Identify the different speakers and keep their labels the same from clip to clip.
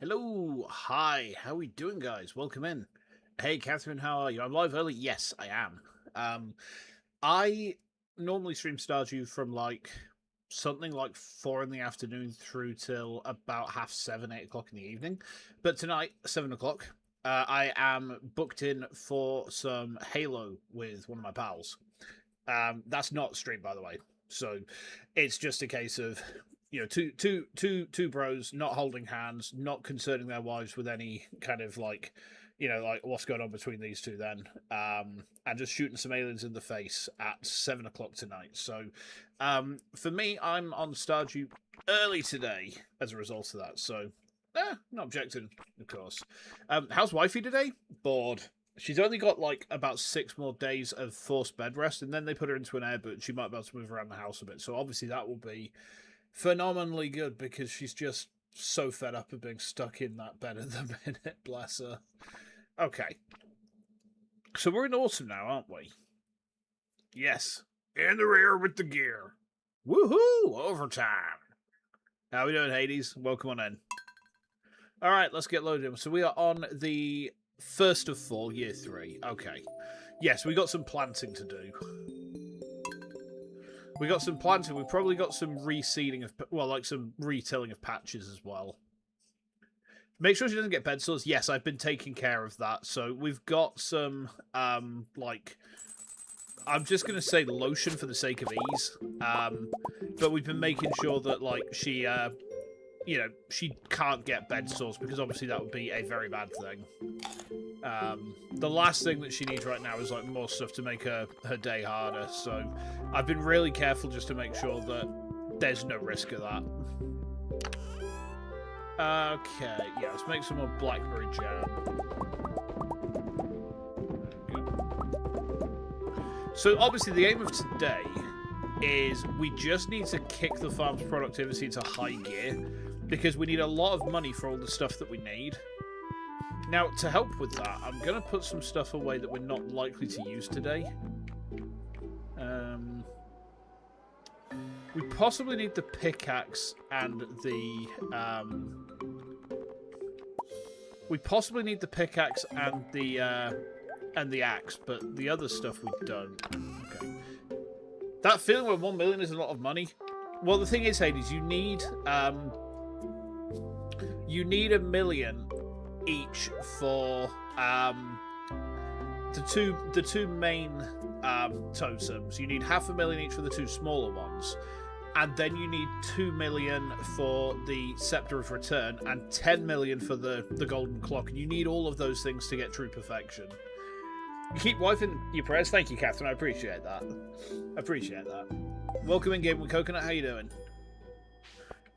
Speaker 1: Hello, hi, how we doing, guys? Welcome in. Hey, Catherine, how are you? I'm live early. Yes, I am. I normally stream Stardew from something like 4 in the afternoon through till about 7:30, 8 o'clock in the evening. But tonight, 7 o'clock, I am booked in for some Halo with one of my pals. That's not stream, by the way. So it's just a case of two bros not holding hands, not concerning their wives with any kind of like what's going on between these two then, and just shooting some aliens in the face at 7 o'clock tonight. So for me, I'm on Stardew early today as a result of that. So not objecting, of course. How's wifey today? Bored. She's only got like about 6 more days of forced bed rest, and then they put her into an air boot. She might be able to move around the house a bit. So obviously that will be phenomenally good because she's just so fed up of being stuck in that bed at the minute. Bless her. Okay. So we're in autumn now, aren't we? Yes. In the rear with the gear. Woohoo! Overtime. How we doing, Hades? Welcome on in. Alright, let's get loaded in. So we are on the first of fall, year 3. Okay. Yes, we got some planting to do. We got some planting. We've probably got some reseeding of, some retilling of patches as well. Make sure she doesn't get bed sores. Yes, I've been taking care of that. So we've got some, I'm just going to say lotion for the sake of ease. But we've been making sure that, she, she can't get bed sores because obviously that would be a very bad thing. The last thing that she needs right now is more stuff to make her day harder. So I've been really careful just to make sure that there's no risk of that. Okay, yeah, let's make some more blackberry jam. So obviously the aim of today is we just need to kick the farm's productivity into high gear because we need a lot of money for all the stuff that we need. Now, to help with that, I'm going to put some stuff away that we're not likely to use today. We possibly need the pickaxe and the... and the axe, but the other stuff we don't. Okay. That feeling when 1 million is a lot of money. Well, the thing is, Hades, you need 1 million each for the two main totems. You need 500,000 each for the 2 smaller ones, and then you need 2 million for the Scepter of Return and 10 million for the Golden Clock. And you need all of those things to get true perfection. You keep wifing your prayers. Thank you, Catherine. I appreciate that. Welcome in, Game with Coconut. How you doing?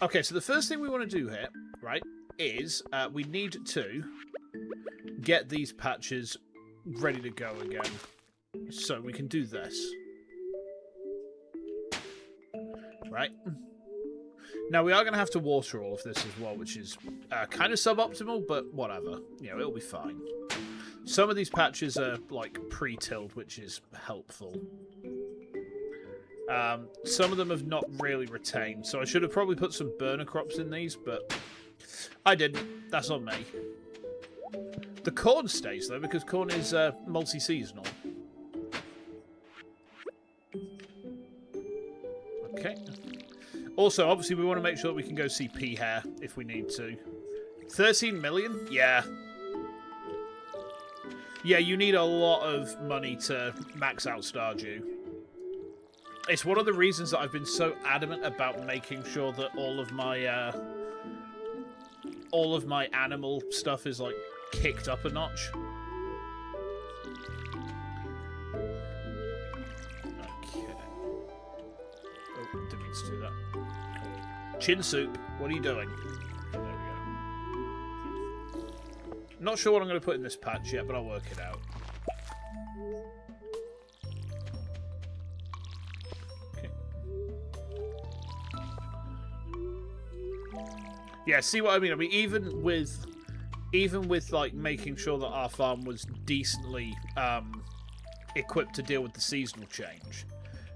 Speaker 1: Okay, so the first thing we want to do here, right, is we need to get these patches ready to go again. So we can do this. Right? Now, we are going to have to water all of this as well, which is kind of suboptimal, but whatever. It'll be fine. Some of these patches are, pre-tilled, which is helpful. Some of them have not really retained, so I should have probably put some burner crops in these, but I didn't. That's on me. The corn stays, though, because corn is multi-seasonal. Okay. Also, obviously, we want to make sure that we can go see P-Hair if we need to. 13 million? Yeah. Yeah, you need a lot of money to max out Stardew. It's one of the reasons that I've been so adamant about making sure that all of my animal stuff is, kicked up a notch. Okay. Oh, didn't mean to do that. Cool. Chin Soup, what are you doing? There we go. Not sure what I'm going to put in this patch yet, but I'll work it out. Okay. Yeah, see what I mean? I mean, even with making sure that our farm was decently equipped to deal with the seasonal change,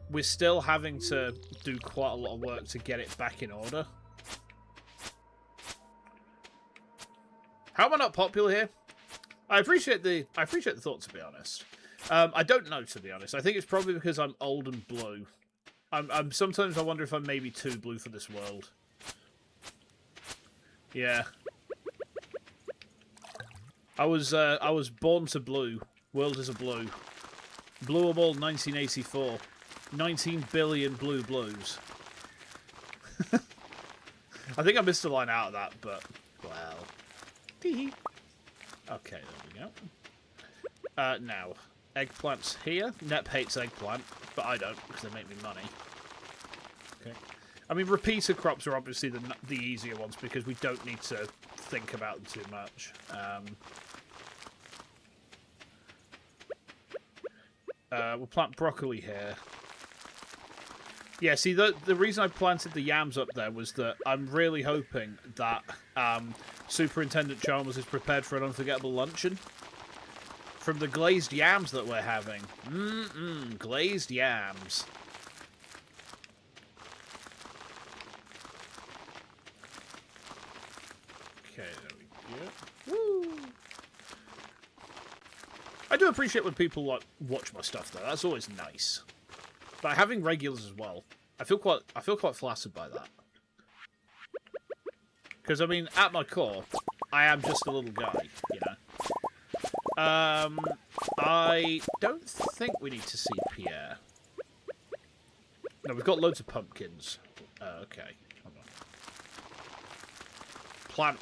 Speaker 1: we're still having to do quite a lot of work to get it back in order. How am I not popular here? I appreciate the thought, to be honest. I don't know, to be honest. I think it's probably because I'm old and blue. I'm sometimes I wonder if I'm maybe too blue for this world. Yeah. I was born to blue. World is a blue. Blue 'em all 1984. 19 billion blue blues. I think I missed a line out of that, but well. Okay, there we go. Now, eggplants here. Nep hates eggplant, but I don't because they make me money. Okay. I mean, repeater crops are obviously the easier ones because we don't need to think about them too much. We'll plant broccoli here. Yeah, see, the reason I planted the yams up there was that I'm really hoping that Superintendent Chalmers is prepared for an unforgettable luncheon. From the glazed yams that we're having. Glazed yams. Okay, there we go. Woo! I do appreciate when people like watch my stuff though. That's always nice. But having regulars as well, I feel quite flattered by that. Because I mean, at my core, I am just a little guy, you know. I don't think we need to see Pierre. No, we've got loads of pumpkins. Okay. Hold on.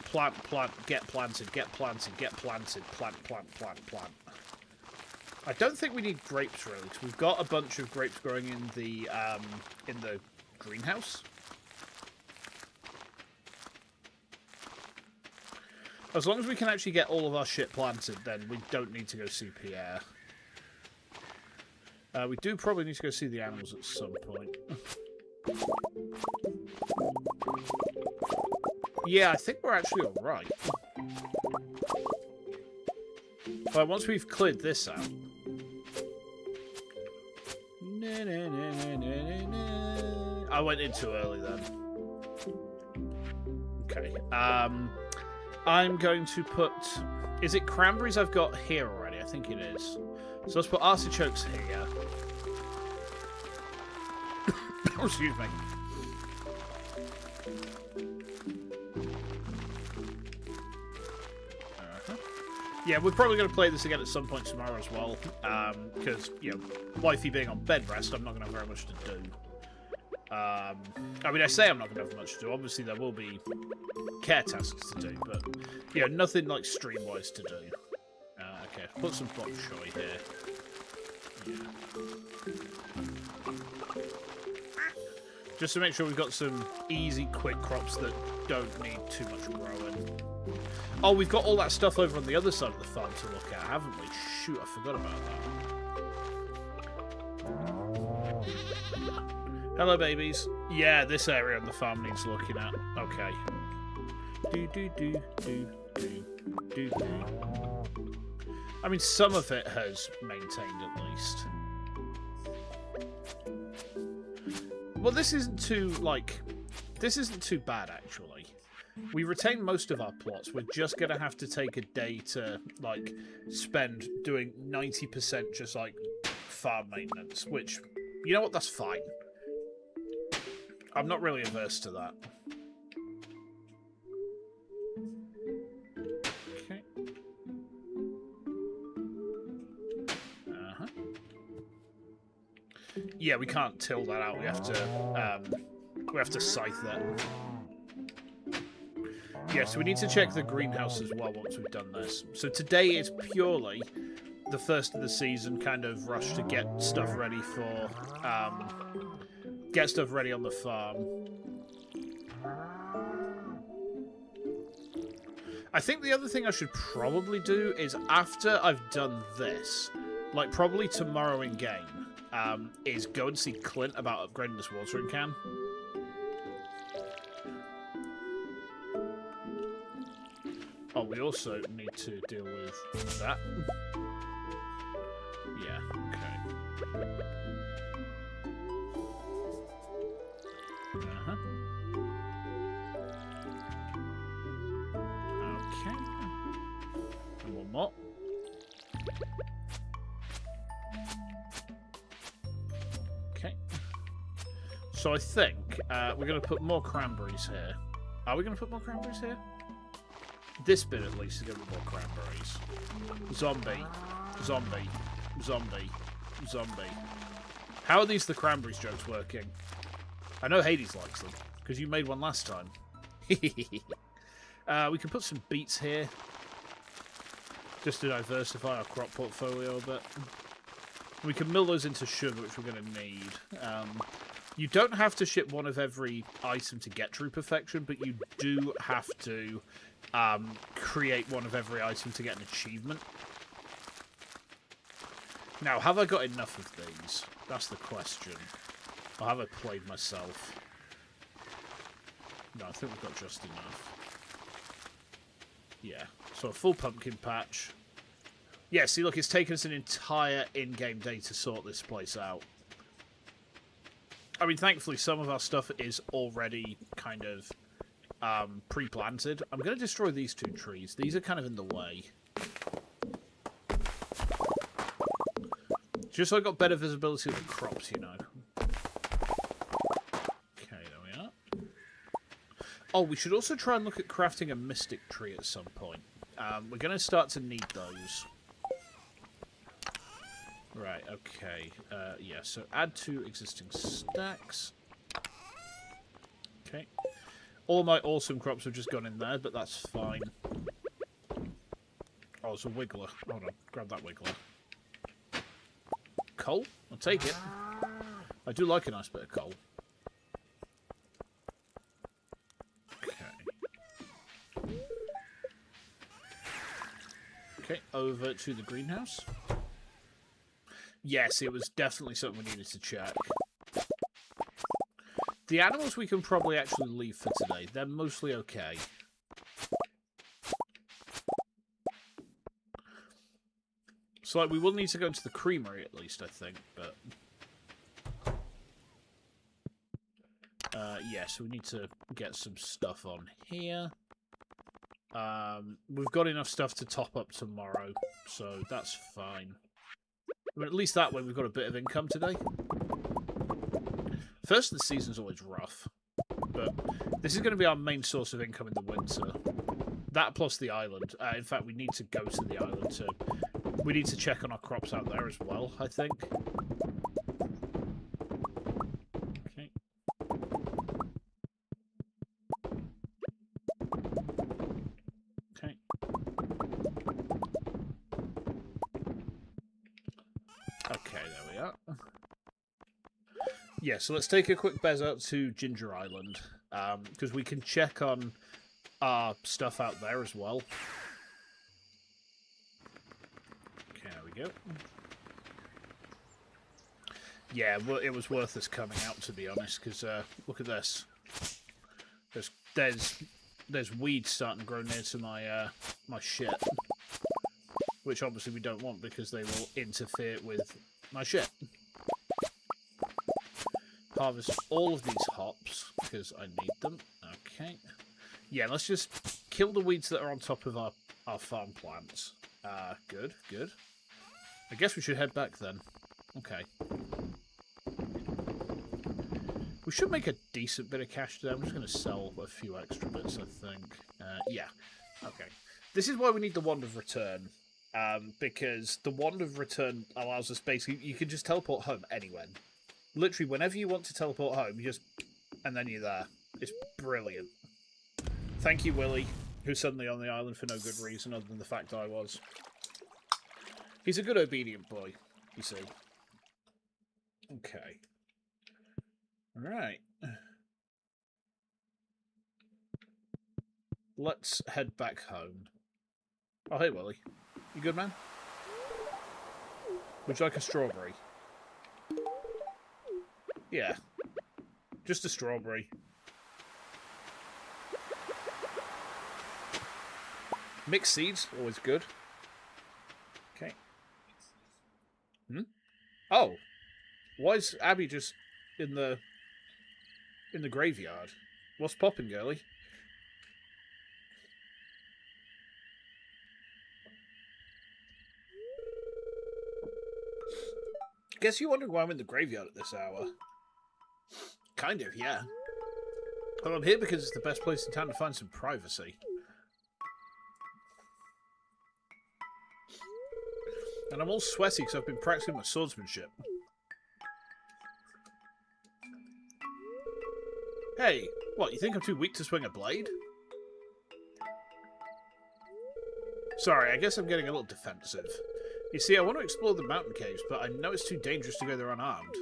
Speaker 1: Plant, get planted, get planted, get planted, plant. I don't think we need grapes really, because we've got a bunch of grapes growing in the greenhouse. As long as we can actually get all of our shit planted, then we don't need to go see Pierre. We do probably need to go see the animals at some point. Yeah, I think we're actually alright. But once we've cleared this out... I went in too early then. Okay. I'm going to put... Is it cranberries I've got here already? I think it is. So let's put artichokes here. Oh, excuse me. Yeah, we're probably going to play this again at some point tomorrow as well. Because, you know, wifey being on bed rest, I'm not going to have very much to do. I mean, I say I'm not going to have much to do. Obviously, there will be care tasks to do, but, you know, nothing, like, stream-wise to do. Okay, put some bok choy here. Yeah. Just to make sure we've got some easy, quick crops that don't need too much growing. Oh, we've got all that stuff over on the other side of the farm to look at, haven't we? Shoot, I forgot about that. Hello, babies. Yeah, this area on the farm needs looking at. Okay. I mean, some of it has maintained at least. Well, this isn't too, like... This isn't too bad, actually. We retain most of our plots. We're just going to have to take a day to, like, spend doing 90% just, like, farm maintenance, which, you know what, that's fine. I'm not really averse to that. Okay. Yeah, we can't till that out. We have to scythe that. Yeah, so we need to check the greenhouse as well once we've done this. So today is purely the first of the season kind of rush to get stuff ready for, get stuff ready on the farm. I think the other thing I should probably do is after I've done this, like probably tomorrow in game, is go and see Clint about upgrading this watering can. Oh, we also need to deal with that. Yeah, okay. Okay. Okay. So I think we're going to put more cranberries here. Are we going to put more cranberries here? This bit, at least, is going to be more cranberries. Zombie. Zombie. Zombie. Zombie. How are these the cranberries jokes working? I know Hades likes them, because you made one last time. We can put some beets here, just to diversify our crop portfolio a bit. We can mill those into sugar, which we're going to need. You don't have to ship one of every item to get true perfection, but you do have to create one of every item to get an achievement. Now, have I got enough of these? That's the question. Or have I played myself? No, I think we've got just enough. Yeah, so a full pumpkin patch. Yeah, see, look, it's taken us an entire in-game day to sort this place out. I mean, thankfully, some of our stuff is already kind of pre-planted. I'm going to destroy these two trees. These are kind of in the way. Just so I got better visibility of the crops, you know. Okay, there we are. Oh, we should also try and look at crafting a mystic tree at some point. We're going to start to need those. Right, okay. Yeah, so add to existing stacks. Okay. All my awesome crops have just gone in there, but that's fine. Oh, it's a wiggler. Hold on, grab that wiggler. Coal? I'll take it. I do like a nice bit of coal. Okay. Okay, over to the greenhouse. Yes, it was definitely something we needed to check. The animals we can probably actually leave for today. They're mostly okay. So, like, we will need to go into the creamery at least, I think, but... yeah, so we need to get some stuff on here. We've got enough stuff to top up tomorrow, so that's fine. But at least that way we've got a bit of income today. First of the season's always rough, but this is going to be our main source of income in the winter. That plus the island. In fact, we need to go to the island to... We need to check on our crops out there as well, I think. Okay. Okay. Okay, there we are. Yeah, so let's take a quick bez out to Ginger Island, because we can check on our stuff out there as well. Okay, there we go. Yeah, well, it was worth us coming out, to be honest, because look at this. There's weeds starting to grow near to my my shit, which obviously we don't want because they will interfere with my shit. Harvest all of these hops because I need them. Okay. Yeah, let's just kill the weeds that are on top of our farm plants. Good, good. I guess we should head back then. Okay. We should make a decent bit of cash today. I'm just going to sell a few extra bits, I think. Yeah. Okay. This is why we need the Wand of Return. Because the Wand of Return allows us basically... You can just teleport home anywhere. Literally, whenever you want to teleport home, you just... And then you're there. It's brilliant. Thank you, Willie, who's suddenly on the island for no good reason other than the fact I was. He's a good, obedient boy, you see. Okay. Alright. Let's head back home. Oh, hey, Willie. You good, man? Would you like a strawberry? Yeah. Just a strawberry. Mixed seeds, always good. Okay. Hmm? Oh. Why is Abby just in the graveyard? What's popping, girlie? Guess you're wondering why I'm in the graveyard at this hour. Kind of, yeah. Well, I'm here because it's the best place in town to find some privacy. And I'm all sweaty because I've been practicing my swordsmanship. Hey, what, you think I'm too weak to swing a blade? Sorry, I guess I'm getting a little defensive. You see, I want to explore the mountain caves, but I know it's too dangerous to go there unarmed.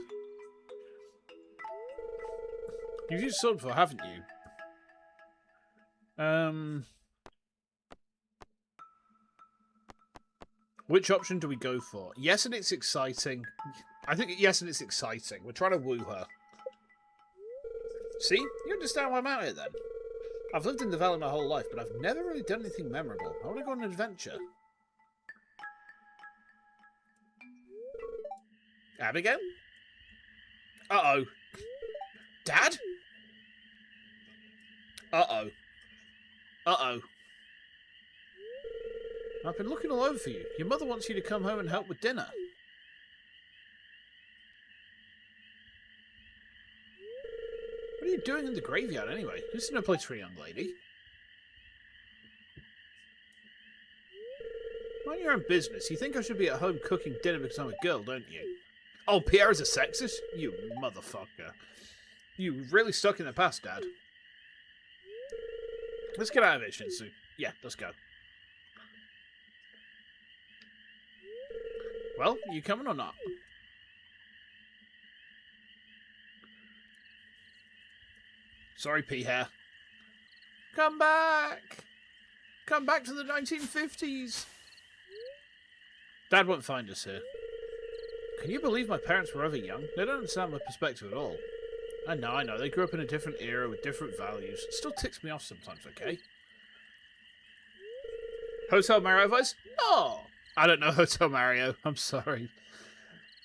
Speaker 1: You've used a sword before, haven't you? Which option do we go for? Yes, and it's exciting. I think yes, and it's exciting. We're trying to woo her. See? You understand why I'm out here, then? I've lived in the valley my whole life, but I've never really done anything memorable. I want to go on an adventure. Abigail? Uh-oh. Dad? Uh-oh. Uh-oh. I've been looking all over for you. Your mother wants you to come home and help with dinner. What are you doing in the graveyard anyway? This is no place for a young lady. Mind your own business. You think I should be at home cooking dinner because I'm a girl, don't you? Oh, Pierre is a sexist? You motherfucker. You really stuck in the past, Dad. Let's get out of it, Shinsu. Yeah, let's go. Well, are you coming or not? Sorry, P-Hair. Come back! Come back to the 1950s! Dad won't find us here. Can you believe my parents were ever young? They don't understand my perspective at all. I know. They grew up in a different era with different values. It still ticks me off sometimes, okay? Hotel Mario advice? No! I don't know Hotel Mario. I'm sorry.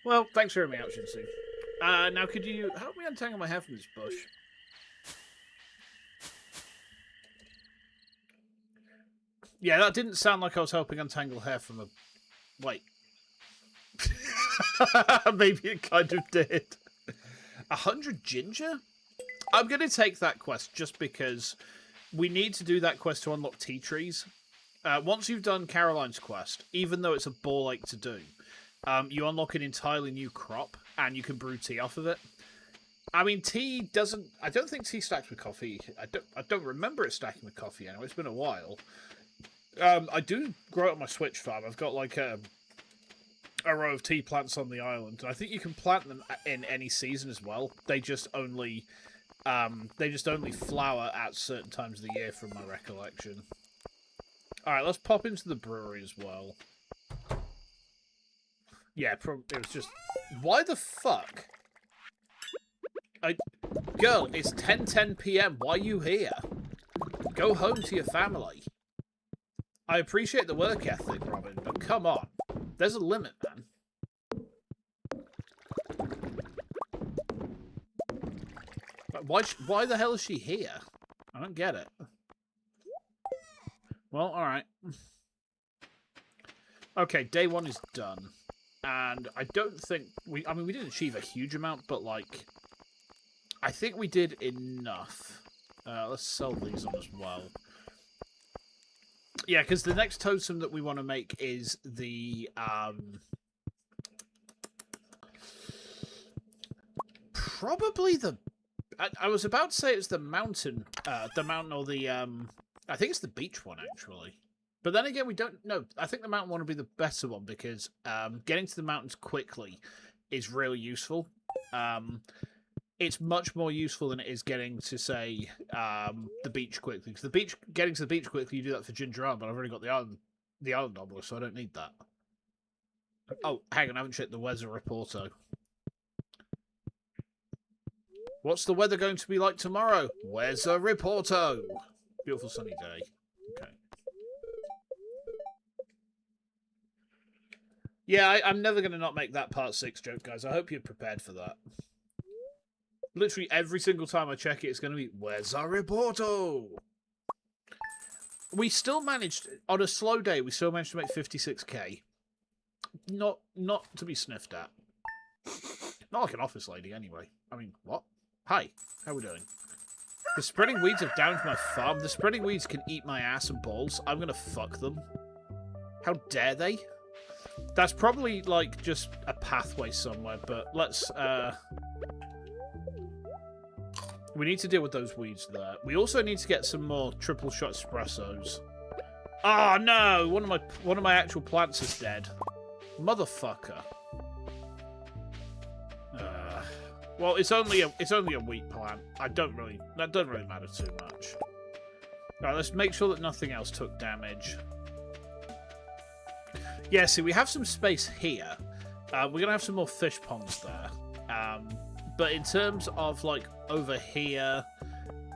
Speaker 1: Well, thanks for hearing me out, Shinsu. Now could you help me untangle my hair from this bush? Yeah, that didn't sound like I was helping untangle hair from a... Wait. Maybe it kind of did. 100 ginger? I'm going to take that quest just because we need to do that quest to unlock tea trees. Once you've done Caroline's quest, even though it's a ball ache to do, you unlock an entirely new crop and you can brew tea off of it. I mean, tea doesn't... I don't think tea stacks with coffee. I don't remember it stacking with coffee anyway. It's been a while. I do grow it on my Switch farm. I've got like a row of tea plants on the island. I think you can plant them in any season as well. They just only flower at certain times of the year, from my recollection. All right, let's pop into the brewery as well. Yeah, it was just... Why the fuck? Girl, it's 10:10 p.m. Why are you here? Go home to your family. I appreciate the work ethic, Robin, but come on. There's a limit, man. Why the hell is she here? I don't get it. Well, alright. Okay, day one is done. And I don't think... I mean, we didn't achieve a huge amount, but, like... I think we did enough. Let's sell these on as well. Yeah, because the next totem that we want to make is the... probably the... I was about to say it's the mountain. The mountain or the... I think it's the beach one, actually. But then again, we don't know. I think the mountain one would be the better one because getting to the mountains quickly is really useful. It's much more useful than it is getting to, say, the beach quickly. Because getting to the beach quickly, you do that for Ginger Ale, but I've already got the island obelisk, so I don't need that. Oh, hang on, I haven't checked the weather reporto. What's the weather going to be like tomorrow? Weather reporto. Beautiful sunny day. Okay. Yeah, I'm never going to not make that part 6 joke, guys. I hope you're prepared for that. Literally every single time I check it, it's going to be, where's our reporto? We still managed, on a slow day, we still managed to make 56k. Not to be sniffed at. Not like an office lady, anyway. I mean, what? Hi, how we doing? The spreading weeds have damaged my farm. The spreading weeds can eat my ass and balls. I'm gonna fuck them. How dare they? That's probably, like, just a pathway somewhere, but let's, we need to deal with those weeds there. We also need to get some more triple shot espressos. Oh no! One of my actual plants is dead. Motherfucker. Well, it's only a wheat plant. That doesn't really matter too much. Right, let's make sure that nothing else took damage. Yeah, see, we have some space here. We're gonna have some more fish ponds there. But in terms of like over here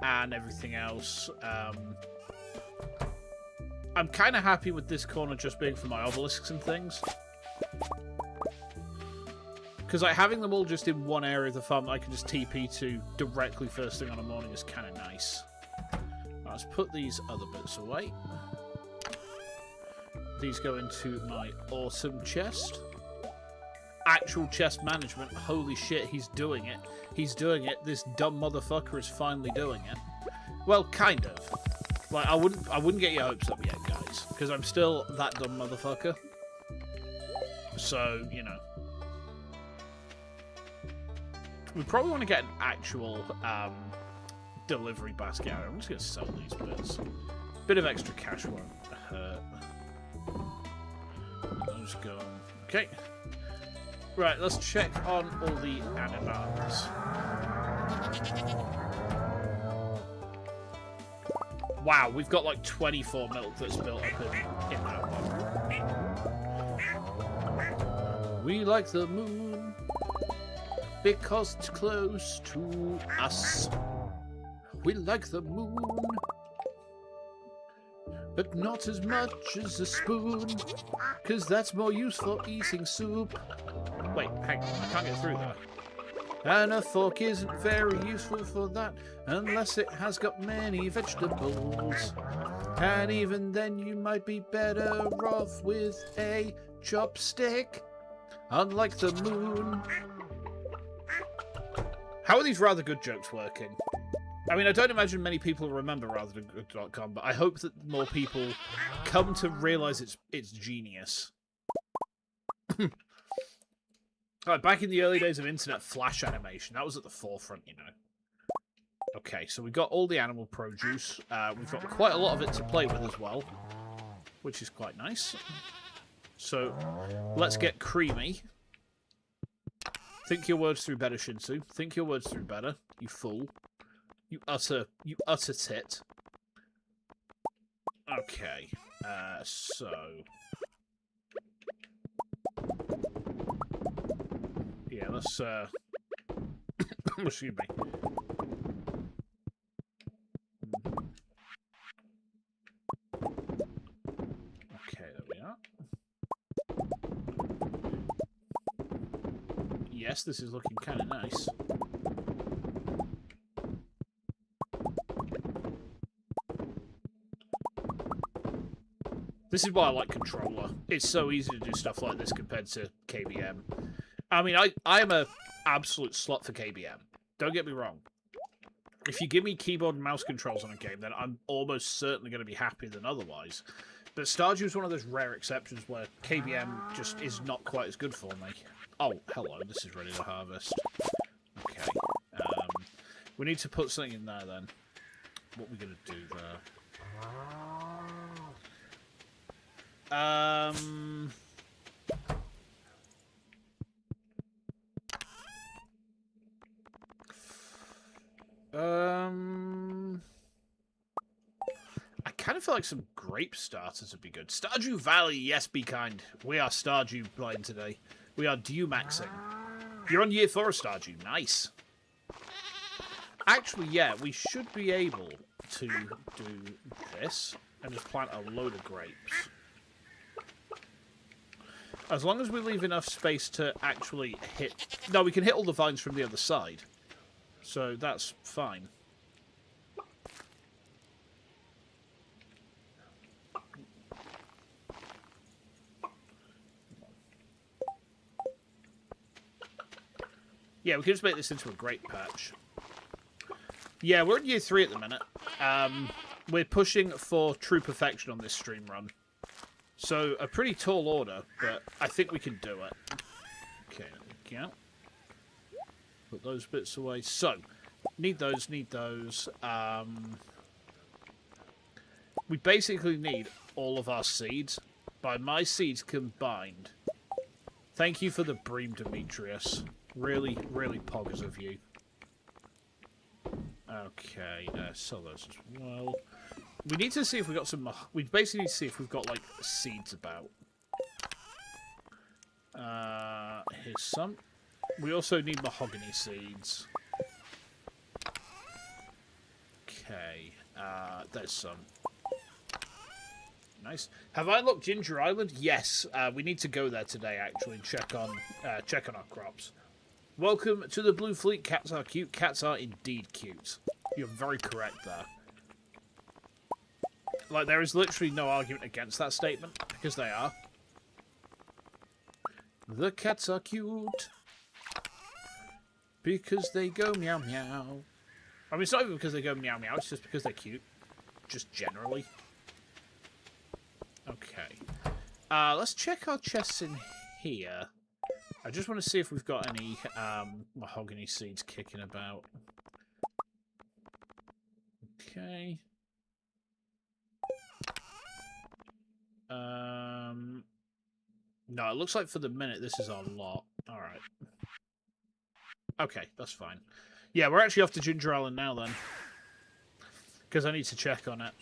Speaker 1: and everything else, I'm kind of happy with this corner just being for my obelisks and things. Because like having them all just in one area of the farm that I can just TP to directly first thing on a morning is kind of nice. Right, let's put these other bits away. These go into my awesome chest. Actual chest management. Holy shit, he's doing it. He's doing it. This dumb motherfucker is finally doing it. Well, kind of. Like, I wouldn't get your hopes up yet, guys. Because I'm still that dumb motherfucker. So, you know. We probably want to get an actual delivery basket out. I'm just going to sell these bits. Bit of extra cash won't hurt. Those go. Okay. Right, let's check on all the animals. Wow, we've got like 24 milk that's built up in that one. We like the moon because it's close to us. We like the moon, but not as much as a spoon, because that's more useful for eating soup. Wait, hang on, I can't get through that. And a fork isn't very useful for that, unless it has got many vegetables. And even then you might be better off with a chopstick, unlike the moon. How are these rather good jokes working? I mean, I don't imagine many people remember rathergood.com, but I hope that more people come to realise it's genius. Right, back in the early days of internet flash animation, that was at the forefront, you know. Okay, so we've got all the animal produce. We've got quite a lot of it to play with as well, which is quite nice. So, let's get creamy. Think your words through better, Shinsu. Think your words through better, you fool. You utter tit. Okay, so... Yeah, let's, excuse me. Okay, there we are. Yes, this is looking kind of nice. This is why I like Controller. It's so easy to do stuff like this compared to KBM. I mean, I am a absolute slut for KBM. Don't get me wrong. If you give me keyboard and mouse controls on a game, then I'm almost certainly going to be happier than otherwise. But Stardew is one of those rare exceptions where KBM just is not quite as good for me. Oh, hello, this is ready to harvest. Okay. We need to put something in there, then. What are we going to do there? I kind of feel like some grape starters would be good. Stardew Valley, yes, be kind. We are Stardew playing today. We are due maxing. You're on year 4 of Stardew. Nice. Actually, yeah, we should be able to do this and just plant a load of grapes. As long as we leave enough space to actually hit... No, we can hit all the vines from the other side. So that's fine. Yeah, we can just make this into a grape patch. Yeah, we're in year 3 at the minute. We're pushing for true perfection on this stream run. So, a pretty tall order, but I think we can do it. Okay, there we go. Put those bits away. So, need those. We basically need all of our seeds. By my seeds combined. Thank you for the bream, Demetrius. Really, really poggers of you. Okay, sell those as well. We need to see if we've got some... We basically need to see if we've got, like, seeds about. Here's some. We also need mahogany seeds. Okay, there's some. Nice. Have I unlocked Ginger Island? Yes. We need to go there today, actually, and check on our crops. Welcome to the Blue Fleet. Cats are cute. Cats are indeed cute. You're very correct there. Like, there is literally no argument against that statement, because they are. The cats are cute. Because they go meow meow. I mean, it's not even because they go meow meow, it's just because they're cute. Just generally. Okay. Let's check our chests in here. I just want to see if we've got any mahogany seeds kicking about. Okay. No, it looks like for the minute this is our lot. Alright. Okay, that's fine. Yeah, we're actually off to Ginger Island now then. Because I need to check on it.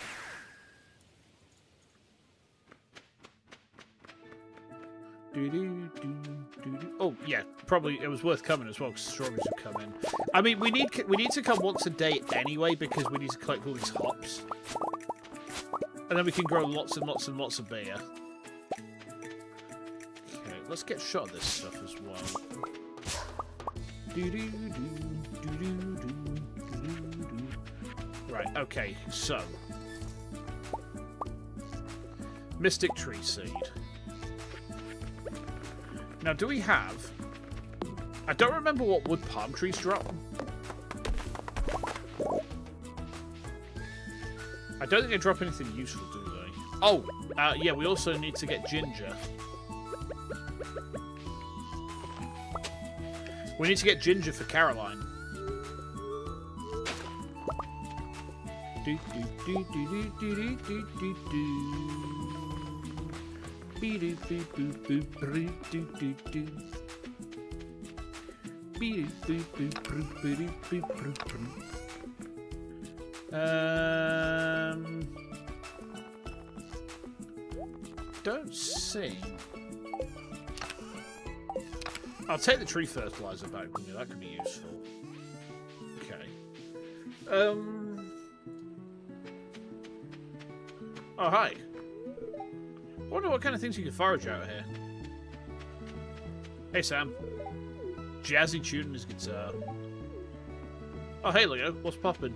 Speaker 1: Oh, yeah, probably it was worth coming as well, because strawberries have come in. I mean, we need to come once a day anyway, because we need to collect all these hops. And then we can grow lots and lots and lots of beer. Okay, let's get a shot of this stuff as well. Right, okay, so. Mystic Tree Seed. Now, do we have... I don't remember what wood palm trees drop. I don't think they drop anything useful, do they? Oh, yeah, we also need to get ginger. We need to get ginger for Caroline. Don't see. I'll take the tree fertilizer back with me. That could be useful. Okay. Oh, hi. I wonder what kind of things you can forage out here. Hey, Sam. Jazzy tuning his guitar. Oh, hey, Leo. What's poppin'?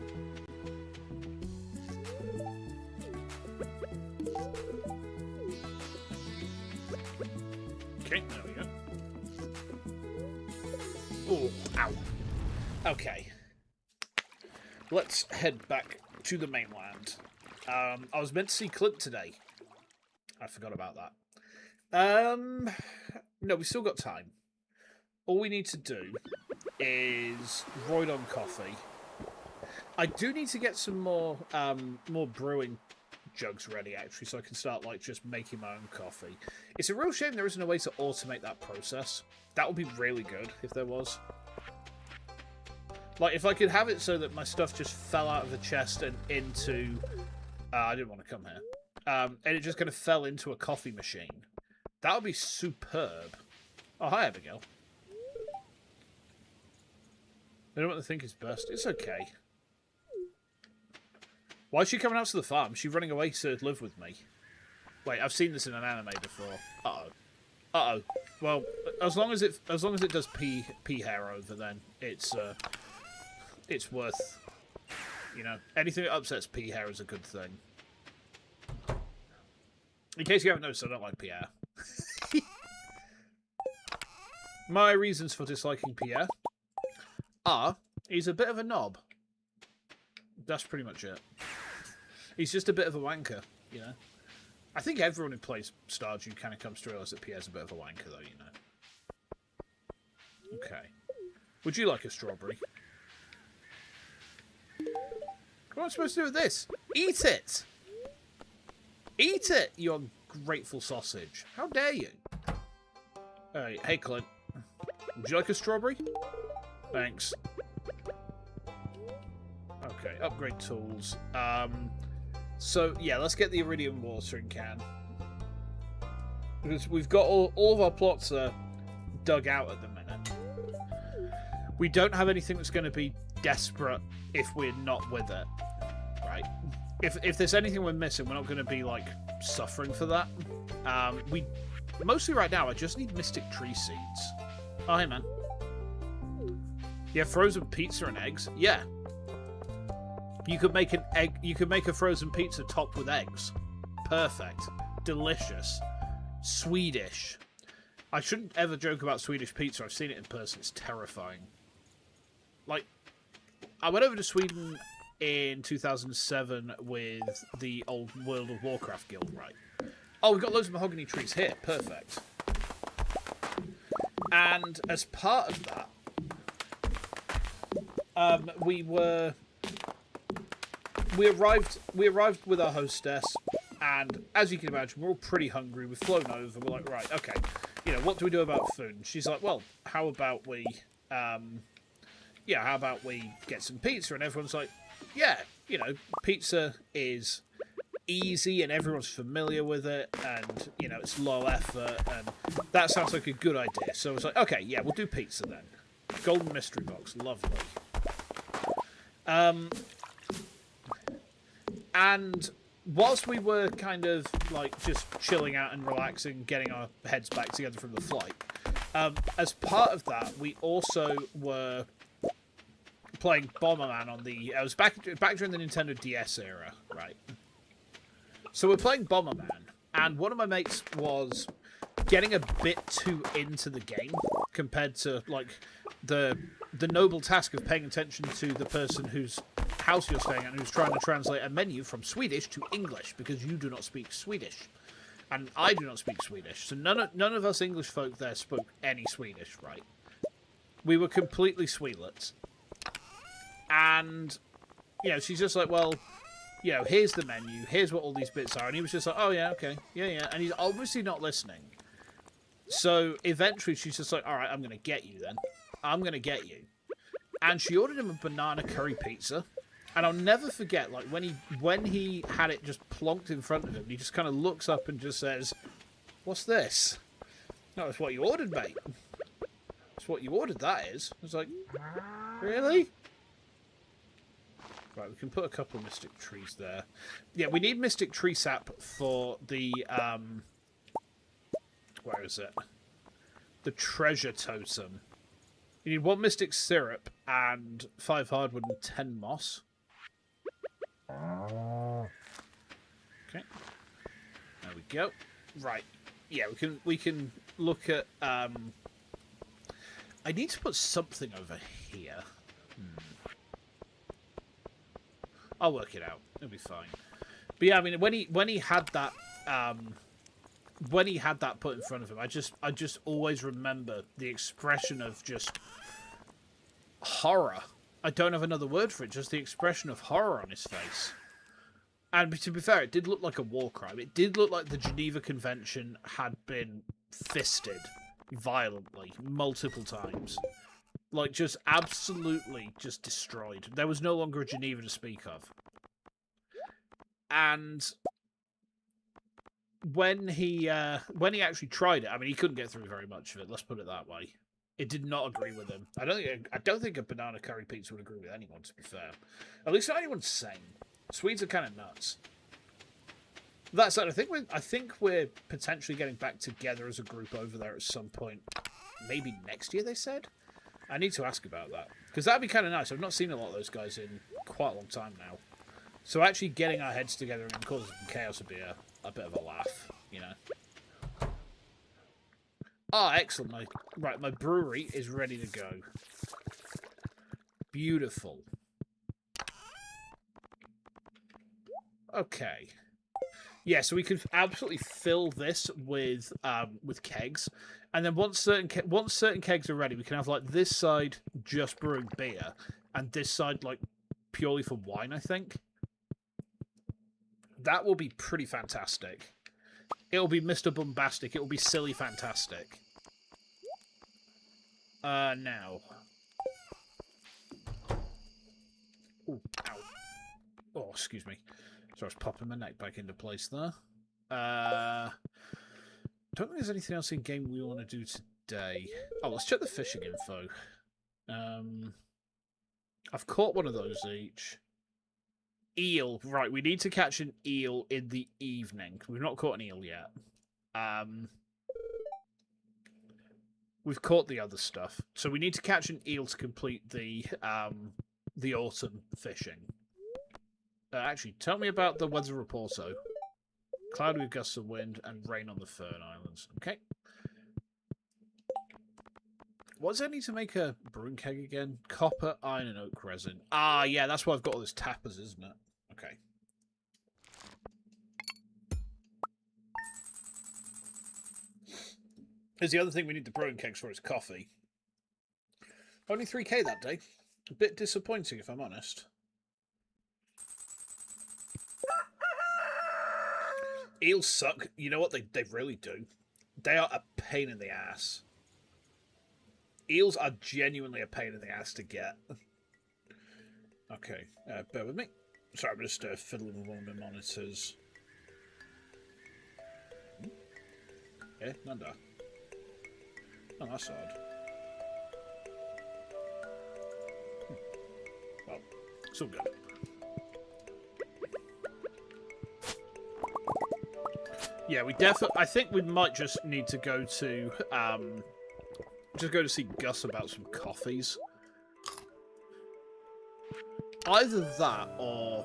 Speaker 1: Okay, there we go. Oh, ow. Okay. Let's head back to the mainland. I was meant to see Clint today. I forgot about that. No, we still got time. All we need to do is Royd on coffee. I do need to get some more brewing jugs ready, actually, so I can start, like, just making my own coffee. It's a real shame there isn't a way to automate that process. That would be really good if there was. Like, if I could have it so that my stuff just fell out of the chest and into... I didn't want to come here. And it just kind of fell into a coffee machine. That would be superb. Oh, hi, Abigail. I don't know what to think is best. It's okay. Why is she coming out to the farm? Is she running away to live with me? Wait, I've seen this in an anime before. Uh-oh. Uh-oh. Well, as long as it does pea hair over, then it's worth, you know, anything that upsets pea hair is a good thing. In case you haven't noticed, I don't like pea hair. My reasons for disliking pea hair. are he's a bit of a knob. That's pretty much it. He's just a bit of a wanker, you know. I think everyone who plays Stardew kind of comes to realize that Pierre's a bit of a wanker, though, you know. Okay. Would you like a strawberry? What am I supposed to do with this? Eat it! Eat it, you ungrateful sausage. How dare you? Alright, hey Clint. Would you like a strawberry? Thanks. Okay, upgrade tools. So, yeah, let's get the iridium watering can. Because we've got all of our plots dug out at the minute. We don't have anything that's going to be desperate if we're not with it. Right? If there's anything we're missing, we're not going to be, like, suffering for that. Mostly right now, I just need mystic tree seeds. Oh, hey, man. Yeah, frozen pizza and eggs. Yeah. You could make an egg. You could make a frozen pizza topped with eggs. Perfect. Delicious. Swedish. I shouldn't ever joke about Swedish pizza. I've seen it in person. It's terrifying. Like, I went over to Sweden in 2007 with the old World of Warcraft guild, right? Oh, we've got loads of mahogany trees here. Perfect. And as part of that, we arrived with our hostess, and as you can imagine, we're all pretty hungry. We've flown over. We're like, right, okay, you know, what do we do about food? And she's like, well, how about we, how about we get some pizza? And everyone's like, yeah, you know, pizza is easy and everyone's familiar with it, and you know, it's low effort, and that sounds like a good idea. So I was like, okay, yeah, we'll do pizza then. Golden mystery box, lovely. And whilst we were kind of like just chilling out and relaxing, getting our heads back together from the flight, as part of that, we also were playing Bomberman on the. It was back during the Nintendo DS era, right? So we're playing Bomberman, and one of my mates was getting a bit too into the game compared to like the noble task of paying attention to the person whose house you're staying at and who's trying to translate a menu from Swedish to English, because you do not speak Swedish and I do not speak Swedish, so none of us English folk there spoke any Swedish, right? We were completely Sweetlets, and you know, she's just like, well, you know, here's the menu, here's what all these bits are, and he was just like, oh yeah, okay, yeah, and he's obviously not listening. So eventually she's just like, alright, I'm gonna get you then. I'm gonna get you. And she ordered him a banana curry pizza. And I'll never forget, like, when he had it just plonked in front of him, he just kind of looks up and just says, what's this? No, it's what you ordered, mate. It's what you ordered, that is. I was like, really? Right, we can put a couple of mystic trees there. Yeah, we need mystic tree sap for the, where is it? The treasure totem. You need 1 mystic syrup and 5 hardwood and 10 moss. Okay. There we go. Right. Yeah, we can look at I need to put something over here. I'll work it out. It'll be fine. But yeah, I mean, when he had that put in front of him, I just always remember the expression of just horror. I don't have another word for it, just the expression of horror on his face. And to be fair, it did look like a war crime. It did look like the Geneva Convention had been fisted violently multiple times. Like, just absolutely just destroyed. There was no longer a Geneva to speak of. And when he actually tried it, I mean, he couldn't get through very much of it, let's put it that way. It did not agree with him. I don't think a banana curry pizza would agree with anyone, to be fair. At least not anyone sane. Swedes are kind of nuts. That said, I think we're potentially getting back together as a group over there at some point. Maybe next year, they said? I need to ask about that. Because that'd be kind of nice. I've not seen a lot of those guys in quite a long time now. So actually getting our heads together and causing some chaos would be a bit of a laugh, you know. Ah, excellent. My brewery is ready to go. Beautiful. Okay. Yeah, so we could absolutely fill this with kegs, and then once certain kegs are ready, we can have like this side just brewing beer, and this side like purely for wine. I think that will be pretty fantastic. It'll be Mr. Bombastic. It'll be silly fantastic. Now. Ooh, ow. Oh, excuse me. So I was popping my neck back into place there. Don't think there's anything else in game we want to do today. Oh, let's check the fishing info. I've caught one of those each. Eel. Right, we need to catch an eel in the evening. We've not caught an eel yet. We've caught the other stuff. So we need to catch an eel to complete the autumn fishing. Actually, tell me about the weather reporto. Cloudy with gusts of wind and rain on the Fern Islands. Okay. What does I need to make a brewing keg again? Copper, iron, and oak resin. Ah, yeah, that's why I've got all this tappers, isn't it? Okay. There's the other thing we need the brewing kegs for is coffee. Only 3k that day. A bit disappointing, if I'm honest. Eels suck. You know what? They really do. They are a pain in the ass. Eels are genuinely a pain in the ass to get. Okay, bear with me. Sorry, I'm just fiddling with one of my monitors. Eh, Nanda. Oh, that's odd. Well, it's all good. Yeah, we definitely. I think we might just need to go to see Gus about some coffees. Either that or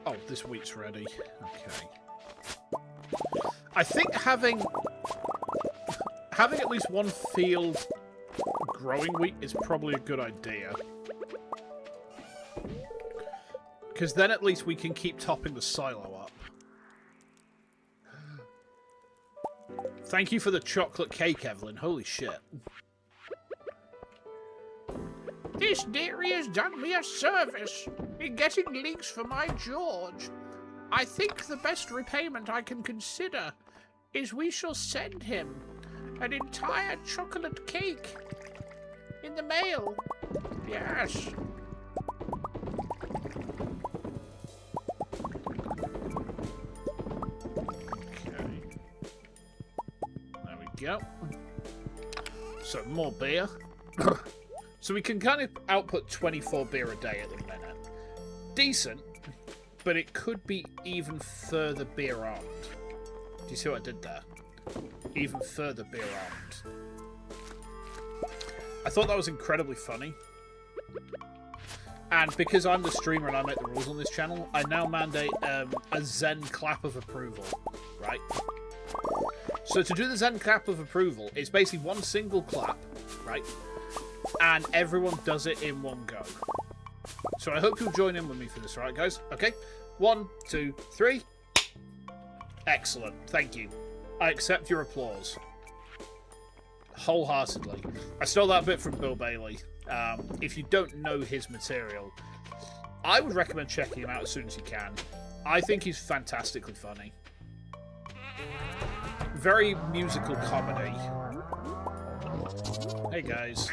Speaker 1: oh, this wheat's ready. Okay. I think having at least one field growing wheat is probably a good idea. Because then at least we can keep topping the silo up. Thank you for the chocolate cake, Evelyn. Holy shit. This dairy has done me a service in getting links for my George. I think the best repayment I can consider is we shall send him an entire chocolate cake in the mail. Yes. Go. So more beer. So we can kind of output 24 beer a day at the minute. Decent, but it could be even further beer armed. Do you see what I did there? Even further beer armed. I thought that was incredibly funny. And because I'm the streamer and I make the rules on this channel, I now mandate a Zen clap of approval, right? So to do the Zen clap of approval, it's basically one single clap, right? And everyone does it in one go. So I hope you'll join in with me for this, right, guys? Okay? 1, 2, 3. Excellent. Thank you. I accept your applause. Wholeheartedly. I stole that bit from Bill Bailey. If you don't know his material, I would recommend checking him out as soon as you can. I think he's fantastically funny. Very musical comedy. Hey guys,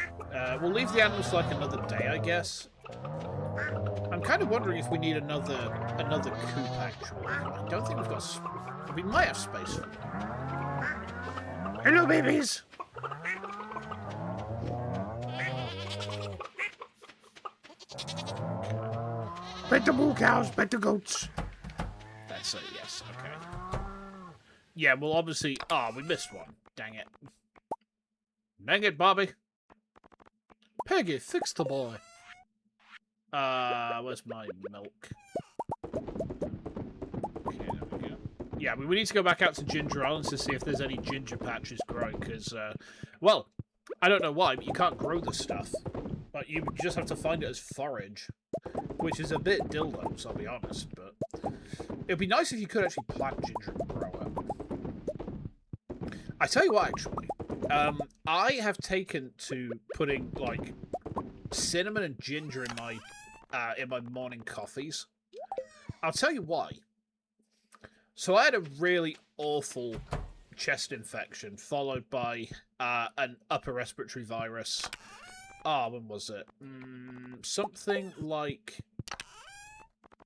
Speaker 1: we'll leave the animals for like another day, I guess. I'm kind of wondering if we need another coop. Actually, I don't think we've got. We might have space for them. Hello, babies. Pet the moo cows, pet the goats. That's it. Yes. Okay. Yeah, well, obviously... Ah, we missed one. Dang it. Dang it, Bobby. Peggy, fix the boy. Where's my milk? Okay, there we go. Yeah, we need to go back out to Ginger Island to see if there's any ginger patches growing, because, well, I don't know why, but you can't grow the stuff. But you just have to find it as forage, which is a bit dildos, I'll be honest, but it'd be nice if you could actually plant ginger and grow it. I tell you what, actually, I have taken to putting, like, cinnamon and ginger in my morning coffees. I'll tell you why. So I had a really awful chest infection, followed by an upper respiratory virus. When was it? Something like...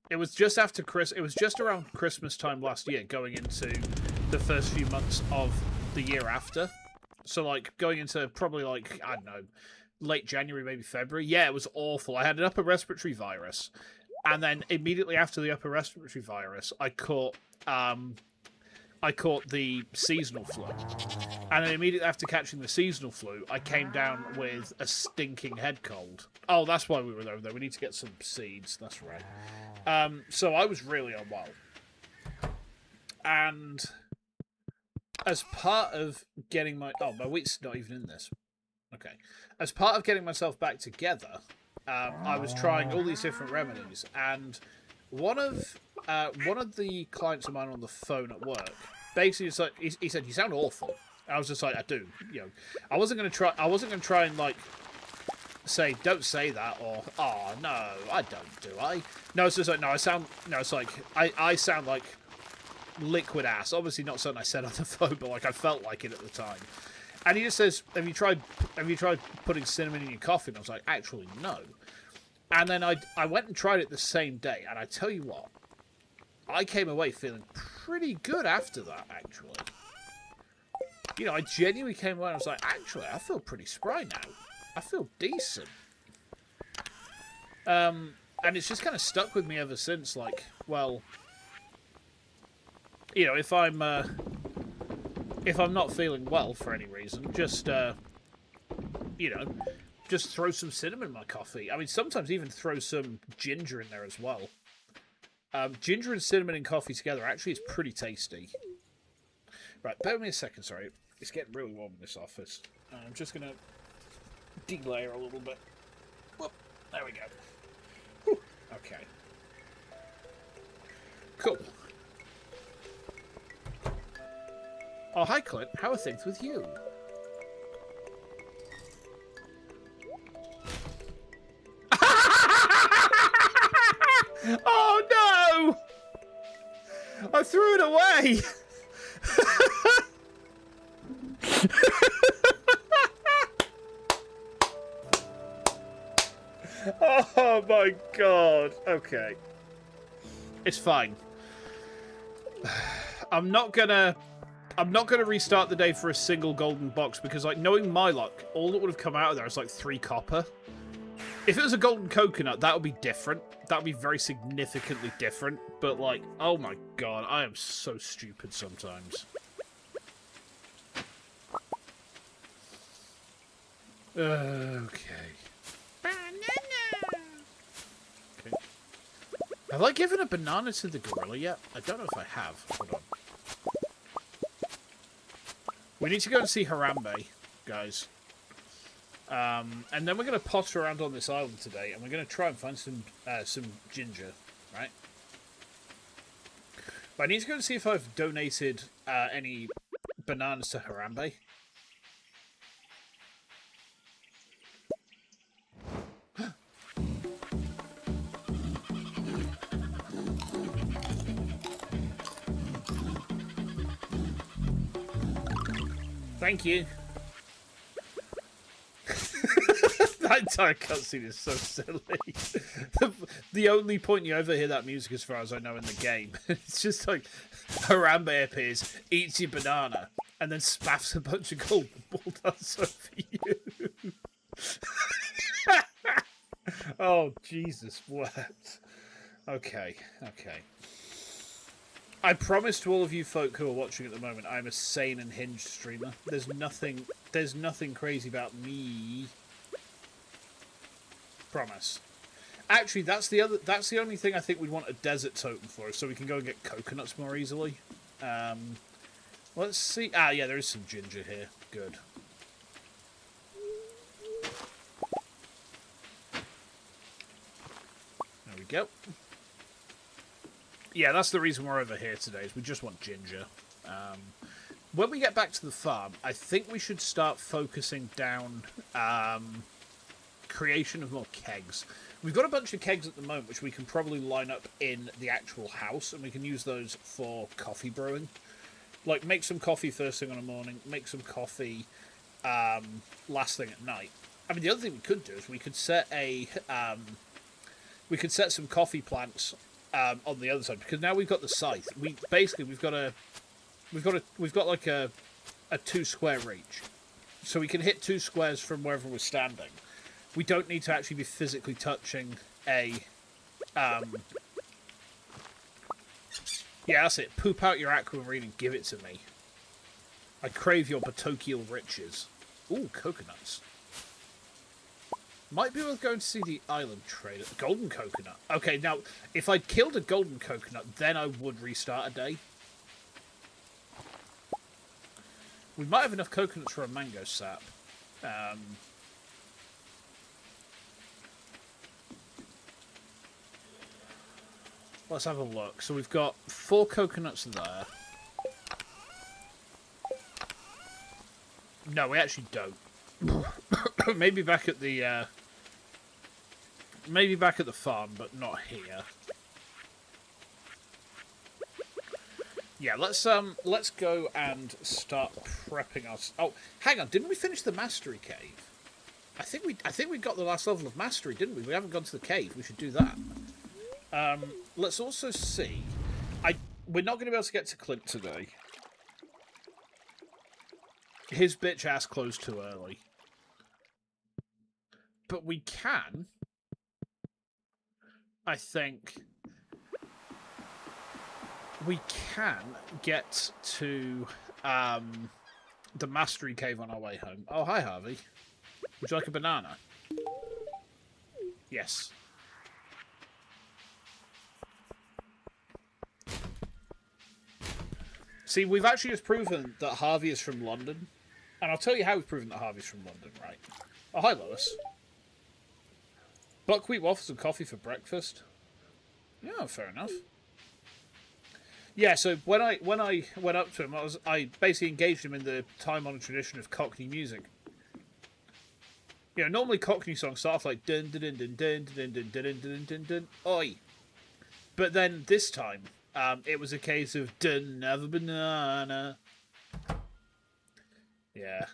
Speaker 1: It was just after It was just around Christmas time last year, going into the first few months of the year after. So, like, going into probably, like, I don't know, late January, maybe February. Yeah, it was awful. I had an upper respiratory virus. And then immediately after the upper respiratory virus, I caught the seasonal flu. And then immediately after catching the seasonal flu, I came down with a stinking head cold. Oh, that's why we were over there. We need to get some seeds. That's right. So I was really unwell. And as part of getting my... Oh, my wheat's not even in this. Okay. As part of getting myself back together, I was trying all these different remedies. And one of the clients of mine on the phone at work, basically, it's like, he said, "You sound awful." I was just like, "I do." You know, I wasn't gonna try and like say, "Don't say that," or "Oh no, I don't, do I?" No, it's just like, no, I sound. No, it's like I sound like liquid ass. Obviously, not something I said on the phone, but like I felt like it at the time. And he just says, "Have you tried putting cinnamon in your coffee?" And I was like, "Actually, no." And then I went and tried it the same day, and I tell you what, I came away feeling pretty good after that, actually. You know, I genuinely came away and I was like, actually, I feel pretty spry now. I feel decent. And it's just kind of stuck with me ever since, like, well, you know, if I'm not feeling well for any reason, just, you know, just throw some cinnamon in my coffee. I mean, sometimes even throw some ginger in there as well. Ginger and cinnamon in coffee together actually is pretty tasty. Right, bear with me a second, sorry. It's getting really warm in this office. I'm just going to delayer a little bit. Whoop, there we go. Whew, okay. Cool. Oh, hi, Clint. How are things with you? Oh, no! I threw it away! Oh, my God. Okay. It's fine. I'm not gonna restart the day for a single golden box because, like, knowing my luck, all that would have come out of there is, like, 3 copper. If it was a golden coconut, that would be different. That would be very significantly different. But, like, oh my God, I am so stupid sometimes. Okay. Banana! Okay. Have I given a banana to the gorilla yet? I don't know if I have. Hold on. We need to go and see Harambe, guys. And then we're going to potter around on this island today, and we're going to try and find some ginger, right? But I need to go and see if I've donated any bananas to Harambe. Thank you. That entire cutscene is so silly. The only point you ever hear that music, as far as I know, in the game, it's just like Harambe appears, eats your banana, and then spaffs a bunch of golden bulldozers over you. Oh, Jesus, what? Okay, okay. I promise to all of you folk who are watching at the moment, I'm a sane and hinged streamer. There's nothing crazy about me. Promise. Actually, that's the only thing I think we'd want a desert totem for, so we can go and get coconuts more easily. Let's see. Ah, yeah, there is some ginger here. Good. There we go. Yeah, that's the reason we're over here today, is we just want ginger. When we get back to the farm, I think we should start focusing down creation of more kegs. We've got a bunch of kegs at the moment, which we can probably line up in the actual house, and we can use those for coffee brewing. Like, make some coffee first thing on the morning, make some coffee last thing at night. I mean, the other thing we could do is we could set some coffee plants on the other side, because now we've got the scythe. We've got like a 2 square reach, so we can hit 2 squares from wherever we're standing. We don't need to actually be physically touching a yeah, that's it. Poop out your aquamarine and give it to me. I crave your batokial riches. Ooh, coconuts. Might be worth going to see the island trader. Golden coconut. Okay, now, if I'd killed a golden coconut, then I would restart a day. We might have enough coconuts for a mango sap. Let's have a look. So we've got 4 coconuts there. No, we actually don't. Maybe back at the farm, but not here. Yeah, let's go and start prepping us. Oh, hang on, didn't we finish the mastery cave? I think we got the last level of mastery, didn't we? We haven't gone to the cave. We should do that. Let's also see. We're not going to be able to get to Clint today. His bitch ass closed too early. But we can, I think, we can get to the mastery cave on our way home. Oh, hi, Harvey. Would you like a banana? Yes. See, we've actually just proven that Harvey is from London. And I'll tell you how we've proven that Harvey's from London, right? Oh, hi, Lois. Buckwheat waffles and coffee for breakfast. Yeah, fair enough. Yeah, so when I went up to him, I basically engaged him in the time-honoured tradition of Cockney music. You know, normally Cockney songs start off like dun dun dun dun dun dun dun dun dun dun dun oi. But then this time, it was a case of dun have a banana. Yeah.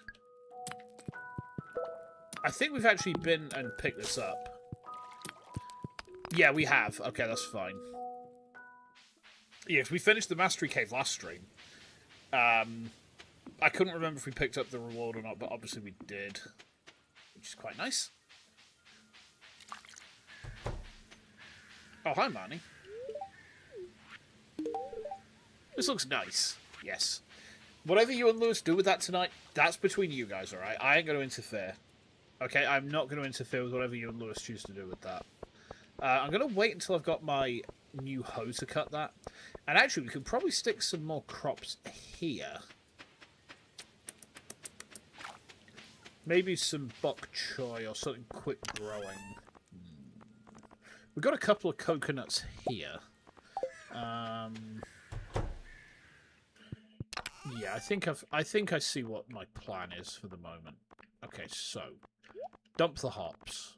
Speaker 1: I think we've actually been and picked this up. Yeah, we have. Okay, that's fine. Yes, we finished the Mastery Cave last stream. I couldn't remember if we picked up the reward or not, but obviously we did. Which is quite nice. Oh, hi, Marnie. This looks nice. Yes. Whatever you and Lewis do with that tonight, that's between you guys, alright? I ain't going to interfere. Okay, I'm not going to interfere with whatever you and Lewis choose to do with that. I'm going to wait until I've got my new hoe to cut that. And actually, we could probably stick some more crops here. Maybe some bok choy or something quick growing. We've got a couple of coconuts here. Yeah, I think I see what my plan is for the moment. Okay, so dump the hops.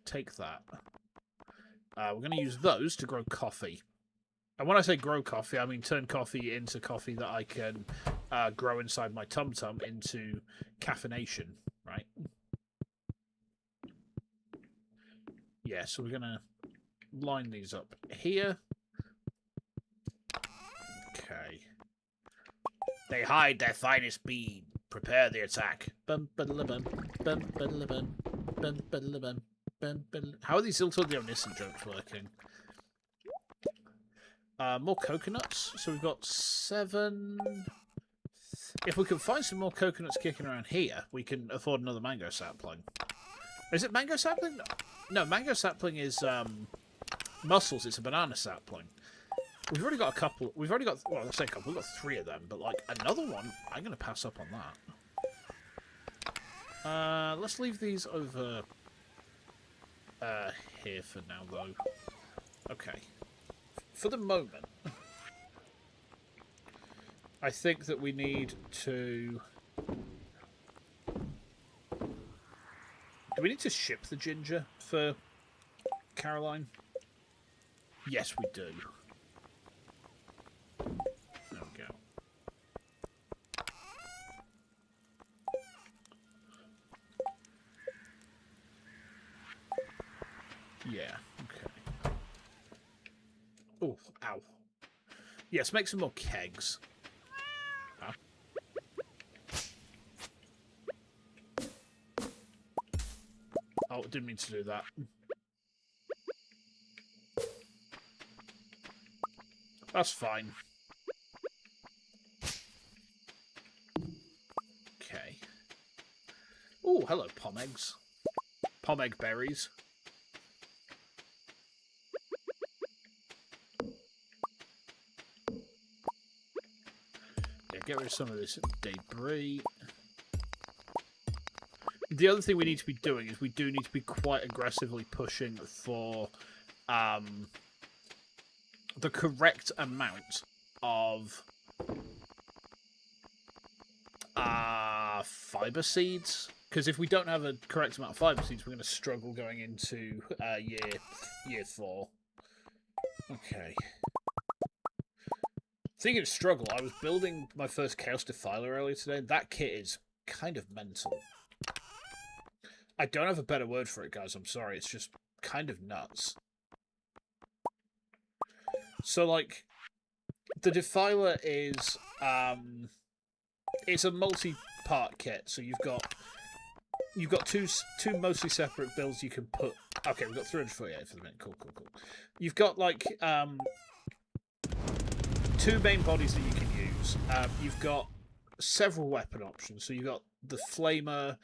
Speaker 1: Take that. We're going to use those to grow coffee. And when I say grow coffee, I mean turn coffee into coffee that I can grow inside my tum-tum into caffeination, right? Yeah, so we're going to line these up here. Okay. They hide their finest bead. Prepare the attack. Bum, bum, bum, bum, bum, bum, bum. How are these Zilto the Omniscient jokes working? More coconuts. So we've got 7. If we can find some more coconuts kicking around here, we can afford another mango sapling. Is it mango sapling? No, mango sapling is mussels. It's a banana sapling. We've already got a couple. We've already got, well, let's say a couple. We've got 3 of them, but like another one, I'm going to pass up on that. Let's leave these over here for now, though. Okay. For the moment, I think that we need to... Do we need to ship the ginger for Caroline? Yes, we do. There we go. Yeah, okay. Oh, ow. Yes, make some more kegs. Huh? Oh, didn't mean to do that. That's fine. Okay. Oh, hello, pom eggs. Pom egg berries. Yeah, get rid of some of this debris. The other thing we need to be doing is we do need to be quite aggressively pushing for the correct amount of fiber seeds. Because if we don't have a correct amount of fiber seeds, we're going to struggle going into year 4. Okay. Speaking of struggle, I was building my first Chaos Defiler earlier today. That kit is kind of mental. I don't have a better word for it, guys. I'm sorry. It's just kind of nuts. So, like, the Defiler is, it's a multi-part kit. So you've got two mostly separate builds you can put. Okay, we've got 348 for the minute. Cool. You've got, like, 2 main bodies that you can use. You've got several weapon options. So you've got the Flamer.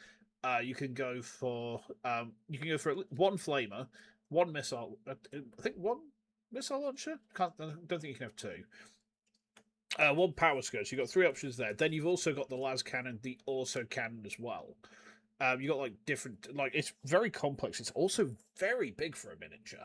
Speaker 1: You can go for one flamer, 1 missile. I think 1 missile launcher. Don't think you can have 2. 1 power skirt. So you've got 3 options there. Then you've also got the las cannon, the auto cannon as well. You got like different, like it's very complex. It's also very big for a miniature.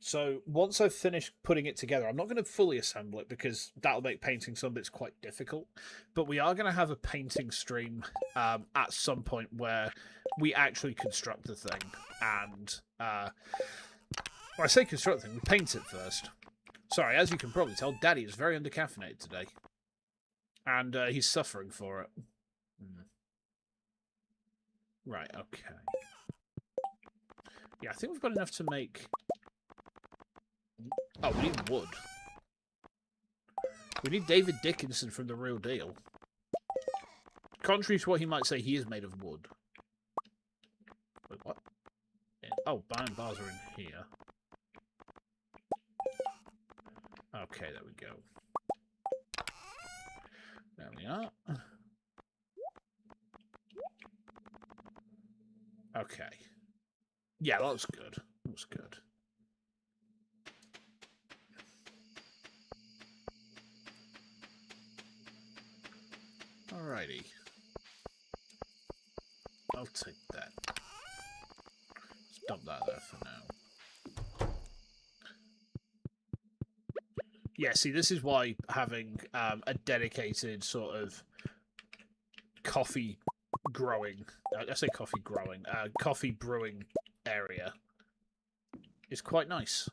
Speaker 1: So once I've finished putting it together, I'm not going to fully assemble it because that'll make painting some bits quite difficult. But we are going to have a painting stream at some point where we actually construct the thing. And when I say construct the thing, we paint it first. Sorry, as you can probably tell, Daddy is very undercaffeinated today. And he's suffering for it. Right, okay. Yeah, I think we've got enough to make... Oh, we need wood. We need David Dickinson from The Real Deal. Contrary to what he might say, he is made of wood. Wait, what? Oh, iron bars are in here. Okay, there we go. There we are. Okay. Yeah, that was good. That was good. Alrighty. I'll take that. Let's dump that there for now. Yeah, see, this is why having a dedicated sort of coffee growing, I say coffee growing, coffee brewing area is quite nice,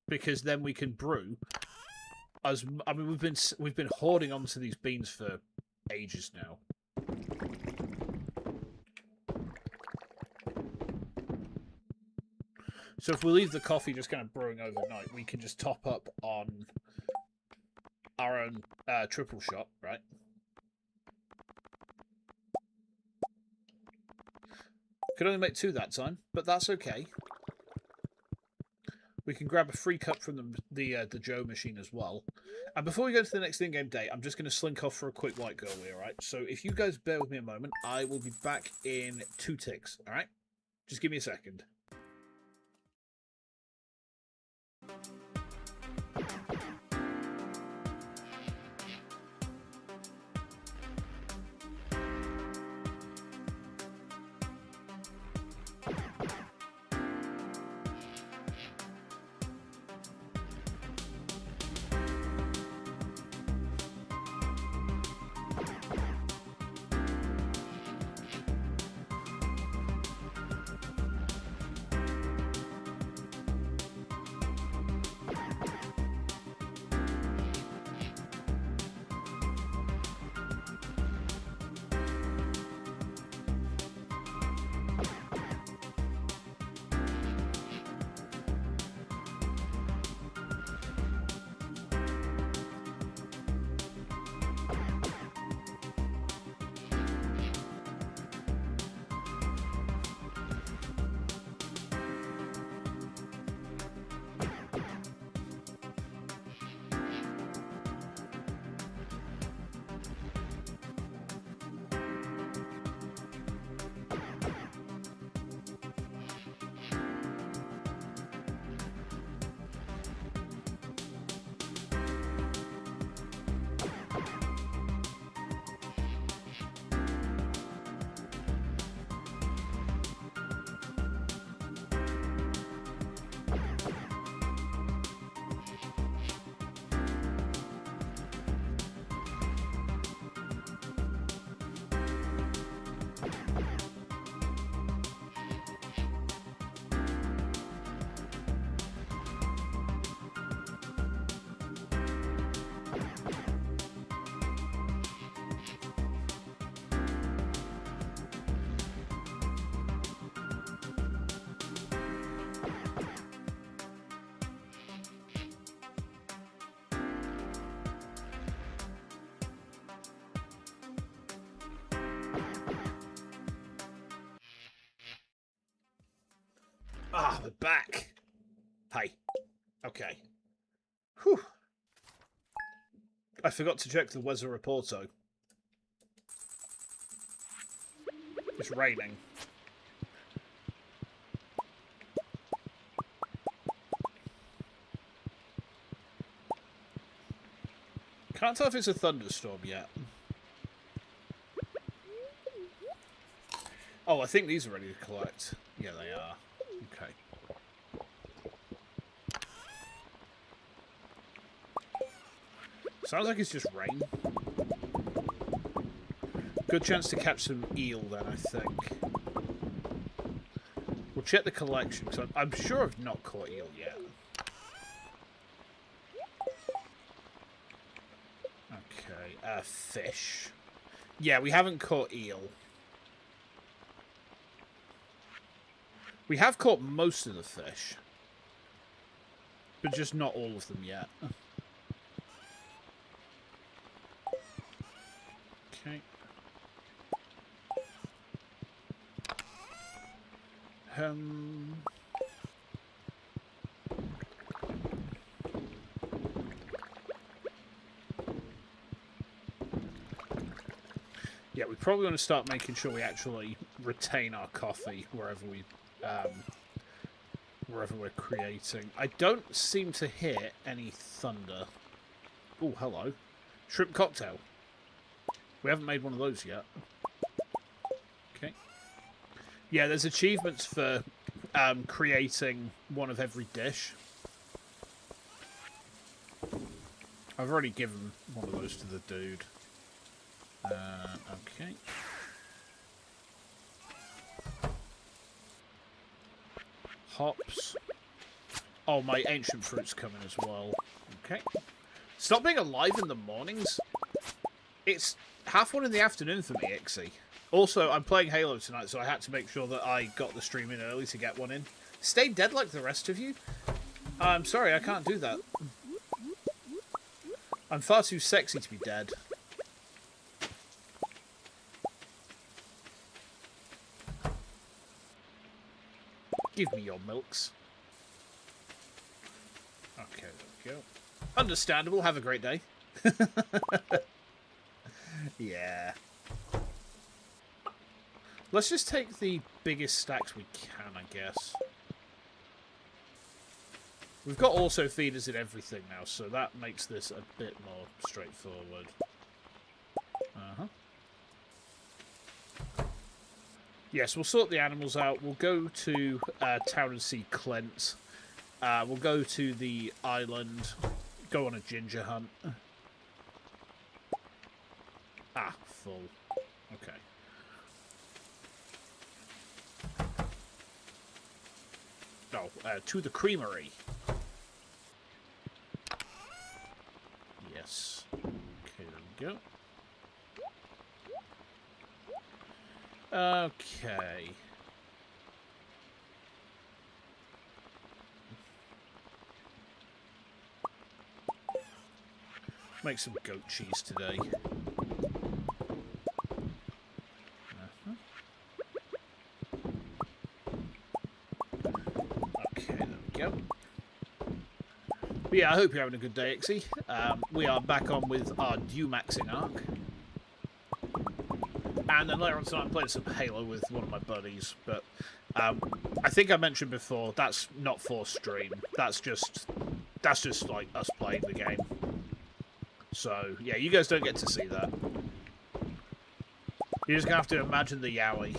Speaker 1: because then we can brew. I mean, we've been hoarding onto these beans for ages now. So if we leave the coffee just kind of brewing overnight, we can just top up on our own triple shot, right? Could only make 2 that time, but that's okay. We can grab a free cup from the Joe machine as well. And before we go to the next in-game day, I'm just going to slink off for a quick white girl here, right? So if you guys bear with me a moment, I will be back in 2 ticks, all right? Just give me a second. Ah, we're back. Hi. Okay. Whew. I forgot to check the weather report, though. It's raining. Can't tell if it's a thunderstorm yet. Oh, I think these are ready to collect. Yeah, they are. Okay. Sounds like it's just rain. Good chance to catch some eel then, I think. We'll check the collection, because I'm sure I've not caught eel yet. Okay, fish. Yeah, we haven't caught eel. We have caught most of the fish. But just not all of them yet. Okay. Yeah, we probably want to start making sure we actually retain our coffee wherever we're creating. I don't seem to hear any thunder. Oh, hello. Shrimp cocktail. We haven't made one of those yet. Okay. Yeah, there's achievements for creating one of every dish. I've already given one of those to the dude. Okay. Hops. Oh, my ancient fruit's coming as well. Okay. Stop being alive in the mornings. It's 1:30 in the afternoon for me, Ixie. Also, I'm playing Halo tonight, so I had to make sure that I got the stream in early to get one in. Stay dead like the rest of you? I'm sorry, I can't do that. I'm far too sexy to be dead. Give me your milks. Okay, there we go. Understandable. Have a great day. Yeah. Let's just take the biggest stacks we can, I guess. We've got auto feeders in everything now, so that makes this a bit more straightforward. Uh-huh. Yes, we'll sort the animals out. We'll go to town and see Clint. We'll go to the island. Go on a ginger hunt. Ah, full. Okay. No, to the creamery. Yes. Okay, there we go. Okay. Make some goat cheese today. Okay, there we go. But yeah, I hope you're having a good day, Ixie. We are back on with our due maxing arc. And then later on tonight I'm playing some Halo with one of my buddies, but I think I mentioned before, that's not for stream. That's just like us playing the game. So, yeah, you guys don't get to see that. You're just going to have to imagine the yaoi.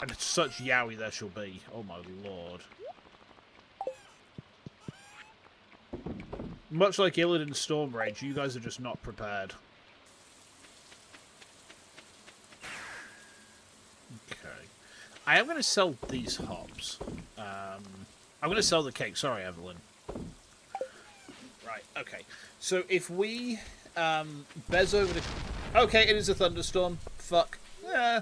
Speaker 1: And such yaoi there shall be. Oh my lord. Much like Illidan Storm Rage, you guys are just not prepared. Okay. I am going to sell these hops. I'm going to sell the cake. Sorry, Evelyn. Right, okay. So if we bez over the... Okay, it is a thunderstorm. Fuck. Yeah.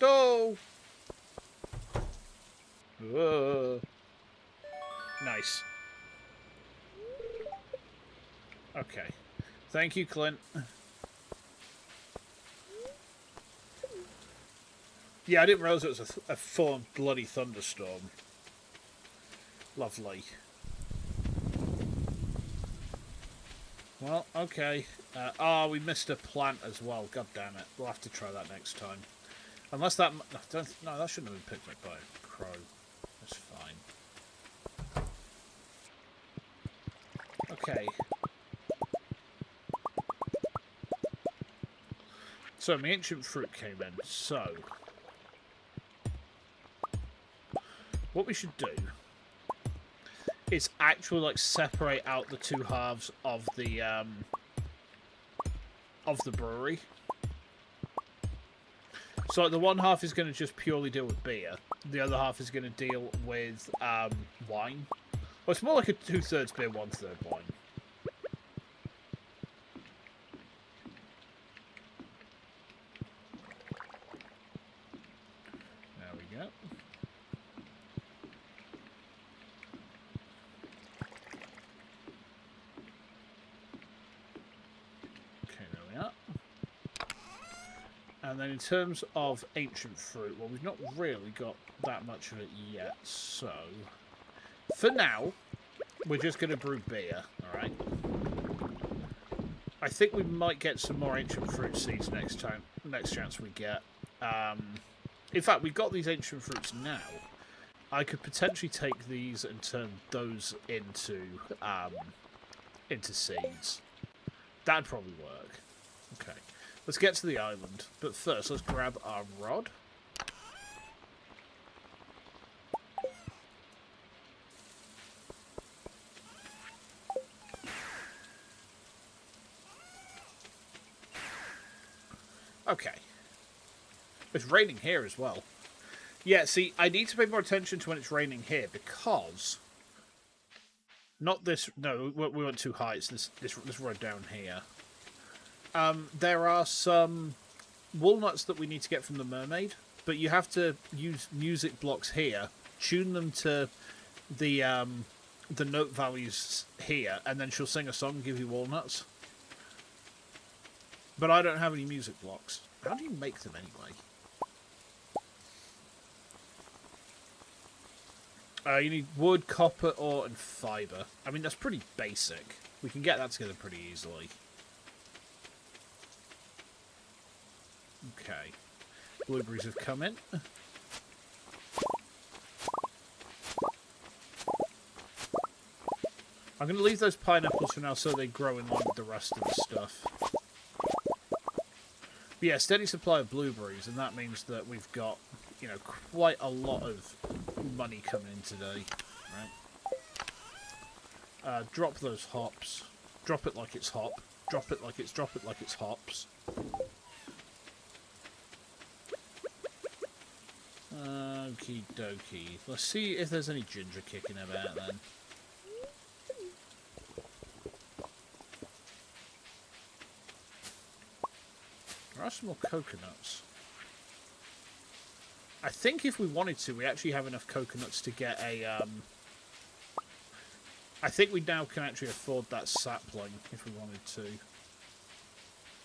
Speaker 1: Oh. Nice. Okay. Thank you, Clint. Yeah, I didn't realise it was a full bloody thunderstorm. Lovely. Well, okay. We missed a plant as well. God damn it. We'll have to try that next time. Unless that... No, that shouldn't have been picked up by a crow. That's fine. Okay. So, my ancient fruit came in. So... what we should do is actually, like, separate out the two halves of the brewery. So, like, the one half is going to just purely deal with beer. The other half is going to deal with wine. Well, it's more like a 2/3 beer, 1/3 wine. There we go. And then in terms of ancient fruit, well, we've not really got that much of it yet, so... for now, we're just going to brew beer, alright? I think we might get some more ancient fruit seeds next chance we get. In fact, we've got these ancient fruits now. I could potentially take these and turn those into seeds. That'd probably work. Okay. Let's get to the island, but first let's grab our rod. Okay. It's raining here as well. Yeah, see, I need to pay more attention to when it's raining here because... not this... no, we went too high. It's this road down here. There are some walnuts that we need to get from the mermaid, but you have to use music blocks here, tune them to the note values here, and then she'll sing a song and give you walnuts. But I don't have any music blocks. How do you make them anyway? You need wood, copper, ore, and fibre. I mean, that's pretty basic. We can get that together pretty easily. Okay. Blueberries have come in. I'm going to leave those pineapples for now so they grow in line with the rest of the stuff. But yeah, steady supply of blueberries, and that means that we've got, you know, quite a lot of money coming in today. Right? Drop those hops. Drop it like it's hop. Drop it like it's hops. Okie dokie. Let's see if there's any ginger kicking about then. There are some more coconuts. I think if we wanted to, we actually have enough coconuts to get a... I think we now can actually afford that sapling if we wanted to.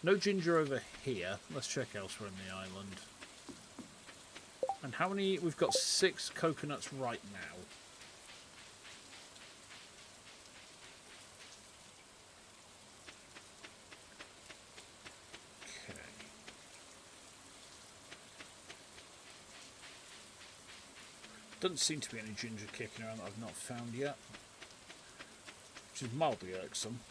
Speaker 1: No ginger over here. Let's check elsewhere in the island. And how many? We've got 6 coconuts right now. Okay. Doesn't seem to be any ginger kicking around that I've not found yet. Which is mildly irksome.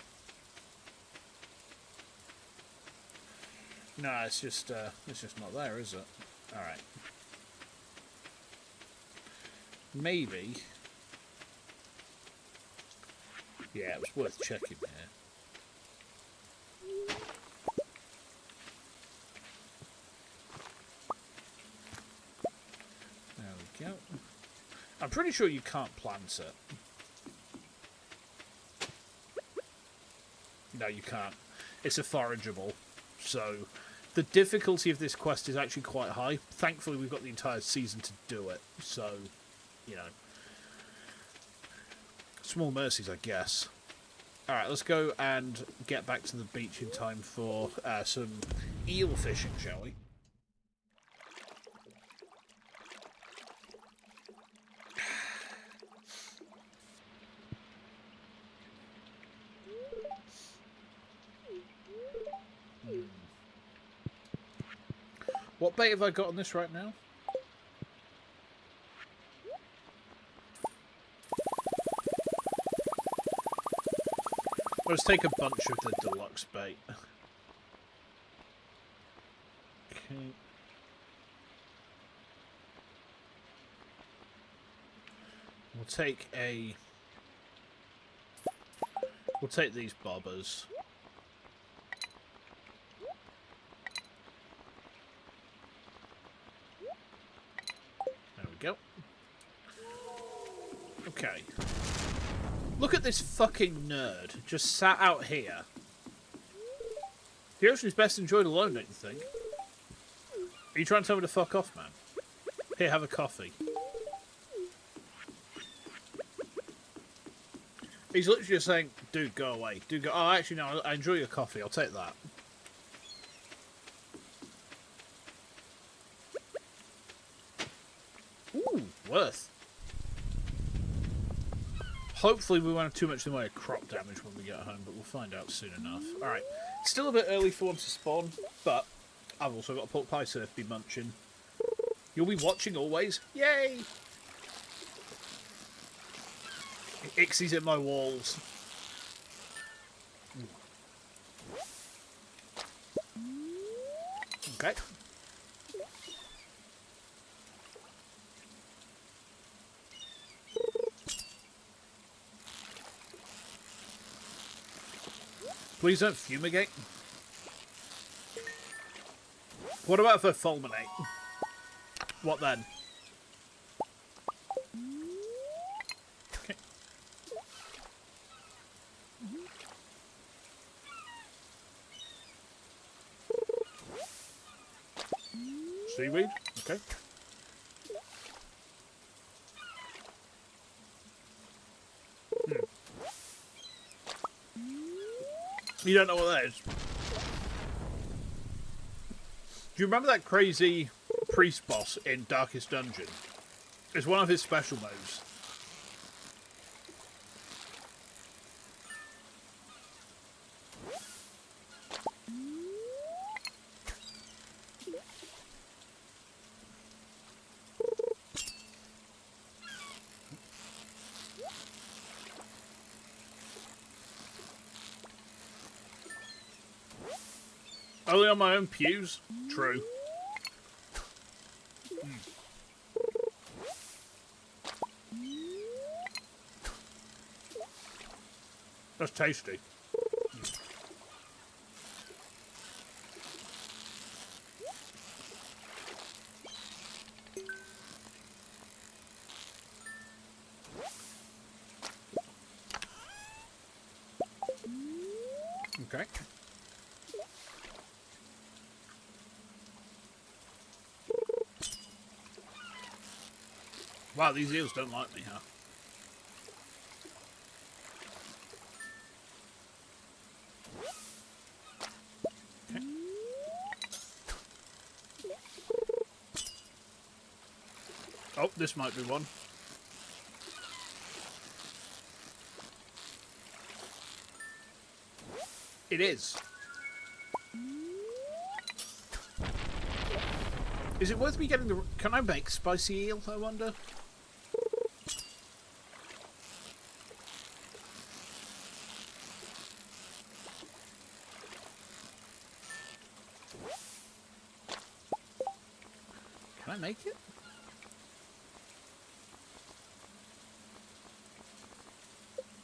Speaker 1: No, it's just not there, is it? Alright. Maybe. Yeah, it was worth checking there. There we go. I'm pretty sure you can't plant it. No, you can't. It's a forageable. So, the difficulty of this quest is actually quite high. Thankfully, we've got the entire season to do it. So... you know, small mercies, I guess. Alright, let's go and get back to the beach in time for some eel fishing, shall we? What bait have I got on this right now? Let's take a bunch of the deluxe bait. Okay. We'll take a... We'll take these bobbers. There we go. Okay. Look at this fucking nerd just sat out here. The ocean is best enjoyed alone, don't you think? Are you trying to tell me to fuck off, man? Here, have a coffee. He's literally just saying, dude, go away. Dude, go... Oh, actually, no, I enjoy your coffee. I'll take that. Ooh, worth. Hopefully we won't have too much in the way of crop damage when we get home, but we'll find out soon enough. Alright, still a bit early for one to spawn, but I've also got a pork pie to be munching. You'll be watching always? Yay! Ixie's in my walls. Okay. Please don't fumigate. What about if I fulminate? What then? Okay. Seaweed? Okay. You don't know what that is. Do you remember that crazy priest boss in Darkest Dungeon? It's one of his special moves. Only on my own pews? True. That's tasty. Okay. Wow, these eels don't like me, huh? Okay. Oh, this might be one. It is. Is it worth me getting the... Can I make spicy eel, I wonder? Can I make it?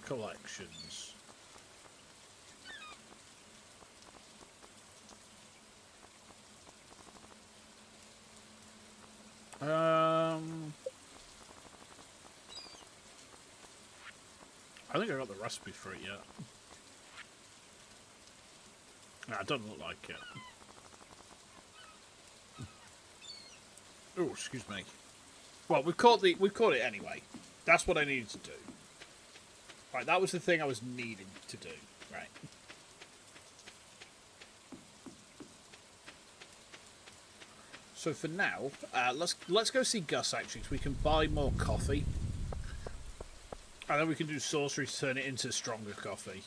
Speaker 1: Collections. I think I got the recipe for it yet. Nah, it doesn't look like it. Oh, excuse me. Well, we've caught it anyway. That's what I needed to do. Right, that was the thing I was needing to do. Right. So for now, let's go see Gus actually, so we can buy more coffee, and then we can do sorcery to turn it into stronger coffee.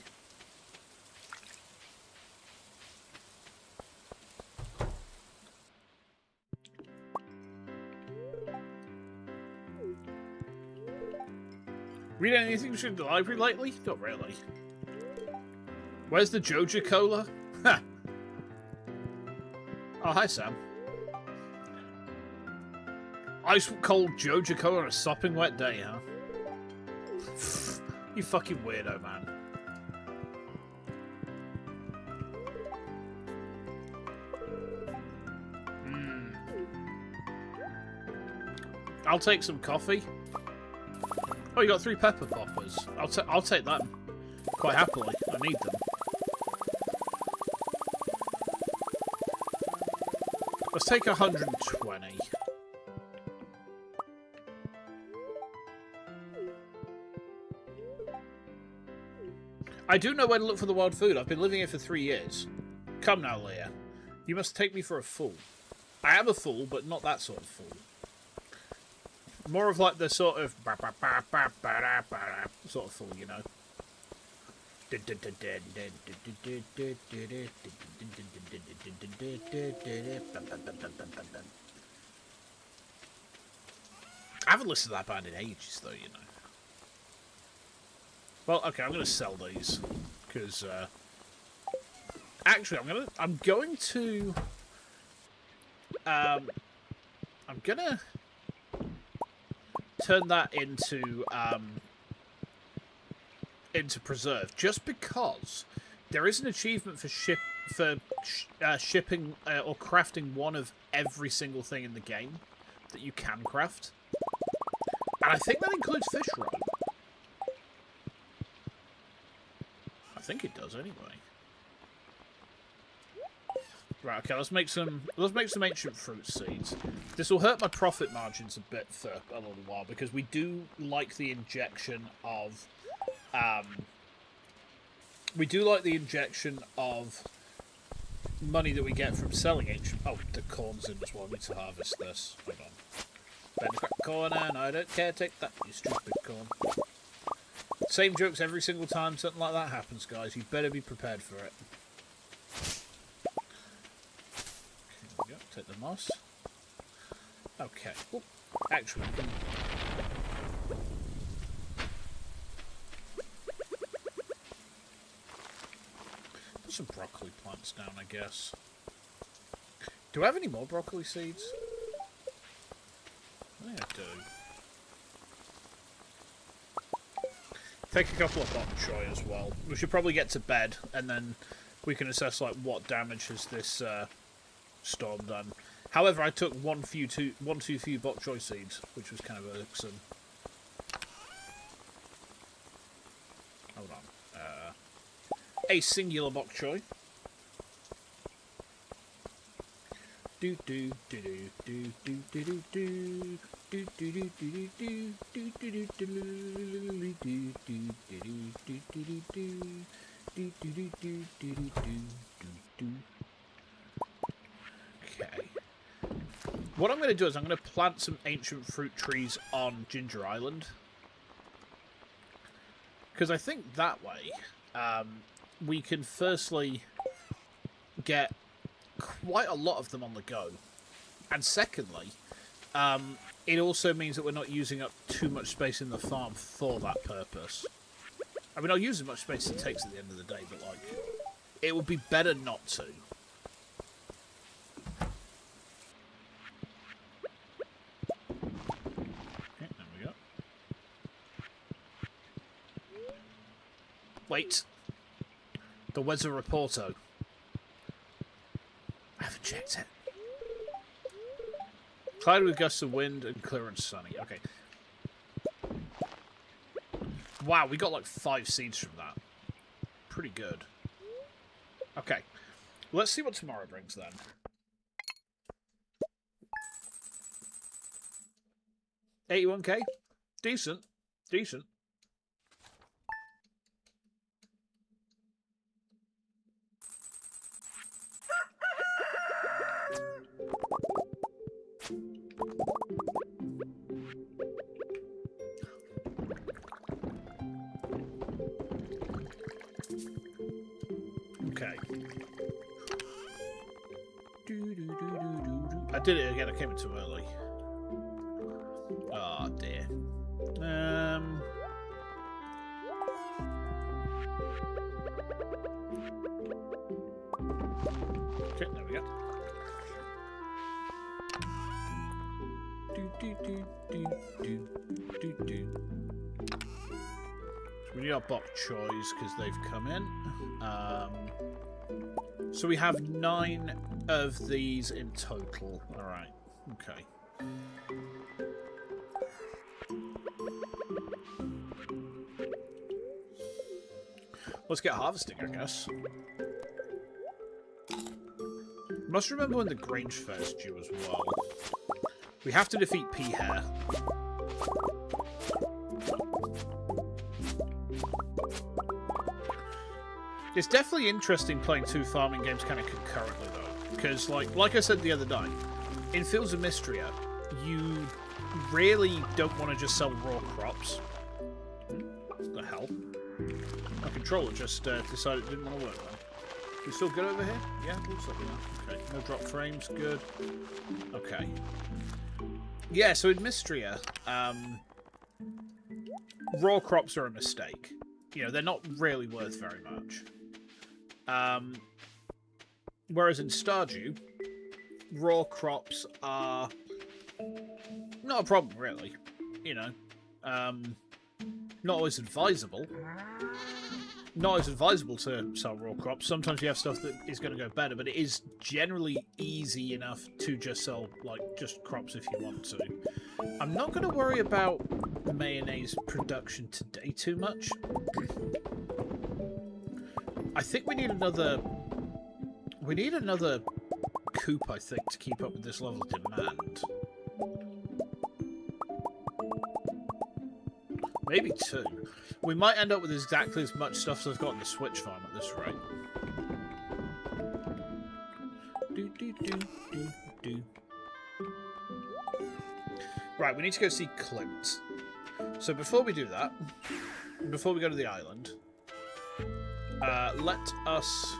Speaker 1: Read anything from the library lately? Not really. Where's the Joja Cola? Ha! Oh, hi, Sam. Ice cold Joja Cola on a sopping wet day, huh? You fucking weirdo, man. I'll take some coffee. Oh, you got 3 pepper poppers. I'll take them quite happily. I need them. Let's take 120. I do know where to look for the wild food. I've been living here for 3 years. Come now, Leah. You must take me for a fool. I am a fool, but not that sort of fool. More of like the sort of sort of fool, you know. I haven't listened to that band in ages, though, you know. Well, okay, I'm going to sell these because actually, I'm going to turn that into preserve, just because there is an achievement for shipping or crafting one of every single thing in the game that you can craft, and I think that includes fish roe. I think it does anyway. Right, okay, let's make some ancient fruit seeds. This will hurt my profit margins a bit for a little while because we do like the injection of money that we get from selling ancient. Oh, the corn's in as well. I need to harvest this. Hold on. Ben crack corn and I don't care. Take that, you stupid corn. Same jokes every single time something like that happens, guys. You better be prepared for it. Okay, there we go. Take the moss. Okay. Ooh, actually, put some broccoli plants down, I guess. Do I have any more broccoli seeds? I think I do. Take a couple of bok choy as well. We should probably get to bed, and then we can assess like what damage has this storm done. However, I took one too few bok choy seeds, which was kind of irksome. Hold on. A singular bok choy. Do do do do do do do do do. Okay. What I'm going to do is I'm going to plant some ancient fruit trees on Ginger Island. Because I think that way we can firstly get quite a lot of them on the go. And secondly, it also means that we're not using up too much space in the farm for that purpose. I mean, I'll use as much space as it takes at the end of the day, but, like, it would be better not to. Okay, there we go. Wait. The weather reporto. I haven't checked it. Cloudy with gusts of wind and clear and sunny. Okay. Wow, we got like 5 seeds from that. Pretty good. Okay. Let's see what tomorrow brings then. $81k? Decent. Decent. Okay. I did it again. I came in too early. Oh dear. go. So we need our bok choys because they've come in. So we have 9 of these in total. All right. Okay. Let's get harvesting, I guess. Must remember when the Grange Fair's due as well. We have to defeat P-Hair. It's definitely interesting playing 2 farming games kind of concurrently, though. Because, like I said the other night, in Fields of Mystria, you really don't want to just sell raw crops. What the hell? My controller just decided it didn't want to work then. We still good over here? Yeah, looks like we are. Okay, no drop frames, good. Okay. Yeah, so in Mystria, raw crops are a mistake. You know, they're not really worth very much. Whereas in Stardew, raw crops are not a problem, really. You know, not always advisable. Not always advisable to sell raw crops. Sometimes you have stuff that is going to go better, but it is generally easy enough to just sell, like, just crops if you want to. I'm not going to worry about mayonnaise production today too much. I think we need another... We need another coop, I think, to keep up with this level of demand. Maybe 2. We might end up with exactly as much stuff as I've got in the Switch farm at this rate. Right, we need to go see Clint. So before we do that, before we go to the island, let us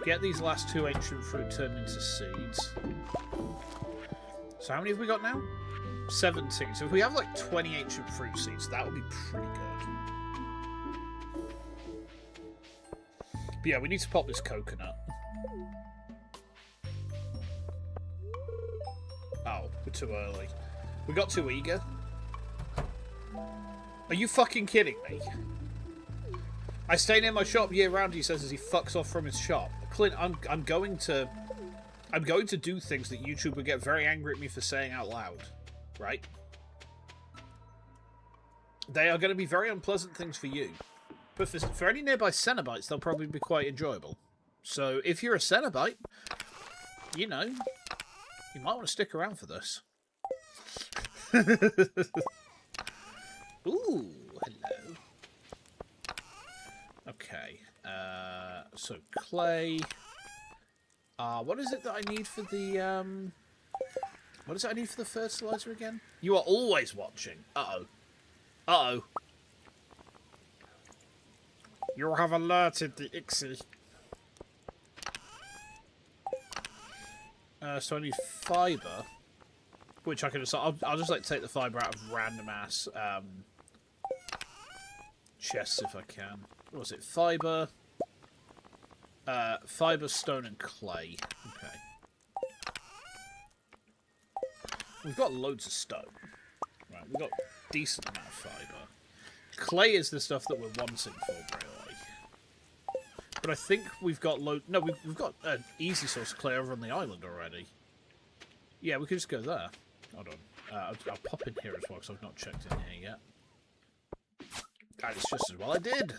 Speaker 1: get these last 2 ancient fruit turned into seeds. So how many have we got now? 17. So if we have like 20 ancient fruit seeds, that would be pretty good. But yeah, we need to pop this coconut. Oh, we're too early. We got too eager. Are you fucking kidding me? I stay near my shop year round, he says as he fucks off from his shop. Clint, I'm going to do things that YouTube would get very angry at me for saying out loud. Right? They are going to be very unpleasant things for you. But for any nearby Cenobites, they'll probably be quite enjoyable. So if you're a Cenobite, you know, you might want to stick around for this. Ooh, hello. Okay. So clay. What is it that I need for the what is it I need for the fertilizer again? You are always watching. Uh-oh. Uh-oh. You have alerted the Ixie. So I need fibre, which I can just... I'll just like take the fibre out of random ass chests if I can. What was it? Fibre, fibre, stone, and clay. Okay. We've got loads of stone. Right, we've got a decent amount of fibre. Clay is the stuff that we're wanting for, really. But I think we've got no, we've got an easy source of clay over on the island already. Yeah, we could just go there. Hold on. I'll pop in here as well, because I've not checked in here yet. And it's just as well I did.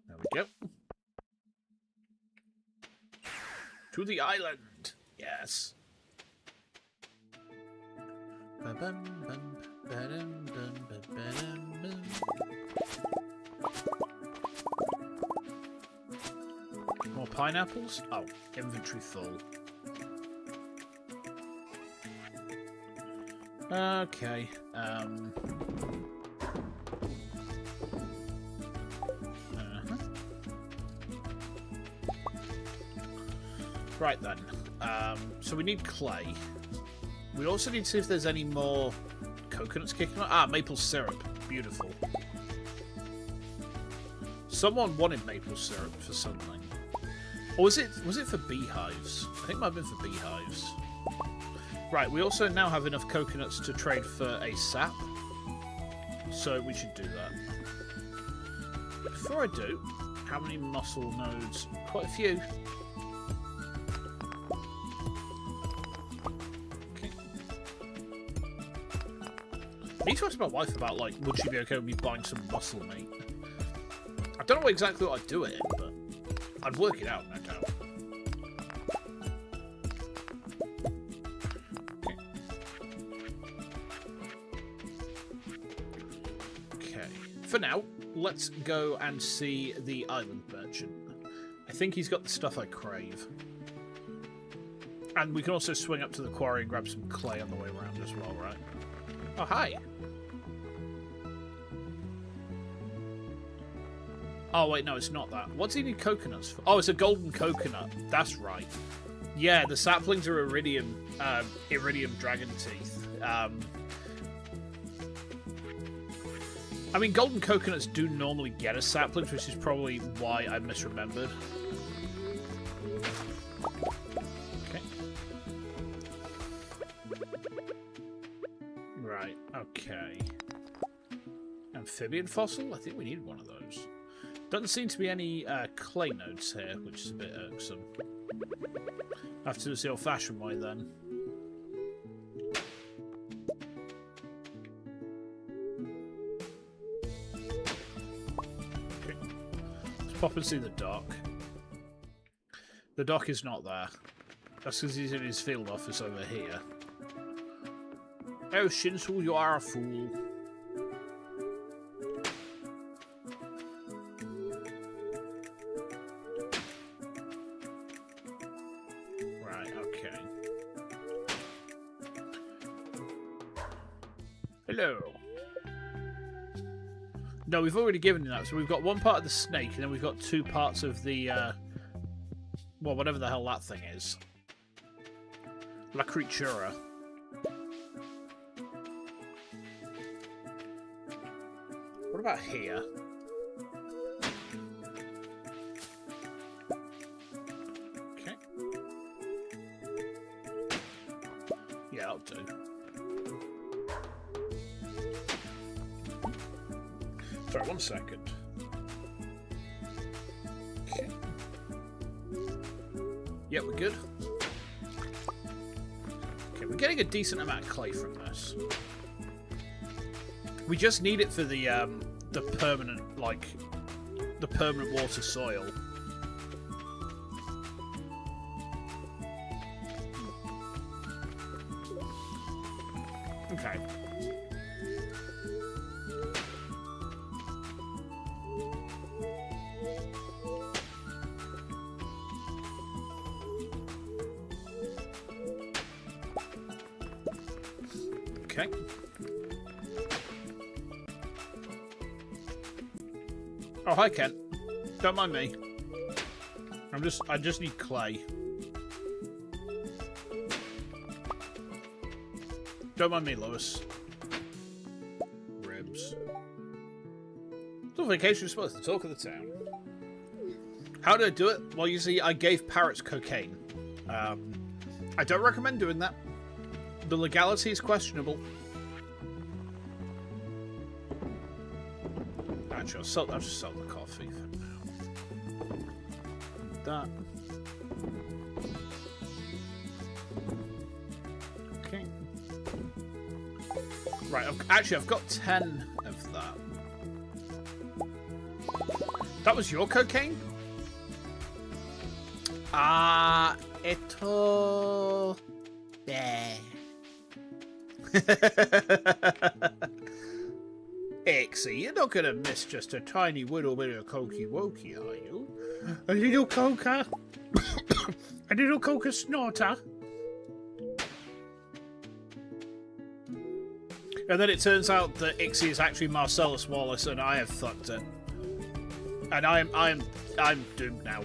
Speaker 1: There we go. To the island. Yes. More pineapples? Oh, inventory full. Okay. Right then. So we need clay. We also need to see if there's any more coconuts kicking out. Ah, maple syrup. Beautiful. Someone wanted maple syrup for something. Or was it for beehives? I think it might have been for beehives. Right, we also now have enough coconuts to trade for a sap. So we should do that. Before I do, how many muscle nodes? Quite a few. Okay. I need to ask my wife about, like, would she be okay with me buying some muscle meat? I don't know exactly what I'd do it in, but I'd work it out, no doubt. Okay. For now, let's go and see the island merchant. I think he's got the stuff I crave. And we can also swing up to the quarry and grab some clay on the way around as well, right? Oh, hi! Oh, wait, no, it's not that. What's he need coconuts for? Oh, it's a golden coconut. That's right. Yeah, the saplings are iridium dragon teeth. I mean, golden coconuts do normally get us saplings, which is probably why I misremembered. Okay. Right, okay. Amphibian fossil? I think we need one of those. Doesn't seem to be any clay nodes here, which is a bit irksome. I have to do this the old-fashioned way then. Okay. Let's pop and see the dock. The dock is not there. That's because he's in his field office over here. Oh, Shinsu, you are a fool. Hello. No, we've already given him that. So we've got one part of the snake, and then we've got two parts of the, well, whatever the hell that thing is. La Creatura. What about here? Okay. Yeah, I'll do. Sorry, 1 second. Okay. Yeah, we're good. Okay, we're getting a decent amount of clay from this. We just need it for the permanent, like, the permanent water soil. Okay. Okay. Oh, hi, Kent. Don't mind me. I just need clay. Don't mind me, Lois. Ribs. It's on vacation, you're supposed to talk of the town. How did I do it? Well, you see, I gave parrots cocaine. I don't recommend doing that. The legality is questionable. Actually, I'll just sell the coffee for now. That. Okay. Right, I've got 10 of that. That was your cocaine? Eto... Yeah. Exy, you're not gonna miss just a tiny little bit of cokey wokey, are you? A little coca? A little coca snorter? And then it turns out that Ixie is actually Marcellus Wallace, and I have fucked it. And I'm doomed now.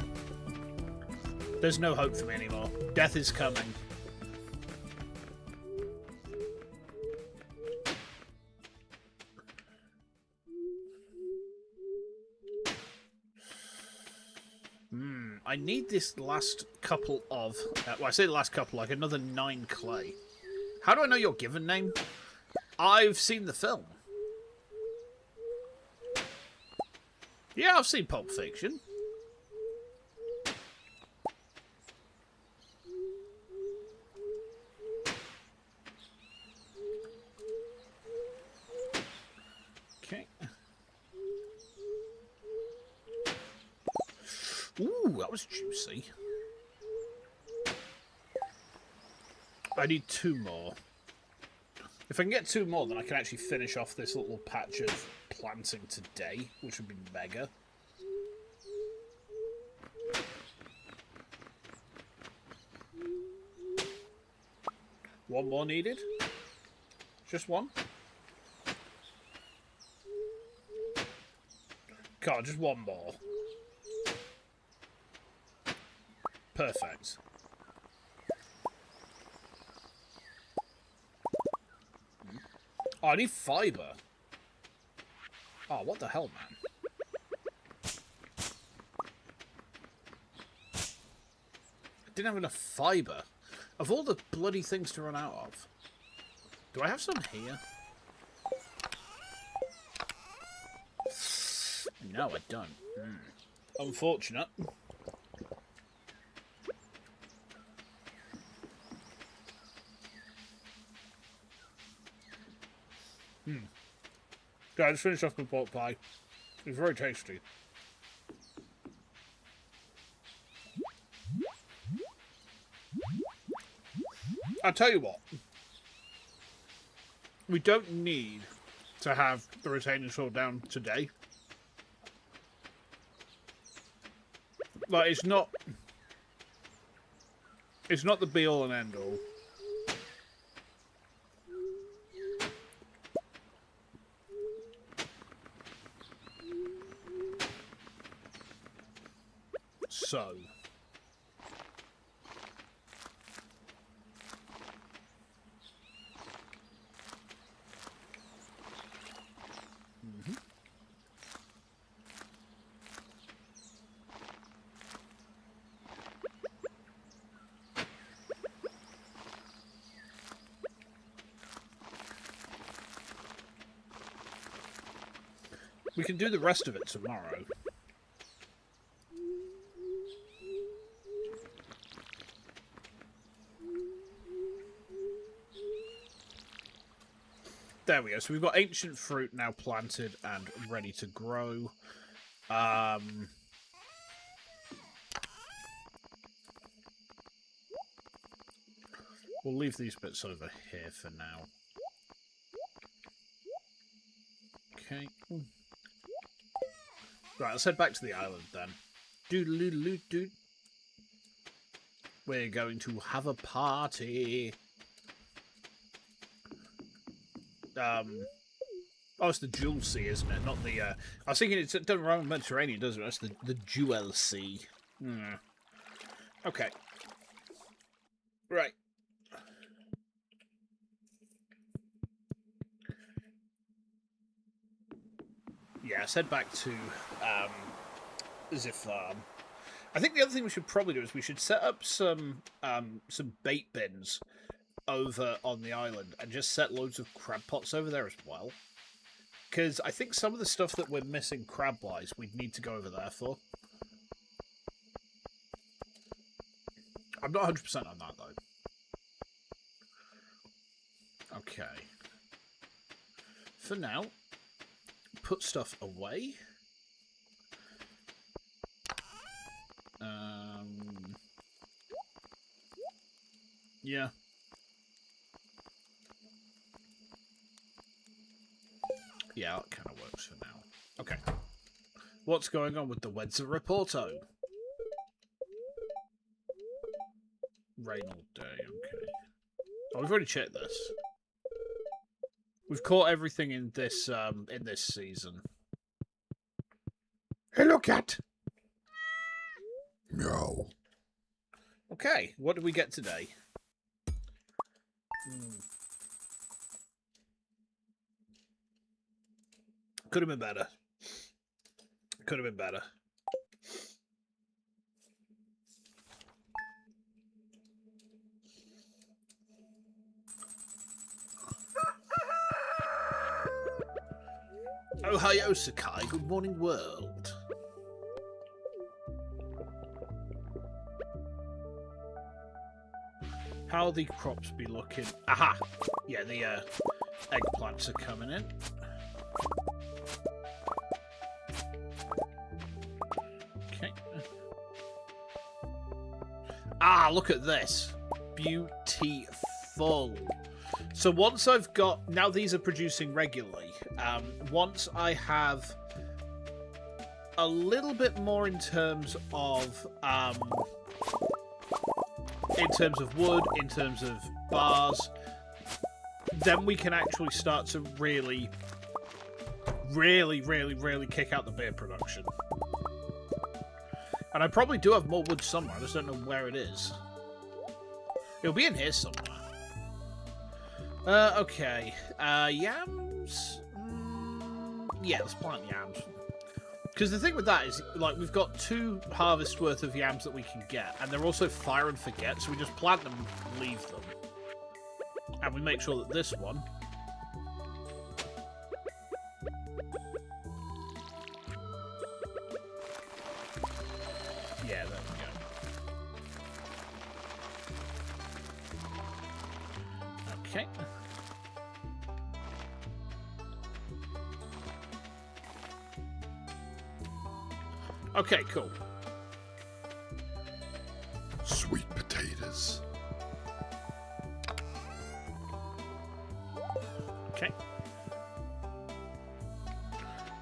Speaker 1: There's no hope for me anymore. Death is coming. need this last couple of... well, I say the last couple, like another 9 clay. How do I know your given name? I've seen the film. Yeah, I've seen Pulp Fiction. Okay. Ooh, that was juicy. I need 2 more. If I can get 2 more, then I can actually finish off this little patch of planting today, which would be mega. One more needed. Just one. God, just one more. Perfect. Oh, I need fibre. Oh, what the hell, man? I didn't have enough fibre. Of all the bloody things to run out of. Do I have some here? No, I don't. Unfortunate. Yeah, I just finished off my pork pie. It's very tasty. I'll tell you what. We don't need to have the retaining sword down today. Like, it's not the be-all and end-all. So... we can do the rest of it tomorrow. There we go. So we've got ancient fruit now planted and ready to grow. We'll leave these bits over here for now. Okay. Right, let's head back to the island then. Doodle-doodle-doot. We're going to have a party. Oh, it's the Jewel Sea, isn't it? Not the, I was thinking it doesn't run Mediterranean, doesn't it? It's the Jewel Sea. Okay. Right. Yeah, let's head back to, Zipfarm. I think the other thing we should probably do is we should set up some bait bins over on the island and just set loads of crab pots over there as well. Because I think some of the stuff that we're missing crab-wise, we'd need to go over there for. I'm not 100% on that, though. Okay. For now, put stuff away. Yeah. Yeah, that kind of works for now. Okay. What's going on with the Wedza Reporto? Rain all day, okay. Oh, we've already checked this. We've caught everything in this season. Hello, cat. No. Okay, what did we get today? Could have been better. Could have been better. Ohio Sakai, good morning world. How the crops be looking? Aha! Yeah, the eggplants are coming in. Okay. Ah, look at this. Beautiful. So once I've got... Now these are producing regularly. Once I have a little bit more in terms of... wood, in terms of bars, then we can actually start to really kick out the beer production. And I probably do have more wood somewhere, I just don't know where it is. It'll be in here somewhere. Okay. Yams? Yeah, let's plant yams. Because the thing with that is, like, we've got 2 harvests worth of yams that we can get, and they're also fire and forget, so we just plant them and leave them. And we make sure that this one... Yeah, there we go. Okay. Okay, cool.
Speaker 2: Sweet potatoes.
Speaker 1: Okay.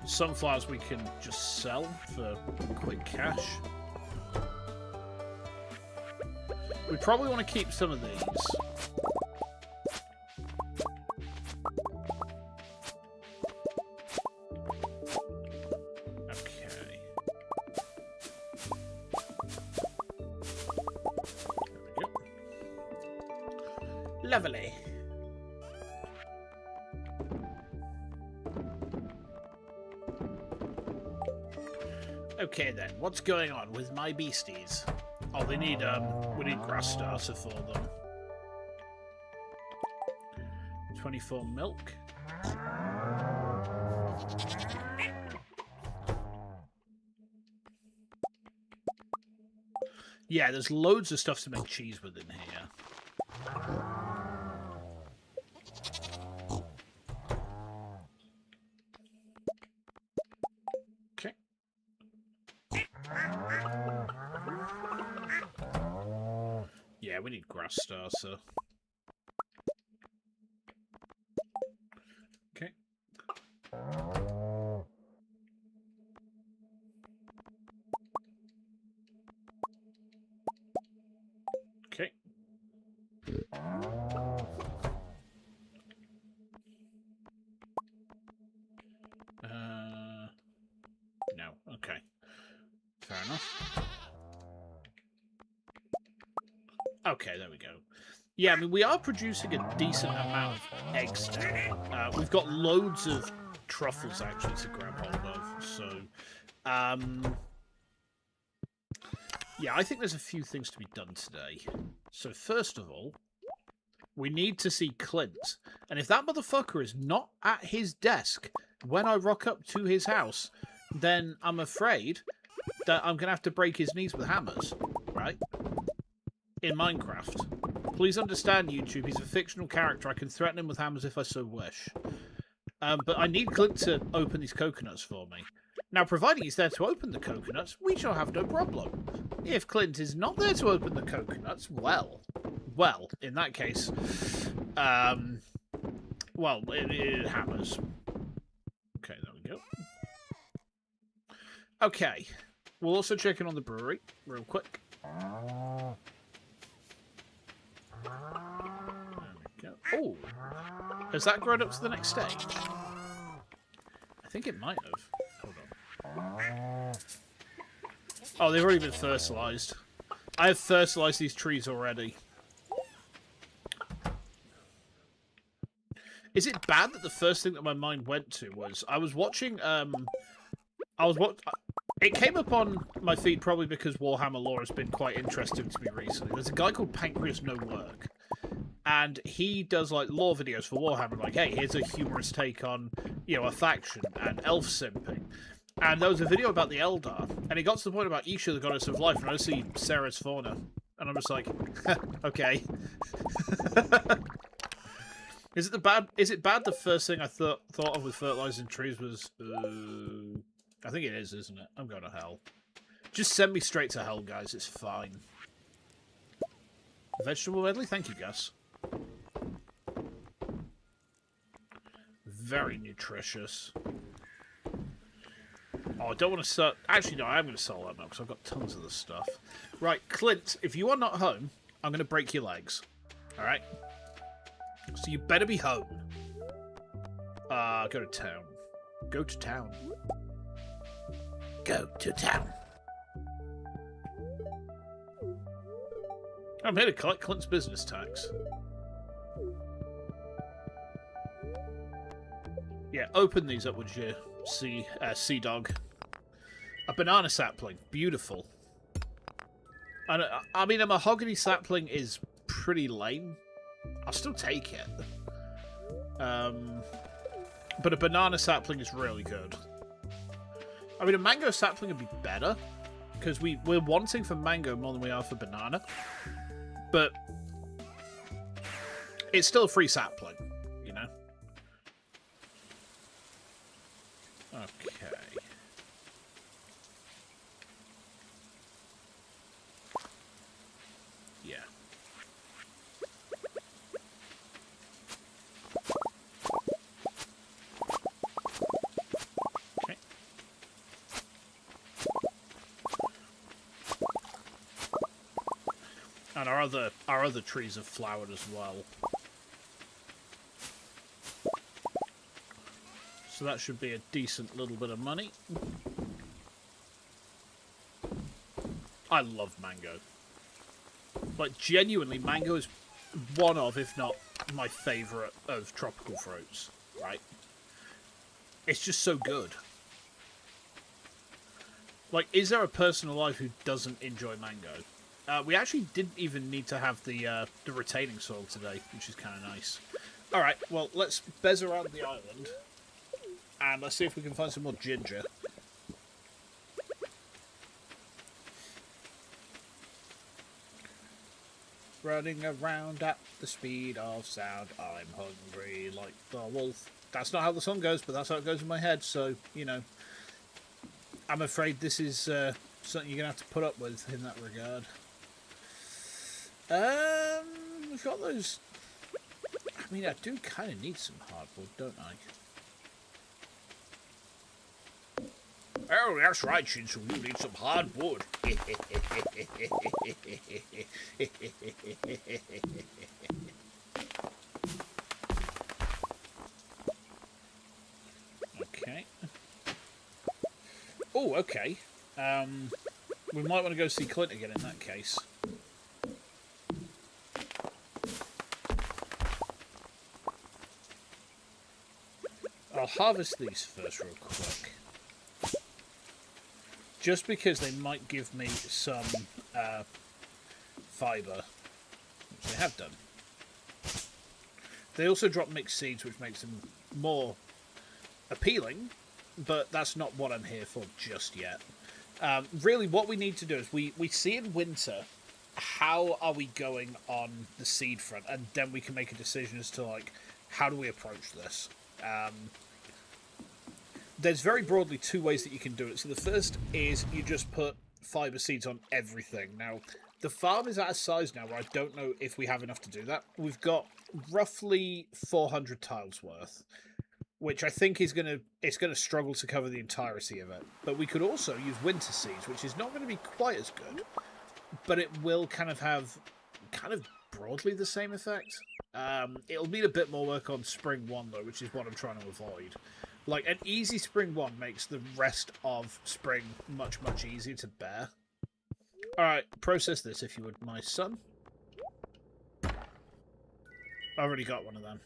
Speaker 1: Sunflowers we can just sell for quick cash. We probably want to keep some of these. Lovely. Okay then, what's going on with my beasties? Oh, they need we need grass starter for them. 24 milk. Yeah, there's loads of stuff to make cheese with in here. Yeah, we need grass starter. Okay. Okay. No. Okay. Fair enough. Okay, there we go. Yeah, I mean, we are producing a decent amount of eggs now. We've got loads of truffles, actually, to grab hold of. So, yeah, I think there's a few things to be done today. So, first of all, we need to see Clint. And if that motherfucker is not at his desk when I rock up to his house, then I'm afraid that I'm going to have to break his knees with hammers, right? In Minecraft. Please understand, YouTube, he's a fictional character. I can threaten him with hammers if I so wish. But I need Clint to open these coconuts for me. Now, providing he's there to open the coconuts, we shall have no problem. If Clint is not there to open the coconuts, well, in that case, well, it hammers. Okay, there we go. Okay, we'll also check in on the brewery real quick. There we go. Oh, has that grown up to the next stage? I think it might have. Hold on. Oh, they've already been fertilized. I have fertilized these trees already. Is it bad that the first thing that my mind went to was I was watching it came up on my feed probably because Warhammer lore has been quite interesting to me recently. There's a guy called Pancreas No Work, and he does like lore videos for Warhammer. Like, hey, here's a humorous take on, you know, a faction and elf simping. And there was a video about the Eldar, and it got to the point about Isha, the goddess of life, and I see Sarah's fauna, and I'm just like, okay. Is it bad? The first thing I thought of with fertilizing trees was, I think it is, isn't it? I'm going to hell. Just send me straight to hell, guys. It's fine. Vegetable medley, thank you, Gus. Very nutritious. Oh, I don't want to sell... Actually, no, I am going to sell that now, because I've got tons of this stuff. Right, Clint, if you are not home, I'm going to break your legs. Alright? So you better be home. Go to town. Go to town. Go to town. I'm here to collect Clint's business tax. Yeah, open these up, would you, sea dog? A banana sapling, beautiful. And I mean, a mahogany sapling is pretty lame. I'll still take it. But a banana sapling is really good. I mean, a mango sapling would be better, because we're wanting for mango more than we are for banana. But it's still a free sapling, you know? Okay. Yeah. Okay. And our other trees have flowered as well. So that should be a decent little bit of money. I love mango. Like, genuinely, mango is one of, if not my favourite of tropical fruits, right? It's just so good. Like, is there a person alive who doesn't enjoy mango? We actually didn't even need to have the retaining soil today, which is kind of nice. Alright, well, let's bez around the island. And let's see if we can find some more ginger. Running around at the speed of sound, I'm hungry like the wolf. That's not how the song goes, but that's how it goes in my head, so, you know. I'm afraid this is something you're going to have to put up with in that regard. We've got those... I mean, I do kind of need some hardwood, don't I? Oh, that's right, Shinsu, you need some hardwood. Okay. Oh, okay. We might want to go see Clint again in that case. I'll harvest these first real quick. Just because they might give me some fibre, which they have done. They also drop mixed seeds, which makes them more appealing, but that's not what I'm here for just yet. Really, what we need to do is we see in winter how are we going on the seed front, and then we can make a decision as to, like, how do we approach this. There's very broadly two ways that you can do it. So the first is you just put fibre seeds on everything. Now, the farm is at a size now where I don't know if we have enough to do that. We've got roughly 400 tiles worth, which I think is gonna struggle to cover the entirety of it. But we could also use winter seeds, which is not going to be quite as good, but it will kind of have broadly the same effect. It'll need a bit more work on spring 1 though, which is what I'm trying to avoid. Like, an easy spring 1 makes the rest of spring much, much easier to bear. Alright, process this if you would, my son. I already got one of them.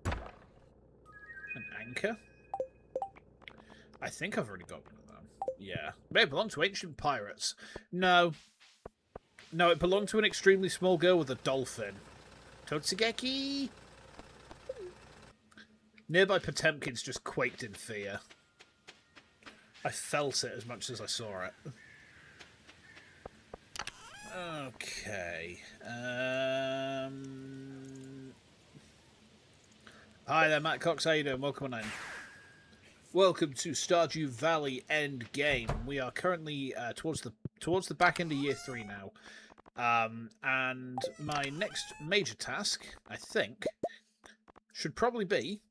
Speaker 1: An anchor? I think I've already got one of them. Yeah. May it belong to ancient pirates. No. No, it belonged to an extremely small girl with a dolphin. Totsugeki! Nearby Potemkins just quaked in fear. I felt it as much as I saw it. Okay. Hi there, Matt Cox. How you doing? Welcome on in. Welcome to Stardew Valley End Game. We are currently towards the back end of year 3 now. And my next major task, I think, should probably be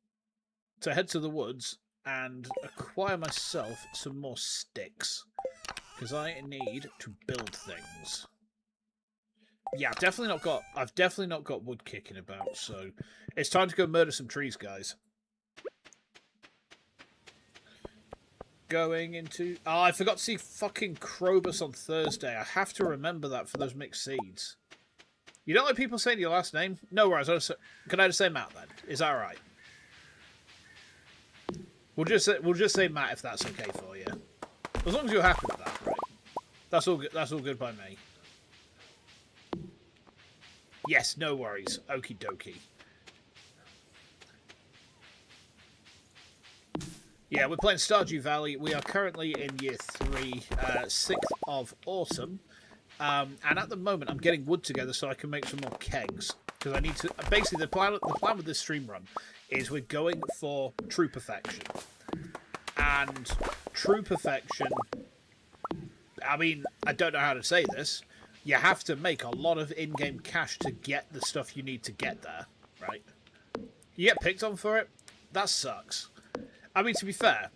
Speaker 1: to head to the woods and acquire myself some more sticks, because I need to build things. Yeah, I've definitely not got wood kicking about, so it's time to go murder some trees, guys. Going into... Oh, I forgot to see fucking Krobus on Thursday. I have to remember that for those mixed seeds. You don't like people saying your last name? No worries. Can I just say Matt then? Is that alright? We'll just say Matt if that's okay for you. As long as you're happy with that, right? That's all good. That's all good by me. Yes, no worries. Okie dokie. Yeah, we're playing Stardew Valley. We are currently in year 3, 6th of autumn. And at the moment, I'm getting wood together so I can make some more kegs. Because I need to... Basically, the plan with this stream run is we're going for true perfection. And true perfection... I mean, I don't know how to say this. You have to make a lot of in-game cash to get the stuff you need to get there, right? You get picked on for it? That sucks. I mean, to be fair,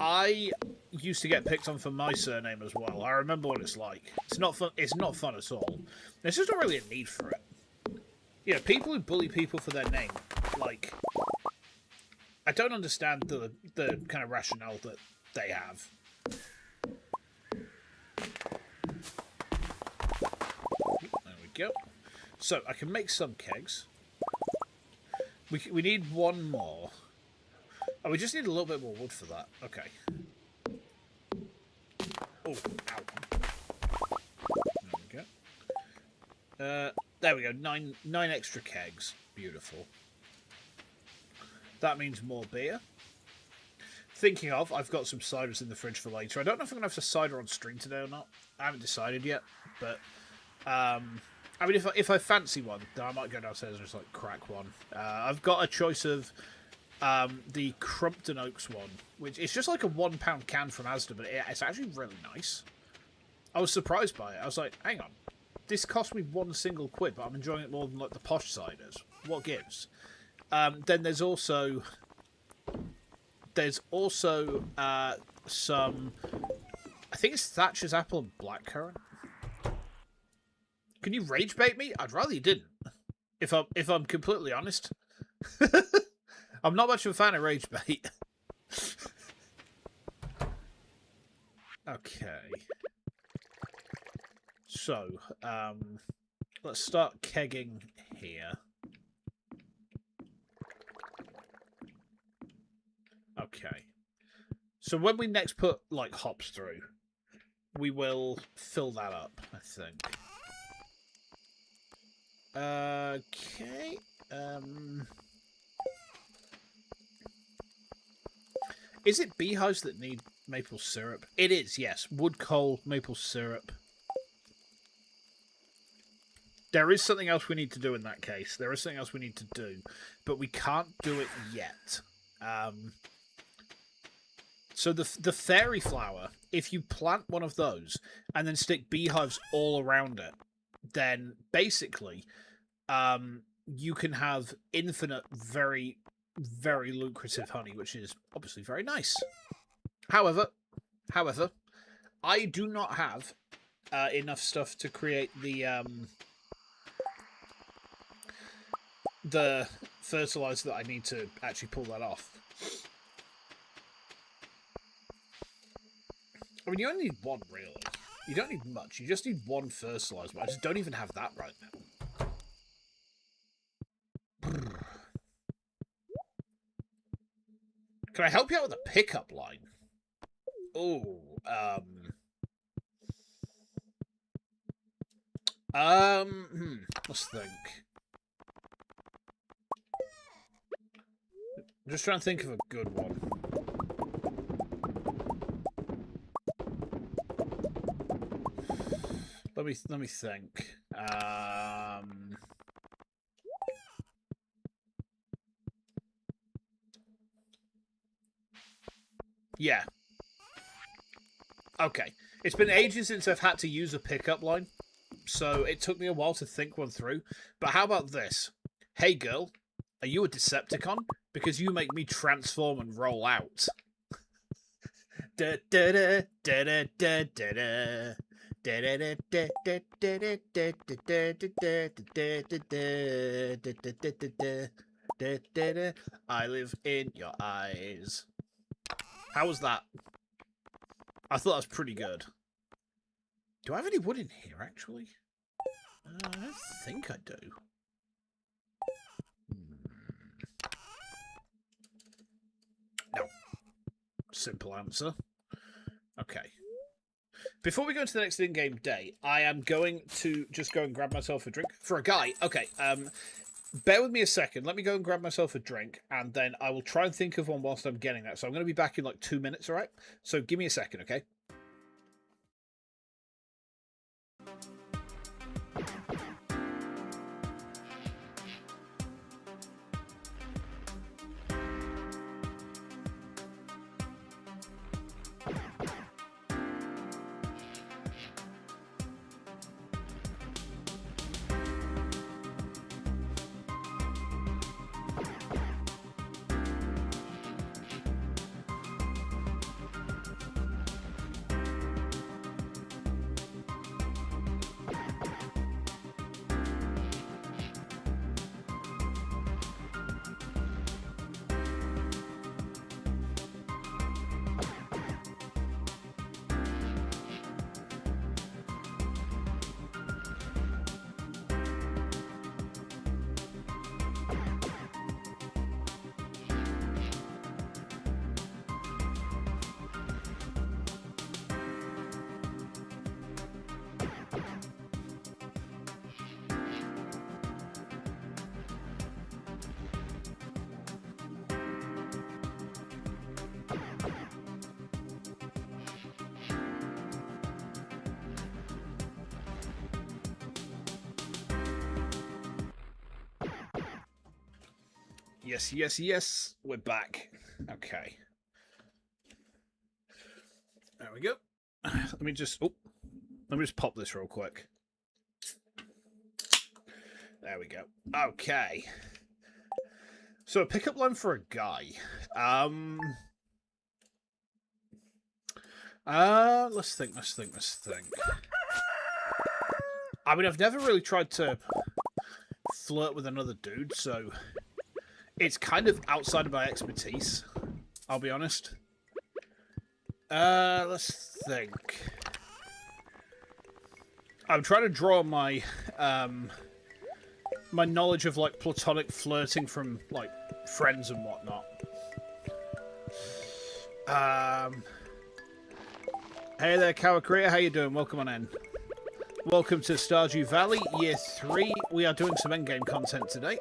Speaker 1: I used to get picked on for my surname as well. I remember what it's like. It's not fun. It's not fun at all. There's just not really a need for it. You know, people who bully people for their name, like, I don't understand the kind of rationale that they have. There we go. So I can make some kegs. We need one more. Oh, we just need a little bit more wood for that. Okay. Oh, ow. There we go. There we go. Nine extra kegs. Beautiful. That means more beer. Thinking of, I've got some ciders in the fridge for later. I don't know if I'm going to have a cider on stream today or not. I haven't decided yet. But, I mean, if I fancy one, then I might go downstairs and just, like, crack one. I've got a choice of... the Crumpton Oaks one, which is just like a £1 can from Asda, but it's actually really nice. I was surprised by it. I was like, hang on, this cost me £1 single quid, but I'm enjoying it more than like the posh ciders. What gives? Then there's also some, I think it's Thatcher's apple and blackcurrant. Can you rage bait me? I'd rather you didn't. If I'm completely honest. I'm not much of a fan of rage bait. Okay. So, let's start kegging here. Okay. So when we next put, like, hops through, we will fill that up, I think. Okay. Is it beehives that need maple syrup? It is, yes. Wood, coal, maple syrup. There is something else we need to do in that case. There is something else we need to do, but we can't do it yet. So the fairy flower, if you plant one of those and then stick beehives all around it, then basically you can have infinite, very... very lucrative honey, which is obviously very nice. However, I do not have enough stuff to create the fertilizer that I need to actually pull that off. I mean, you only need one, really. You don't need much. You just need one fertilizer, but I just don't even have that right now. Can I help you out with a pickup line? Oh, let's think. I'm just trying to think of a good one. Let me think. Yeah. Okay. It's been ages since I've had to use a pickup line, so it took me a while to think one through. But how about this? Hey girl, are you a Decepticon? Because you make me transform and roll out. Da da da da da da da da. I live in your eyes. How was that? I thought that was pretty good. Do I have any wood in here, actually? I don't think I do. No. Simple answer. Okay. Before we go into the next in-game day, I am going to just go and grab myself a drink. For a guy, okay, bear with me a second. Let me go and grab myself a drink, and then I will try and think of one whilst I'm getting that. So I'm going to be back in like 2 minutes, all right? So give me a second, okay? Yes, yes, yes. We're back. Okay. There we go. Let me just pop this real quick. There we go. Okay. So a pickup line for a guy. Let's think. I mean, I've never really tried to flirt with another dude, so it's kind of outside of my expertise, I'll be honest. Let's think. I'm trying to draw my my knowledge of like platonic flirting from like friends and whatnot. Hey there, Kawakria, how you doing? Welcome on in. Welcome to Stardew Valley, Year 3. We are doing some endgame content today.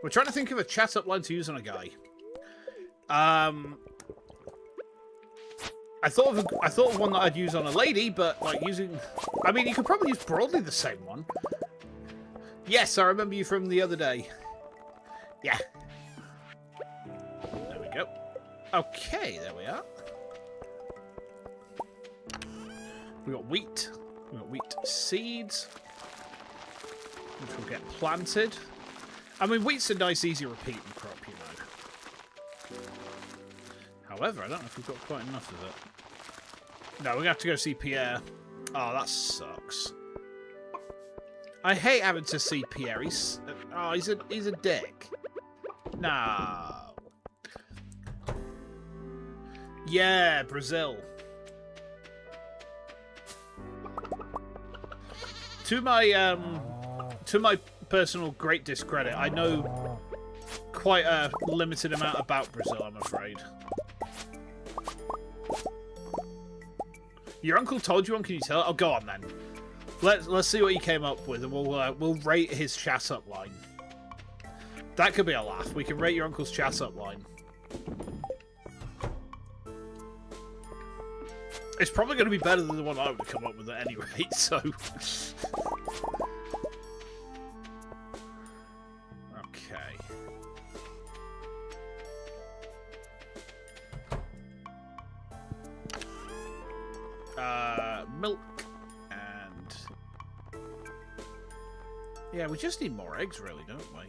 Speaker 1: We're trying to think of a chat-up line to use on a guy. I thought of one that I'd use on a lady, but like using... I mean, you could probably use broadly the same one. Yes, I remember you from the other day. Yeah. There we go. Okay, there we are. We got wheat. We got wheat seeds, which will get planted. I mean, wheat's a nice, easy repeating crop, you know. However, I don't know if we've got quite enough of it. No, we're going to have to go see Pierre. Oh, that sucks. I hate having to see Pierre. He's a dick. No. Yeah, Brazil. To my personal great discredit, I know quite a limited amount about Brazil, I'm afraid. Your uncle told you one, can you tell? Oh, go on then. Let's see what he came up with, and we'll rate his chat up line. That could be a laugh. We can rate your uncle's chat up line. It's probably going to be better than the one I would have come up with at any rate, so... Okay. Milk and... Yeah, we just need more eggs, really, don't we?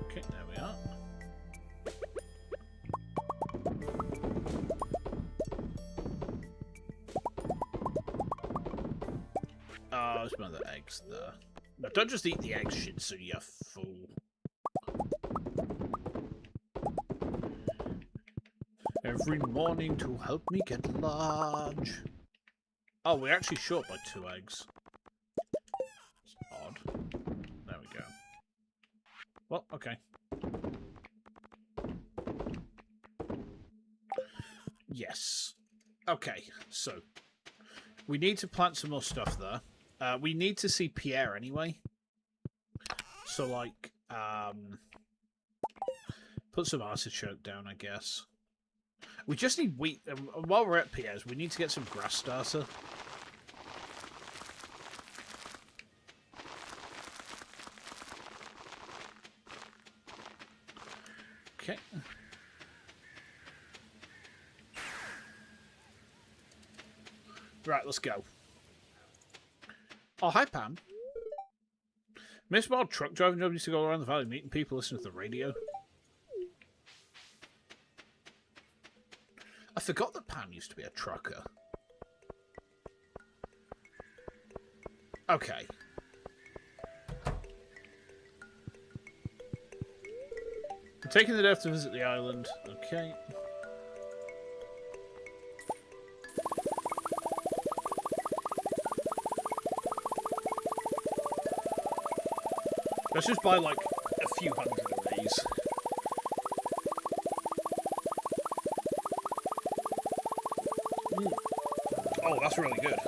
Speaker 1: Okay, there we are. Oh, there's one of the eggs there. No, don't just eat the eggs, Shinsu, you fool. Every morning to help me get large. Oh, we're actually short by 2 eggs. It's odd. There we go. Well, okay. Yes. Okay, so we need to plant some more stuff there. We need to see Pierre anyway. So, like, put some artichoke down, I guess. We just need wheat. While we're at Pierre's, we need to get some grass starter. Okay. Right, let's go. Oh, hi, Pam. Miss Wild truck driving job used to go around the valley meeting people listening to the radio. I forgot that Pam used to be a trucker. Okay. I'm taking the day to visit the island. Okay. Let's just buy like a few hundred of these. Oh, that's really good.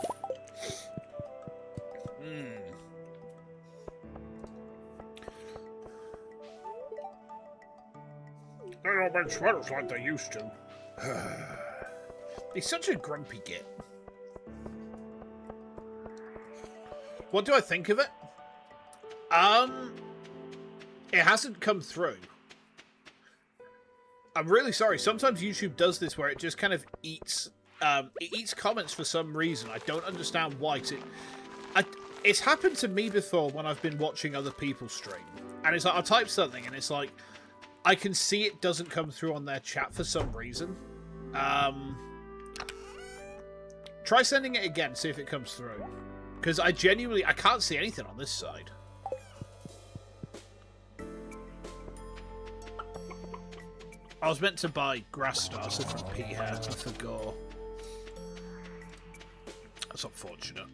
Speaker 1: They don't make sweaters like they used to. He's such a grumpy git. What do I think of it? It hasn't come through. I'm really sorry. Sometimes YouTube does this where it just kind of eats, it eats comments for some reason. I don't understand why. It's happened to me before when I've been watching other people stream. And it's like, I'll type something and it's like, I can see it doesn't come through on their chat for some reason. Try sending it again, see if it comes through. Because I can't see anything on this side. I was meant to buy grass starter from Pierre. I forgot. That's unfortunate.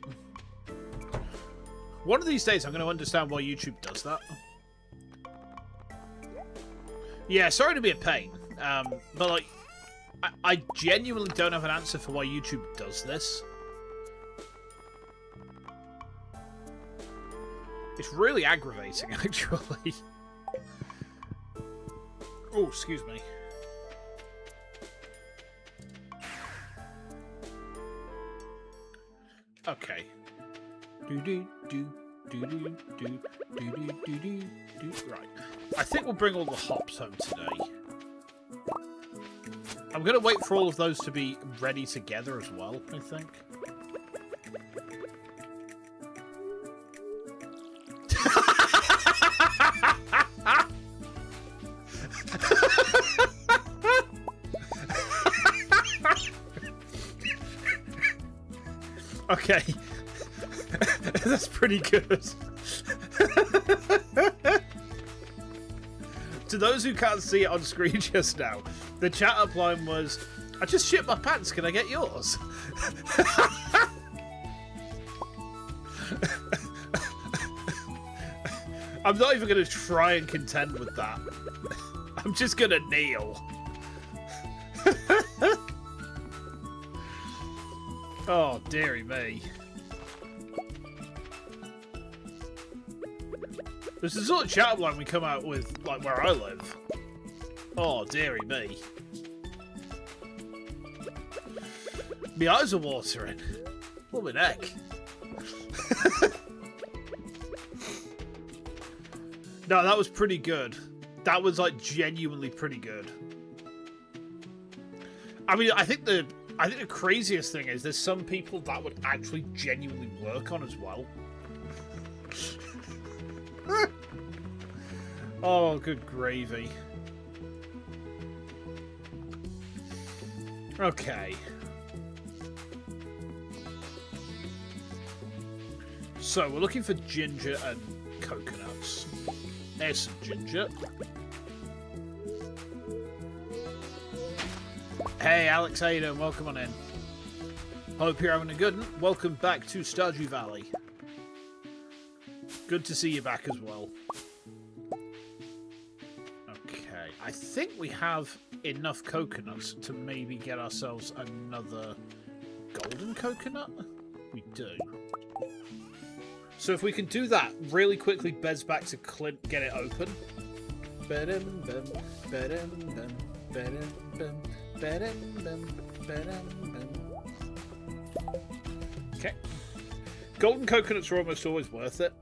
Speaker 1: One of these days, I'm going to understand why YouTube does that. Yeah, sorry to be a pain, but like, I genuinely don't have an answer for why YouTube does this. It's really aggravating, actually. Oh, excuse me. Okay. Right. I think we'll bring all the hops home today. I'm going to wait for all of those to be ready together as well, I think. Okay. That's pretty good. To those who can't see it on screen just now, the chat up line was, I just shit my pants, can I get yours? I'm not even going to try and contend with that. I'm just going to kneel. Oh, dearie me. This is the sort of chat line we come out with, like, where I live. Oh, dearie me. My eyes are watering. What the heck? No, that was pretty good. That was, like, genuinely pretty good. I mean, I think the craziest thing is there's some people that would actually genuinely work on as well. Oh, good gravy. Okay. So, we're looking for ginger and coconuts. There's some ginger. Hey, Alex, how you doing? Welcome on in. Hope you're having a good one. Welcome back to Stardew Valley. Good to see you back as well. Okay, I think we have enough coconuts to maybe get ourselves another golden coconut. We do. So if we can do that really quickly, Bez back to Clint, get it open. Okay. Golden coconuts are almost always worth it.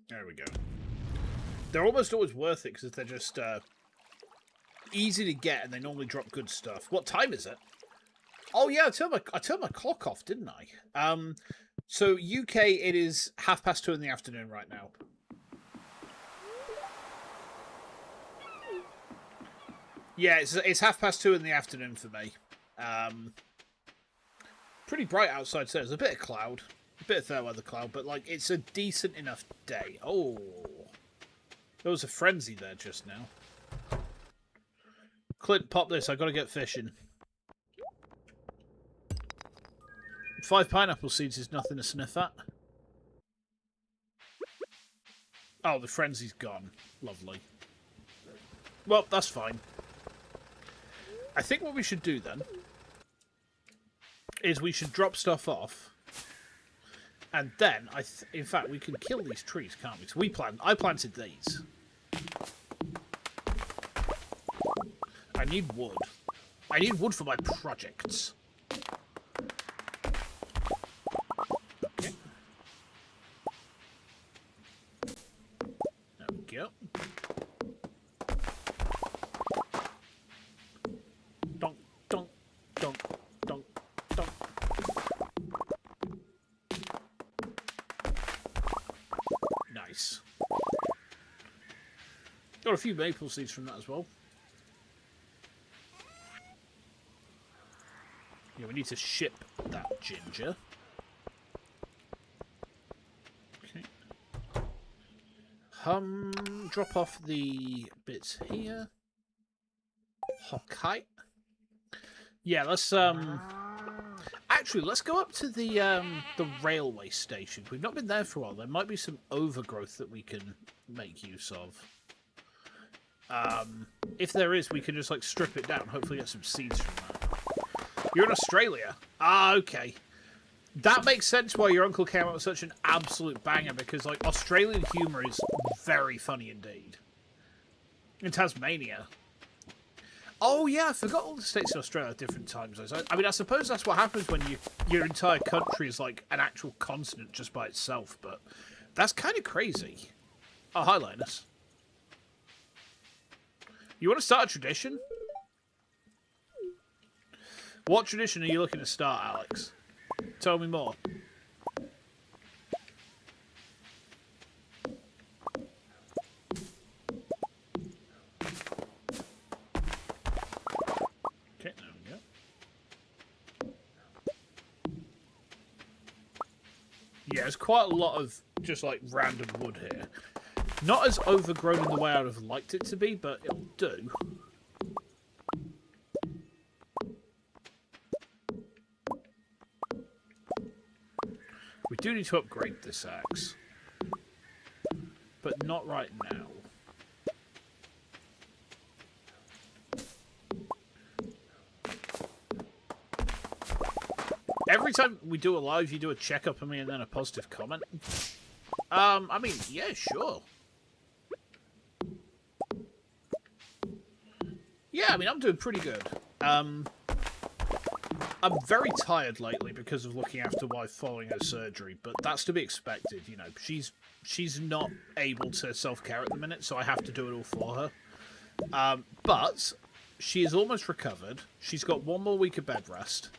Speaker 1: There we go. They're almost always worth it because they're just easy to get and they normally drop good stuff. What time is it? Oh yeah, I turned my clock off, didn't I? So UK, it is 2:30 in the afternoon right now. Yeah, it's 2:30 in the afternoon for me. Pretty bright outside, so there's a bit of cloud, a bit of fair weather cloud, but like it's a decent enough day. Oh, there was a frenzy there just now. Clint, pop this. I gotta get fishing. 5 pineapple seeds is nothing to sniff at. Oh, the frenzy's gone. Lovely. Well, that's fine. I think what we should do then is we should drop stuff off, and then in fact we can kill these trees, can't we? So I planted these. I need wood. I need wood for my projects. Okay. There we go. Donk, donk, donk, donk, donk. Nice. Got a few maple seeds from that as well. Yeah, we need to ship that ginger. Okay. Drop off the bits here. Hokkite. Yeah, let's actually let's go up to the railway station. We've not been there for a while. There might be some overgrowth that we can make use of. If there is, we can just like strip it down. Hopefully get some seeds from that. You're in Australia. Ah, okay. That makes sense why your uncle came out with such an absolute banger, because like Australian humour is very funny indeed. In Tasmania. Oh yeah, I forgot all the states in Australia have different time zones. I mean, I suppose that's what happens when your entire country is like an actual continent just by itself, but that's kind of crazy. Oh, hi, Linus. You want to start a tradition? What tradition are you looking to start, Alex? Tell me more. Okay, there we go. Yeah, there's quite a lot of just like random wood here. Not as overgrown in the way I would have liked it to be, but it'll do. We do need to upgrade this axe, but not right now. time we do a live, you do a checkup of me and then a positive comment. I mean, yeah, sure. Yeah, I mean, I'm doing pretty good. I'm very tired lately because of looking after wife following her surgery, but that's to be expected. You know, she's not able to self-care at the minute, so I have to do it all for her. But she is almost recovered. She's got 1 more week of bed rest,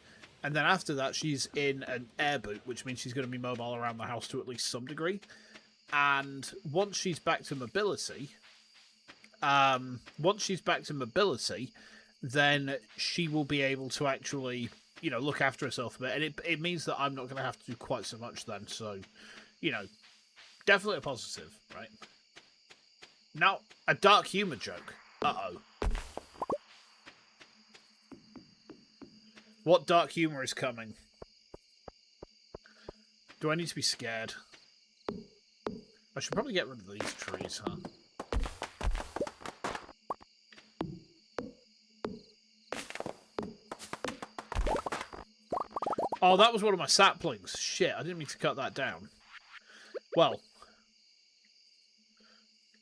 Speaker 1: and then after that, she's in an air boot, which means she's going to be mobile around the house to at least some degree. And once she's back to mobility, then she will be able to actually, you know, look after herself a bit. And it means that I'm not going to have to do quite so much then. So, you know, definitely a positive, right? Now, a dark humour joke. Uh-oh. What dark humour is coming? Do I need to be scared? I should probably get rid of these trees, huh? Oh, that was one of my saplings. Shit, I didn't mean to cut that down. Well,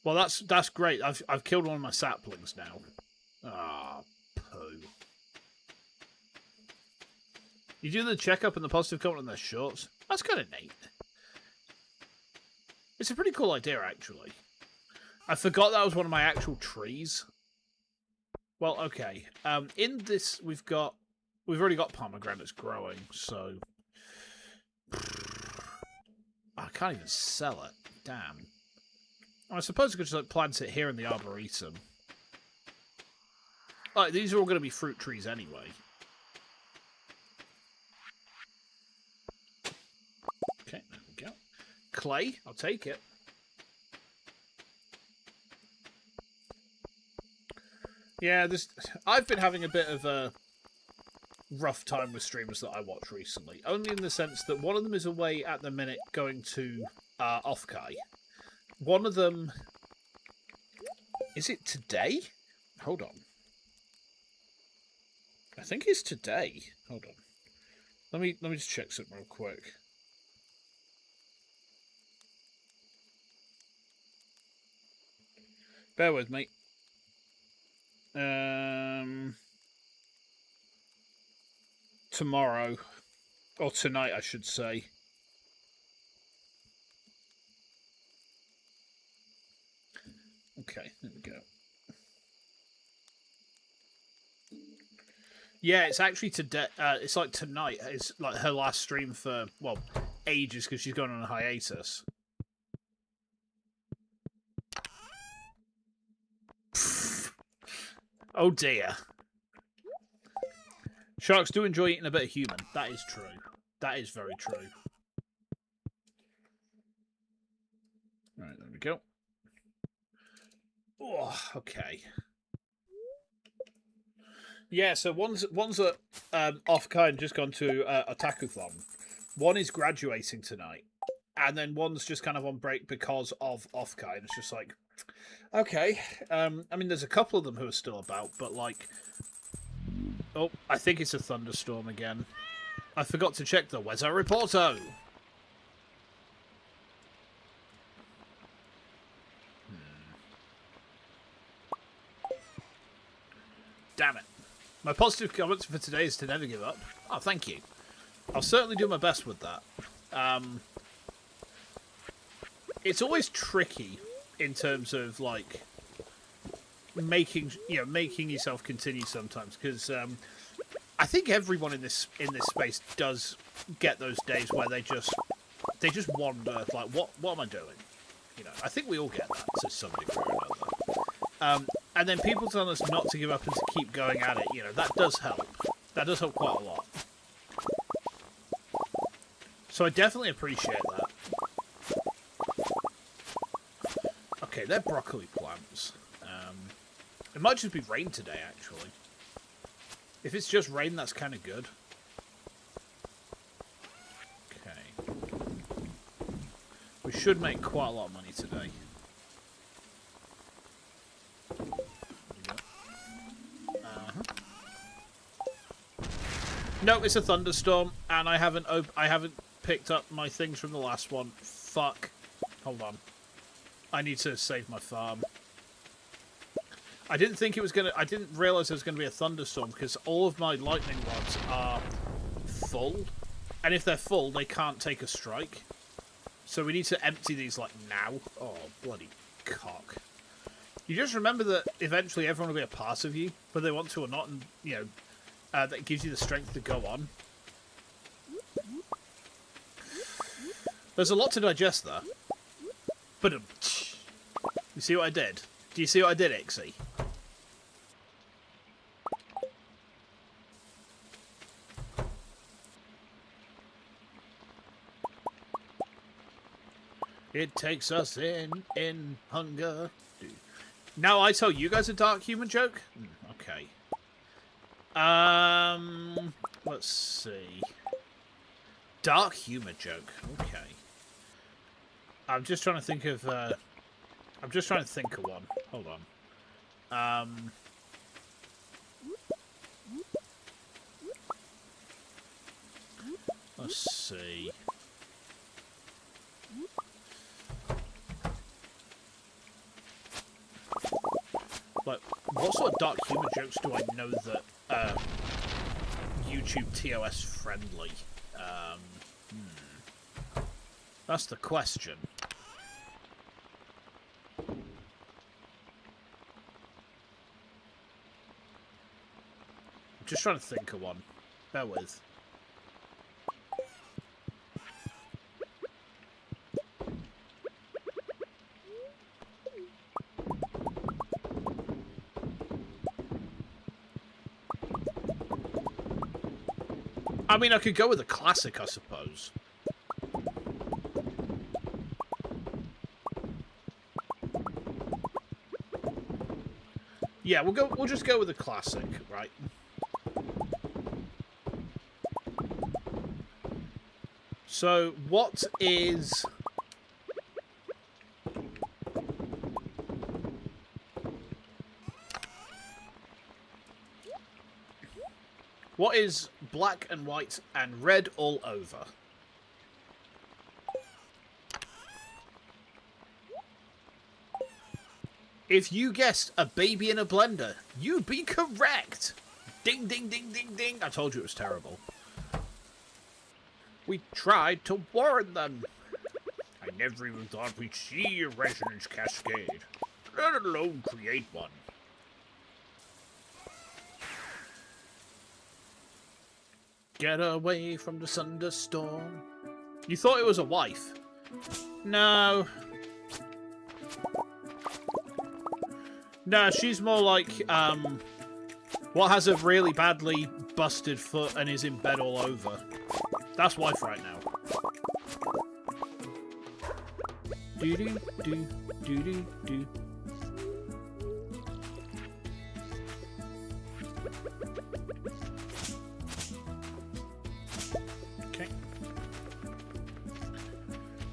Speaker 1: that's great. I've killed one of my saplings now. Ah, poo. You do the checkup and the positive comment on their shorts. That's kind of neat. It's a pretty cool idea, actually. I forgot that was one of my actual trees. Well, okay. In this, we've already got pomegranates growing, so I can't even sell it. Damn. I suppose I could just like plant it here in the arboretum. Like, these are all going to be fruit trees anyway. Okay, there we go. Clay, I'll take it. Yeah, I've been having a bit of a rough time with streamers that I watch recently. Only in the sense that one of them is away at the minute going to Offkai. One of them... Is it today? Hold on. I think it's today. Hold on. Let me just check something real quick. Bear with me. Tomorrow. Or tonight, I should say. Okay, there we go. Yeah, it's actually today. It's like tonight. It's like her last stream for, well, ages because she's gone on a hiatus. Oh dear. Sharks do enjoy eating a bit of human. That is true. That is very true. Right, there we go. Oh, okay. Yeah, so one's at Offkai and just gone to a takuthon. One is graduating tonight. And then one's just kind of on break because of Offkai. And it's just like, okay. I mean, there's a couple of them who are still about, but like... Oh, I think it's a thunderstorm again. I forgot to check the weather reporto. Damn it. My positive comments for today is to never give up. Oh, thank you. I'll certainly do my best with that. It's always tricky in terms of, like, making yourself continue sometimes, because I think everyone in this space does get those days where they just wonder, like, what am I doing? You know, I think we all get that to some degree or another. And then people tell us not to give up and to keep going at it. You know, that does help. That does help quite a lot. So I definitely appreciate that. Okay, they're broccoli plants. It might just be rain today, actually. If it's just rain, that's kind of good. Okay. We should make quite a lot of money today. No, it's a thunderstorm, and and I haven't picked up my things from the last one. Fuck. Hold on. I need to save my farm. I didn't think it was gonna. I didn't realize there was gonna be a thunderstorm because all of my lightning rods are full, and if they're full, they can't take a strike. So we need to empty these like now. Oh bloody cock! You just remember that eventually everyone will be a part of you, whether they want to or not, and you know that gives you the strength to go on. There's a lot to digest there. But you see what I did? Do you see what I did, Ixie? It takes us in hunger. Now I tell you guys a dark humor joke? Okay. Let's see. Dark humor joke. Okay. I'm just trying to think of one. Hold on. Let's see. Like, what sort of dark humor jokes do I know that YouTube TOS friendly? That's the question. I'm just trying to think of one. Bear with. I mean, I could go with a classic, I suppose. Yeah, we'll just go with a classic, right? So, what is black and white and red all over? If you guessed a baby in a blender, you'd be correct. Ding, ding, ding, ding, ding. I told you it was terrible. We tried to warn them. I never even thought we'd see a resonance cascade, let alone create one. Get away from the thunderstorm. You thought it was a wife? No. No, she's more like, what has a really badly busted foot and is in bed all over. That's wife right now. Do-do-do-do-do-do. Okay.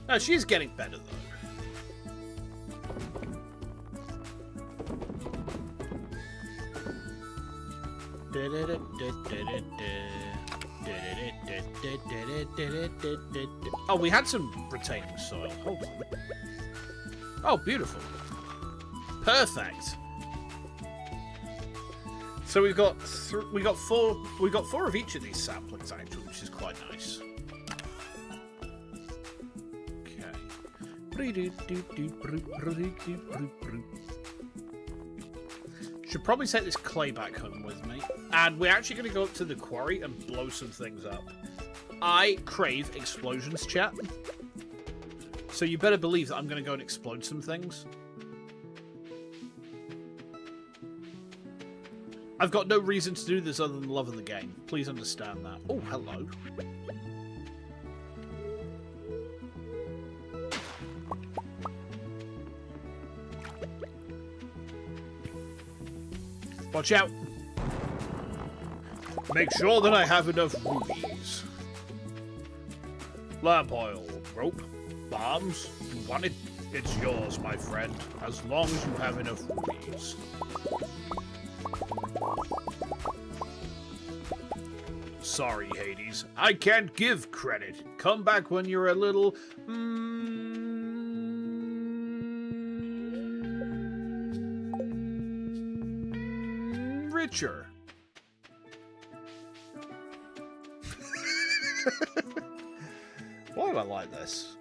Speaker 1: No, she's getting better, though. Oh, we had some retaining soil. Hold on. Oh, beautiful. Perfect. So we've got four of each of these saplings actually, which is quite nice. Okay. Should probably take this clay back home with me. And we're actually going to go up to the quarry and blow some things up. I crave explosions, chat. So you better believe that I'm going to go and explode some things. I've got no reason to do this other than love of the game. Please understand that. Oh, hello. Watch out. Make sure that I have enough rubies. Lamp oil, rope, bombs. You want it? It's yours, my friend. As long as you have enough rubies. Sorry, Hades. I can't give credit. Come back when you're a little... richer. Why do I like this?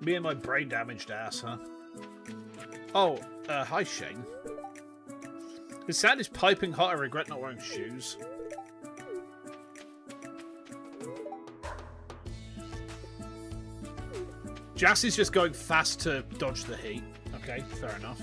Speaker 1: Me and my brain-damaged ass, huh? Oh, hi, Shane. His sound is piping hot. I regret not wearing shoes. Jassie's just going fast to dodge the heat. Okay, fair enough.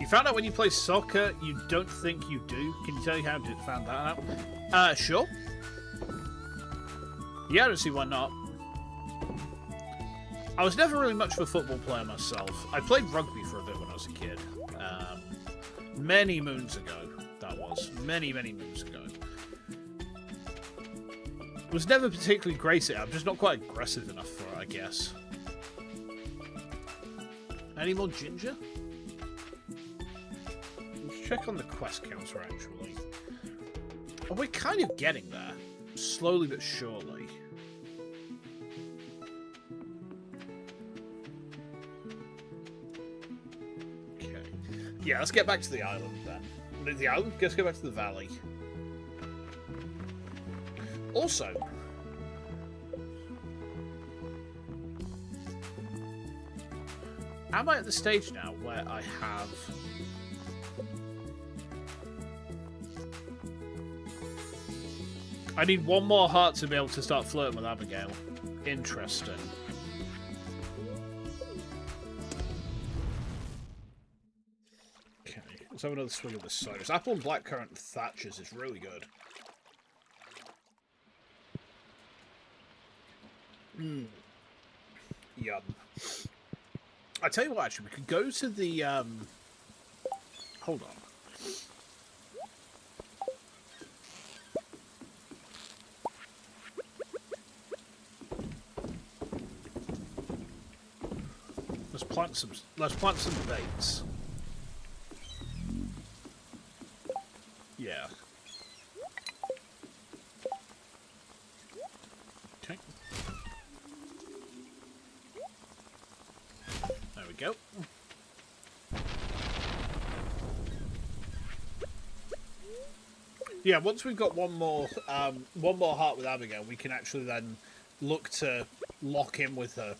Speaker 1: You found out when you play soccer, you don't think you do. Can you tell me how you found that out? Sure. Yeah, I don't see why not. I was never really much of a football player myself. I played rugby for a bit when I was a kid. Many moons ago, that was. Many, many moons ago. Was never particularly great at it. I'm just not quite aggressive enough for it, I guess. Any more ginger? Let's check on the quest counter, actually. Oh, we're kind of getting there. Slowly but surely. Okay. Yeah, let's get back to the island then. The island? Let's go back to the valley. Also, am I at the stage now where I have... I need one more heart to be able to start flirting with Abigail. Interesting. Okay, let's have another swig of this cider. This apple and blackcurrant and Thatcher's is really good. Yum. I tell you what, actually, we could go to the, hold on. Let's plant some baits. Yeah. Okay. There we go. Yeah, once we've got one more heart with Abigail, we can actually then look to lock in with her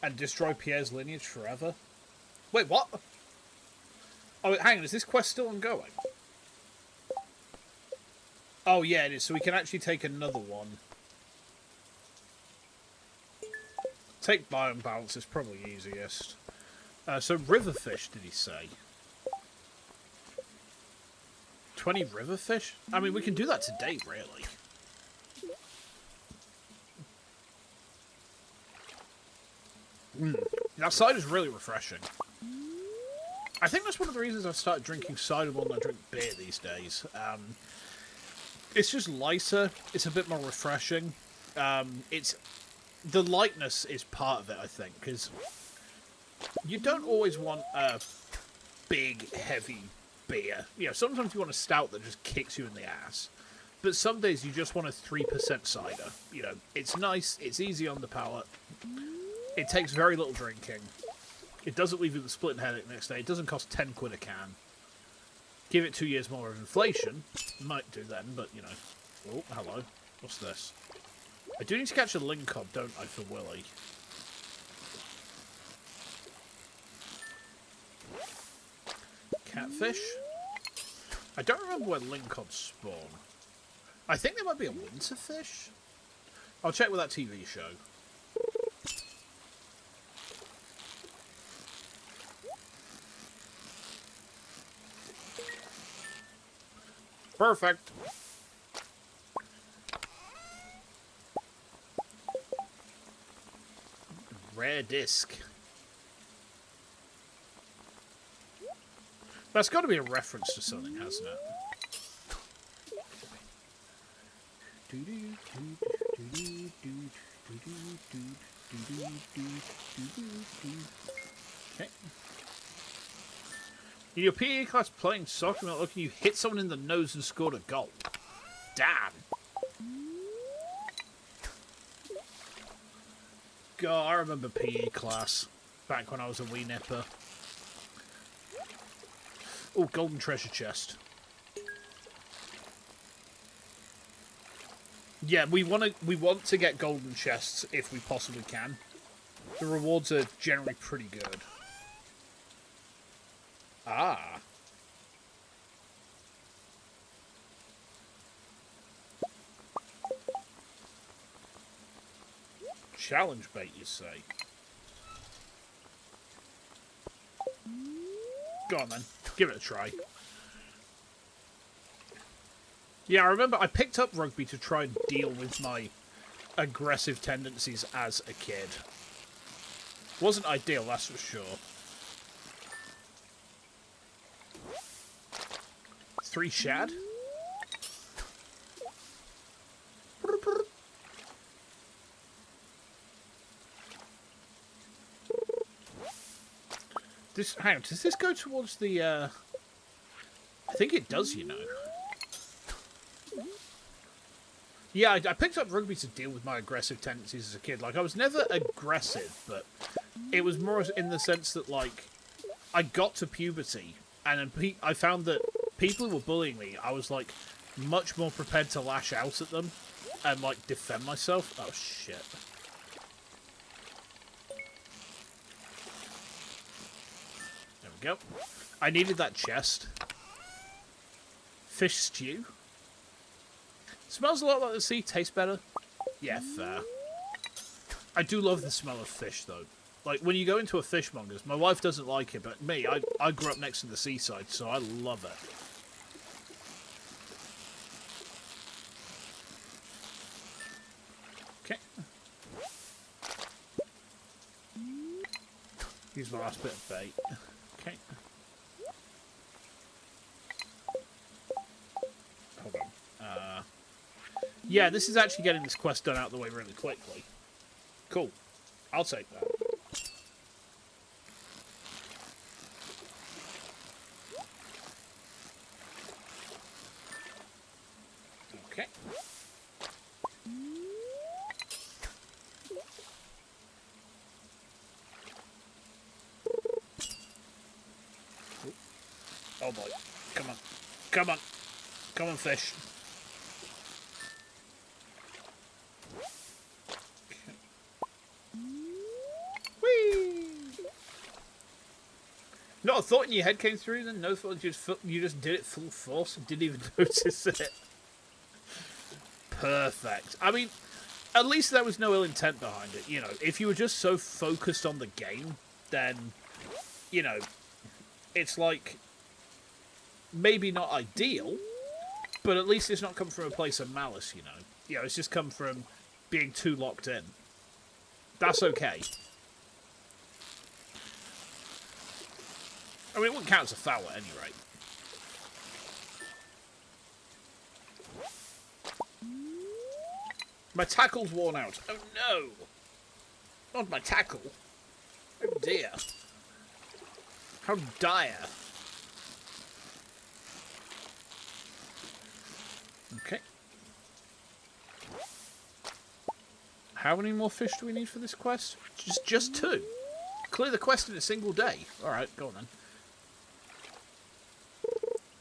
Speaker 1: and destroy Pierre's lineage forever. Wait, what? Oh, hang on, is this quest still ongoing? Oh, yeah, it is. So we can actually take another one. Take biome balance is probably easiest. So riverfish, did he say? 20 riverfish? I mean, we can do that today, really. That cider is really refreshing. I think that's one of the reasons I've started drinking cider more than I drink beer these days. It's just lighter. It's a bit more refreshing. The lightness is part of it, I think, because you don't always want a big, heavy beer. You know, sometimes you want a stout that just kicks you in the ass. But some days you just want a 3% cider. You know, it's nice, it's easy on the palate. It takes very little drinking. It doesn't leave you with a splitting headache the next day. It doesn't cost 10 quid a can. Give it 2 years more of inflation. Might do then, but, you know. Oh, hello. What's this? I do need to catch a lingcod, don't I, for Willy? Catfish? I don't remember where lingcods spawn. I think there might be a winter fish. I'll check with that TV show. Perfect. Rare disc. That's got to be a reference to something, hasn't it? Okay. In your PE class playing soccer, not looking, you hit someone in the nose and scored a goal. Damn. God, I remember PE class back when I was a wee nipper. Oh, golden treasure chest. Yeah, we want to get golden chests if we possibly can. The rewards are generally pretty good. Ah. Challenge bait, you say? Go on then, give it a try. Yeah, I remember I picked up rugby to try and deal with my aggressive tendencies as a kid. Wasn't ideal, that's for sure. 3 shad? This, hang on, does this go towards the, I think it does, you know. Yeah, I picked up rugby to deal with my aggressive tendencies as a kid. Like, I was never aggressive, but it was more in the sense that, like, I got to puberty, and I found that people who were bullying me, I was, like, much more prepared to lash out at them and, like, defend myself. Oh, shit. There we go. I needed that chest. Fish stew. Smells a lot like the sea. Tastes better. Yeah, fair. I do love the smell of fish, though. Like, when you go into a fishmonger's, my wife doesn't like it, but me, I grew up next to the seaside, so I love it. Okay. Use my last bit of bait. Okay. Hold on. Yeah, this is actually getting this quest done out of the way really quickly. Cool. I'll take that. Okay. Oh boy. Come on. Come on. Come on, fish. Not a thought in your head came through then? No thought, you just did it full force and didn't even notice it? Perfect. I mean, at least there was no ill intent behind it, you know. If you were just so focused on the game, then, you know, it's like, maybe not ideal, but at least it's not come from a place of malice, you know. You know, it's just come from being too locked in. That's okay. I mean, it wouldn't count as a foul at any rate. My tackle's worn out. Oh no! Not my tackle. Oh dear. How dire. Okay. How many more fish do we need for this quest? Just 2. Clear the quest in a single day. Alright, go on then.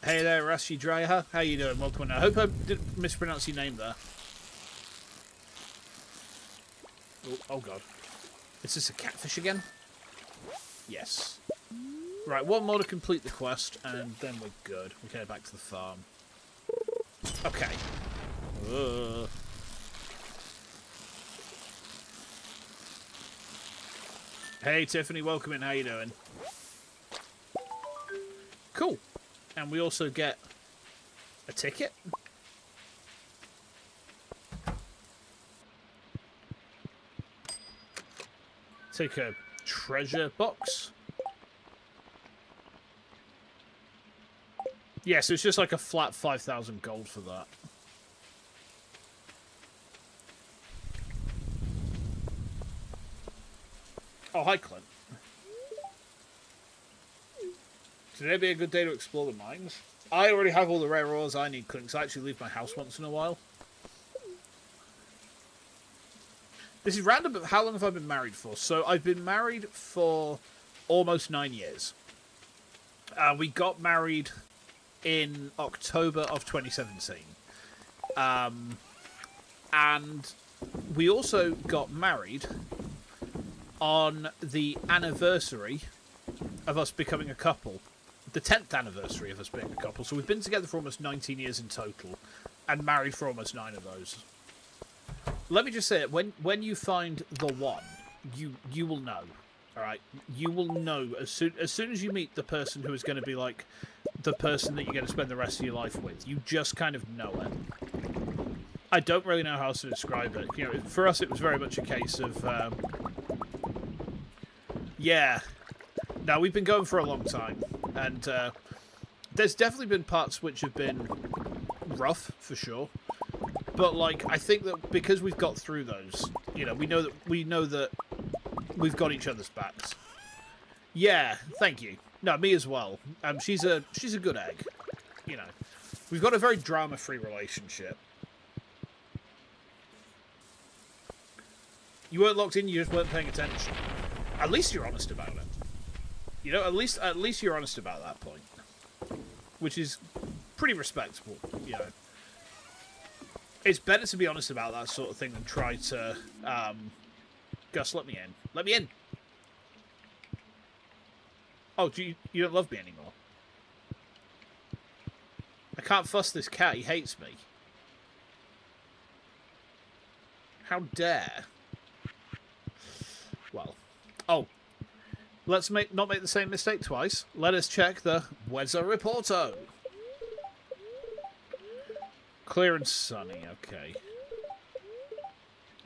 Speaker 1: Hey there, Rusty Dreyer. How you doing? Welcome. I hope I didn't mispronounce your name there. Oh god. Is this a catfish again? Yes. Right, one more to complete the quest, and then we're good. We can head back to the farm. Okay. Hey Tiffany, welcome in. How you doing? Cool. And we also get a ticket. Take a treasure box. Yeah, so it's just like a flat 5,000 gold for that. Oh, hi, Clint. Today be a good day to explore the mines. I already have all the rare ores I need, Clint, because I actually leave my house once in a while. This is random, but how long have I been married for? So I've been married for almost 9 years. We got married in October of 2017. And we also got married on the anniversary of us becoming a couple. The 10th anniversary of us being a couple. So we've been together for almost 19 years in total and married for almost 9 of those. Let me just say it, when you find the one, you will know. Alright? You will know as soon as you meet the person who is going to be like the person that you're going to spend the rest of your life with. You just kind of know it. I don't really know how else to describe it. You know, for us it was very much a case of yeah. Now we've been going for a long time, and there's definitely been parts which have been rough for sure. But like, I think that because we've got through those, you know, we know that we've got each other's backs. Yeah, thank you. No, me as well. She's a good egg. You know, we've got a very drama-free relationship. You weren't locked in. You just weren't paying attention. At least you're honest about it. You know, at least you're honest about that point, which is pretty respectable. You know, it's better to be honest about that sort of thing than try to. Gus, let me in. Let me in. Oh, you don't love me anymore? I can't fuss this cat. He hates me. How dare? Well, oh, let's not make the same mistake twice. Let us check the weather reporto. Clear and sunny. Okay.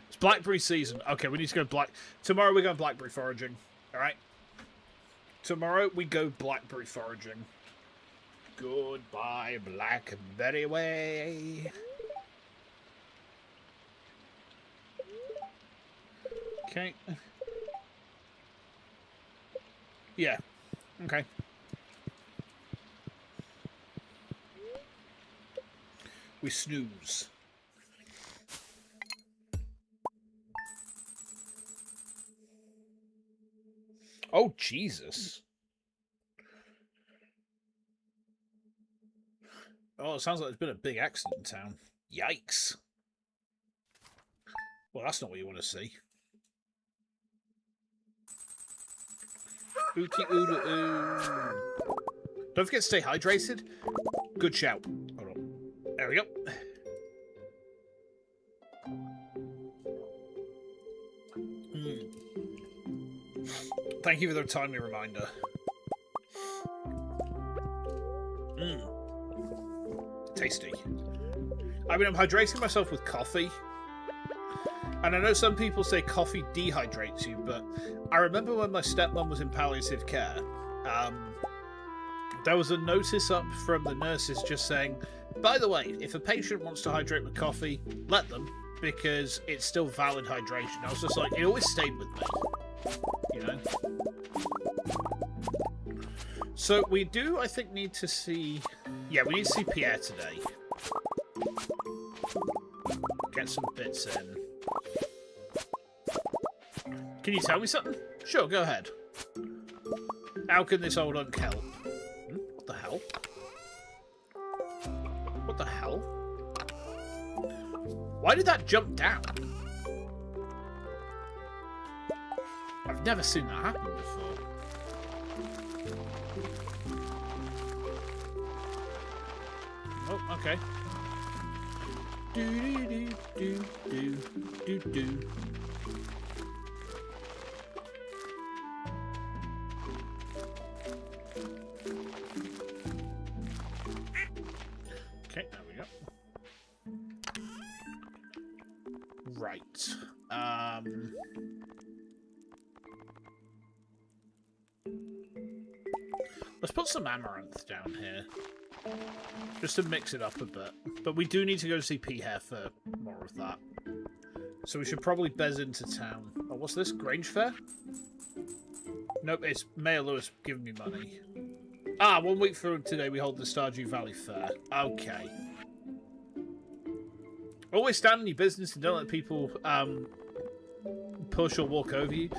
Speaker 1: It's blackberry season. Okay, we need to go tomorrow we're going blackberry foraging. All right. Tomorrow we go blackberry foraging. Goodbye, blackberry way. Okay. Yeah. Okay. We snooze. Oh, Jesus. Oh, it sounds like there's been a big accident in town. Yikes. Well, that's not what you want to see. Ooty ooda oo. Don't forget to stay hydrated. Good shout. Hold on. There we go. Thank you for the timely reminder. Tasty. I mean, I'm hydrating myself with coffee. And I know some people say coffee dehydrates you, but I remember when my stepmom was in palliative care, there was a notice up from the nurses just saying, by the way, if a patient wants to hydrate with coffee, let them, because it's still valid hydration. I was just like, it always stayed with me, you know? So we do, I think, need to see... Yeah, we need to see Pierre today. Get some bits in. Can you tell me something? Sure, go ahead. How can this old unk help? What the hell? What the hell? Why did that jump down? I've never seen that happen before. Oh, okay. Do do do do do do do. Okay, there we go. Right. Let's put some amaranth down here. Just to mix it up a bit. But we do need to go see P-Hair for more of that. So we should probably bez into town. Oh, what's this? Grange Fair? Nope, it's Mayor Lewis giving me money. Ah, 1 week from today we hold the Stardew Valley Fair. Okay. Always stand in your business and don't let people push or walk over you.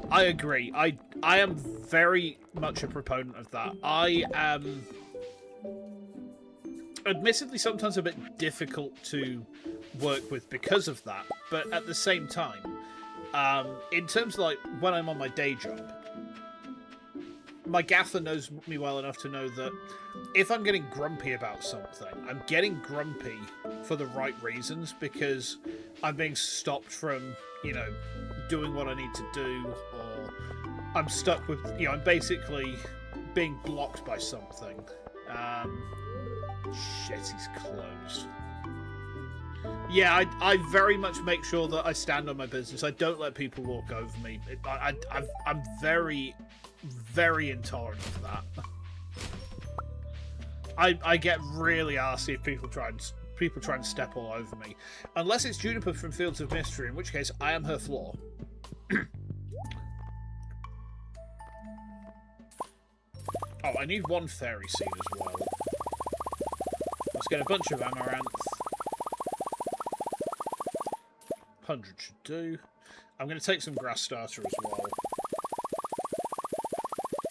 Speaker 1: I agree. I am very much a proponent of that. I am admittedly sometimes a bit difficult to work with because of that, but at the same time, in terms of like when I'm on my day job, my gaffer knows me well enough to know that if I'm getting grumpy about something, I'm getting grumpy for the right reasons, because I'm being stopped from, you know, doing what I need to do, or I'm stuck with, you know, I'm basically being blocked by something. Shit, he's closed. Yeah, I very much make sure that I stand on my business. I don't let people walk over me. I'm very, very intolerant of that. I get really arsy if people try and step all over me, unless it's Juniper from Fields of Mystery, in which case I am her floor. Oh, I need 1 fairy seed as well. Let's get a bunch of amaranth. 100 should do. I'm going to take some grass starter as well,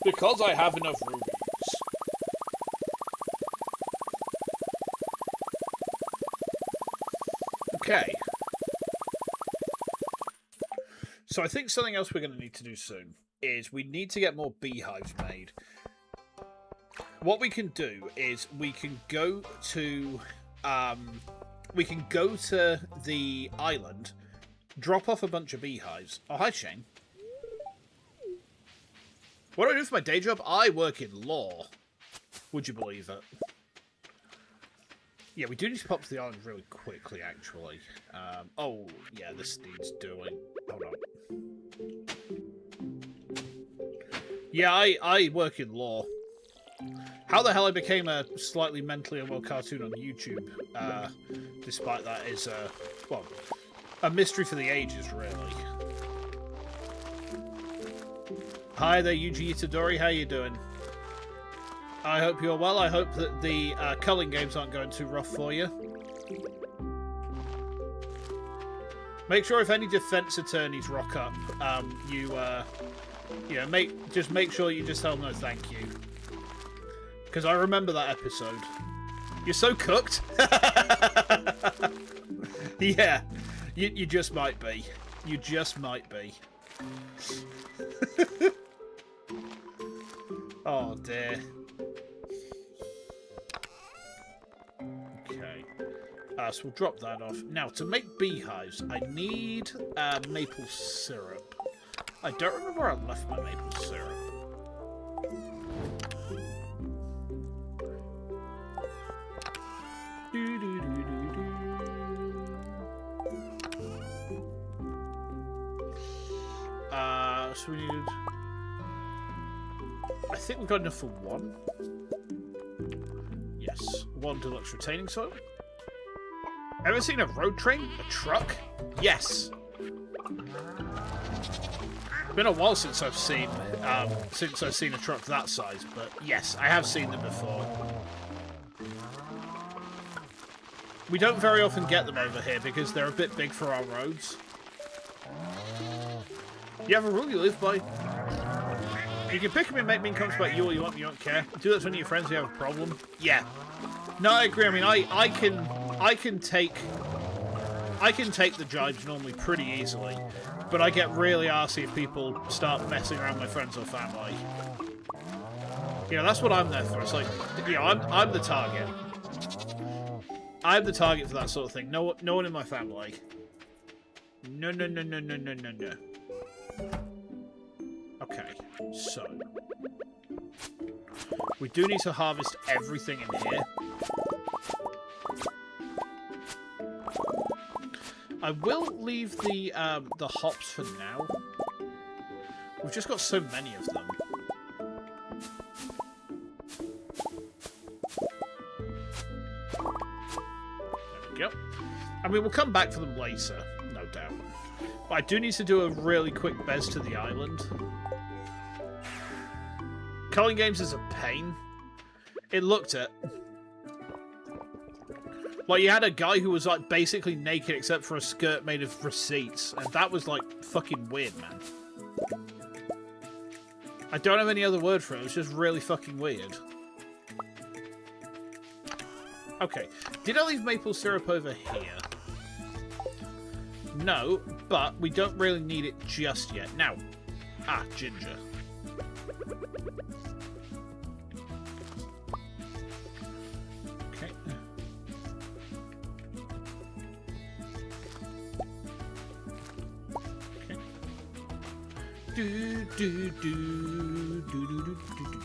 Speaker 1: because I have enough rubies. Okay. So I think something else we're going to need to do soon is we need to get more beehives made. What we can do is we can go to the island, drop off a bunch of beehives. Oh, hi, Shane. What do I do for my day job? I work in law. Would you believe it? Yeah, we do need to pop to the island really quickly, actually. Oh, yeah, this needs doing. Hold on. Yeah, I work in law. How the hell I became a slightly mentally unwell cartoon on YouTube, despite that, is, well, a mystery for the ages, really. Hi there, Yuji Itadori. How you doing? I hope you're well. I hope that the culling games aren't going too rough for you. Make sure if any defense attorneys rock up, you know, make sure you just tell them no thank you. Because I remember that episode. You're so cooked. Yeah, you just might be. You just might be. Oh dear. Okay. So we'll drop that off. Now, to make beehives, I need maple syrup. I don't remember where I left my maple syrup. So we need... I think we've got enough for 1. Yes, 1 deluxe retaining soil. Ever seen a road train? A truck? Yes. It's been a while since I've seen a truck that size, but yes, I have seen them before. We don't very often get them over here because they're a bit big for our roads. You have a rule you live by. You can pick up and make mean comments about you all you want, you don't care. Do that to one of your friends who have a problem. Yeah. No, I agree. I mean, I can take the jibes normally pretty easily, but I get really arsy if people start messing around my friends or family. You know, that's what I'm there for. It's like, you know, I'm the target. I'm the target for that sort of thing. No one in my family. No. Okay, so we do need to harvest everything in here. I will leave the hops for now. We've just got so many of them. There we go. I mean, we'll come back for them later, no doubt. But I do need to do a really quick bez to the island. Culling games is a pain. It looked it. Like, you had a guy who was, like, basically naked except for a skirt made of receipts. And that was, like, fucking weird, man. I don't have any other word for it. It was just really fucking weird. Okay. Did I leave maple syrup over here? No, but we don't really need it just yet. Now. Ah, ginger. Okay. Do do do do do do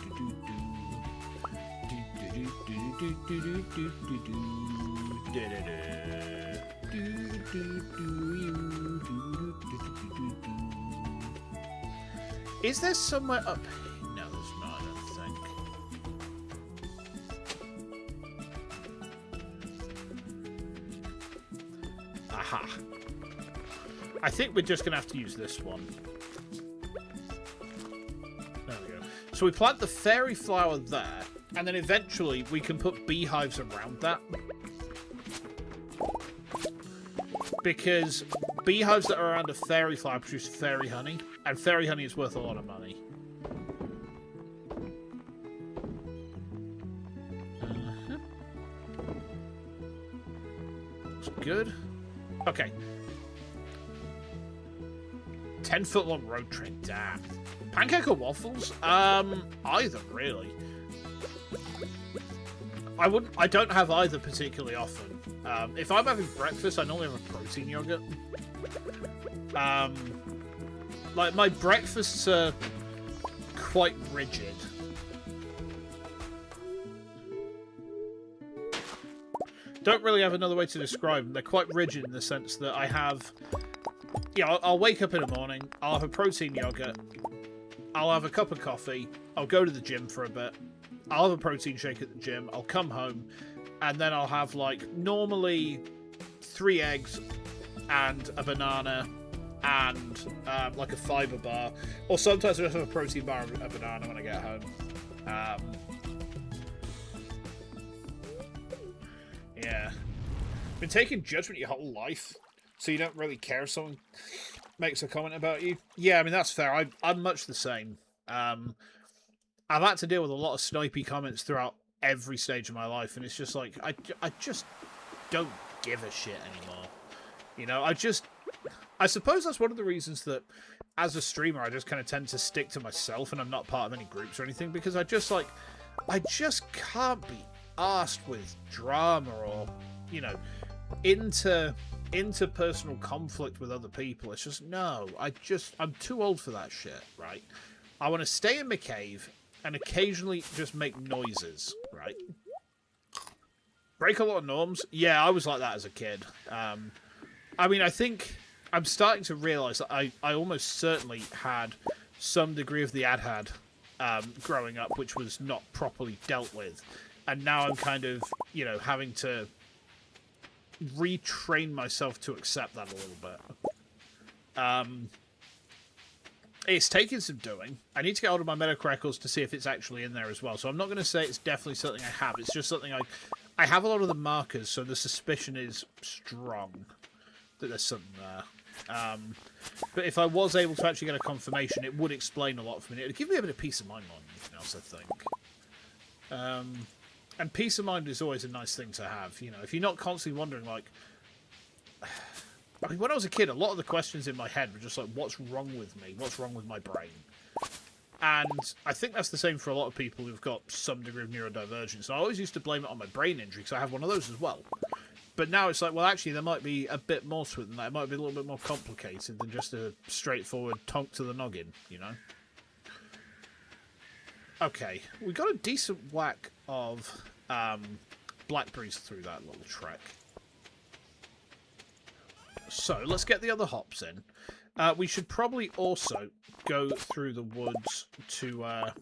Speaker 1: do Is there somewhere up here? No, there's not, I don't think. Aha. I think we're just going to have to use this one. There we go. So we plant the fairy flower there, and then eventually we can put beehives around that. Because beehives that are around a fairy flower produce fairy honey, and fairy honey is worth a lot of money. Looks good. Okay. 10-foot long road trip, damn. Pancake or waffles? Either, really. I don't have either particularly often. If I'm having breakfast, I normally have a protein yogurt. Like, my breakfasts are quite rigid. Don't really have another way to describe them. They're quite rigid in the sense that I have... Yeah, I'll wake up in the morning, I'll have a protein yogurt, I'll have a cup of coffee, I'll go to the gym for a bit, I'll have a protein shake at the gym, I'll come home, and then I'll have, like, normally 3 eggs and a banana and, like, a fiber bar. Or sometimes I just have a protein bar and a banana when I get home. Yeah. Been taking judgment your whole life, so you don't really care if someone makes a comment about you. Yeah, I mean, that's fair. I'm much the same. I've had to deal with a lot of snipey comments throughout every stage of my life, and it's just like, I just don't give a shit anymore. You know, I suppose that's one of the reasons that, as a streamer, I just kind of tend to stick to myself, and I'm not part of any groups or anything, because I just can't be arsed with drama or, you know, interpersonal conflict with other people. It's just, no, I'm too old for that shit, right? I want to stay in my cave and occasionally just make noises, right? Break a lot of norms. Yeah, I was like that as a kid. I mean, I think I'm starting to realise that I almost certainly had some degree of the adhad growing up, which was not properly dealt with. And now I'm kind of, you know, having to retrain myself to accept that a little bit. It's taking some doing. I need to get hold of my medical records to see if it's actually in there as well. So I'm not going to say it's definitely something I have. It's just something I have a lot of the markers, so the suspicion is strong that there's something there. But if I was able to actually get a confirmation, it would explain a lot for me. It would give me a bit of peace of mind more than anything else, I think. And peace of mind is always a nice thing to have. You know, if you're not constantly wondering, like... I mean, when I was a kid, a lot of the questions in my head were just like, what's wrong with me? What's wrong with my brain? And I think that's the same for a lot of people who've got some degree of neurodivergence. I always used to blame it on my brain injury, because I have one of those as well. But now it's like, well, actually, there might be a bit more to it than that. It might be a little bit more complicated than just a straightforward tonk to the noggin, you know? Okay, we got a decent whack of blackberries through that little trek. So, let's get the other hops in. We should probably also go through the woods to... I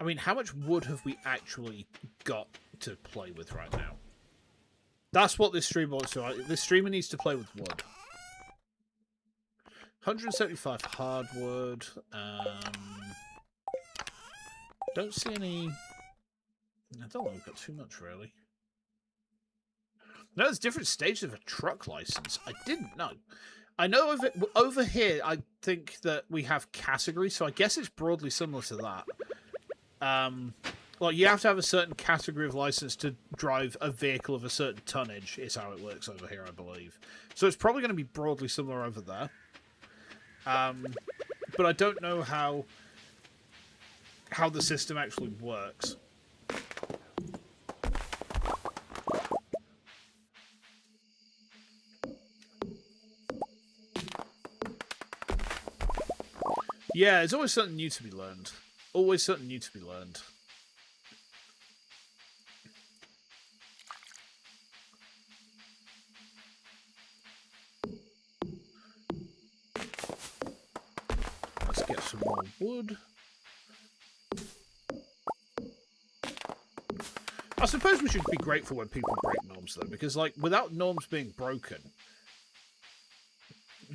Speaker 1: mean, how much wood have we actually got to play with right now? That's what this streamer wants to... This streamer needs to play with wood. 175 hardwood. Don't see any... I don't know, we've got too much, really. No, there's different stages of a truck license. I didn't know. I know of it over here. I think that we have categories, so I guess it's broadly similar to that. Like you have to have a certain category of license to drive a vehicle of a certain tonnage. Is how it works over here, I believe. So it's probably going to be broadly similar over there. But I don't know how the system actually works. Yeah, there's always something new to be learned. Always something new to be learned. Let's get some more wood. I suppose we should be grateful when people break norms, though, because, like, without norms being broken,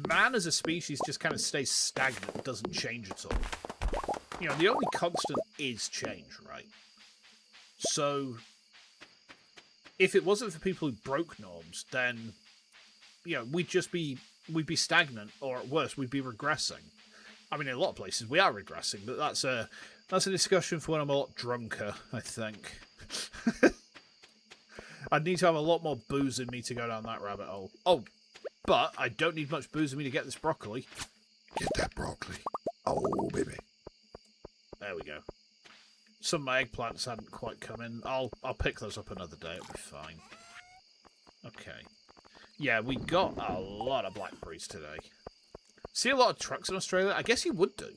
Speaker 1: man as a species just kind of stays stagnant, doesn't change at all. You know, the only constant is change, right? So, if it wasn't for people who broke norms, then, you know, we'd be stagnant, or at worst, we'd be regressing. I mean, in a lot of places we are regressing, but that's a discussion for when I'm a lot drunker, I think. I'd need to have a lot more booze in me to go down that rabbit hole. Oh, but I don't need much booze in me to get this broccoli.
Speaker 2: Get that broccoli. Oh, baby.
Speaker 1: There we go. Some of my eggplants hadn't quite come in. I'll pick those up another day. It'll be fine. Okay. Yeah, we got a lot of blackberries today. See a lot of trucks in Australia? I guess you would do.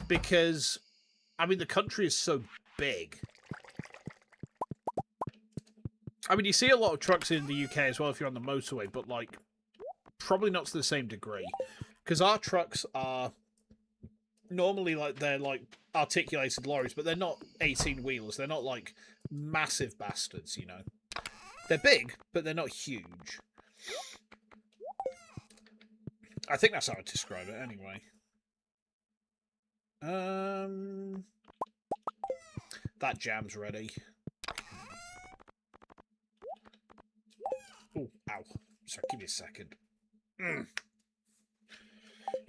Speaker 1: Because, I mean, the country is so big. I mean, you see a lot of trucks in the UK as well if you're on the motorway, but, like, probably not to the same degree. Because our trucks are normally, like, they're, like, articulated lorries, but they're not 18-wheelers. They're not, like, massive bastards, you know. They're big, but they're not huge. I think that's how I'd describe it, anyway. That jam's ready. Oh, ow. Sorry, give me a second. Your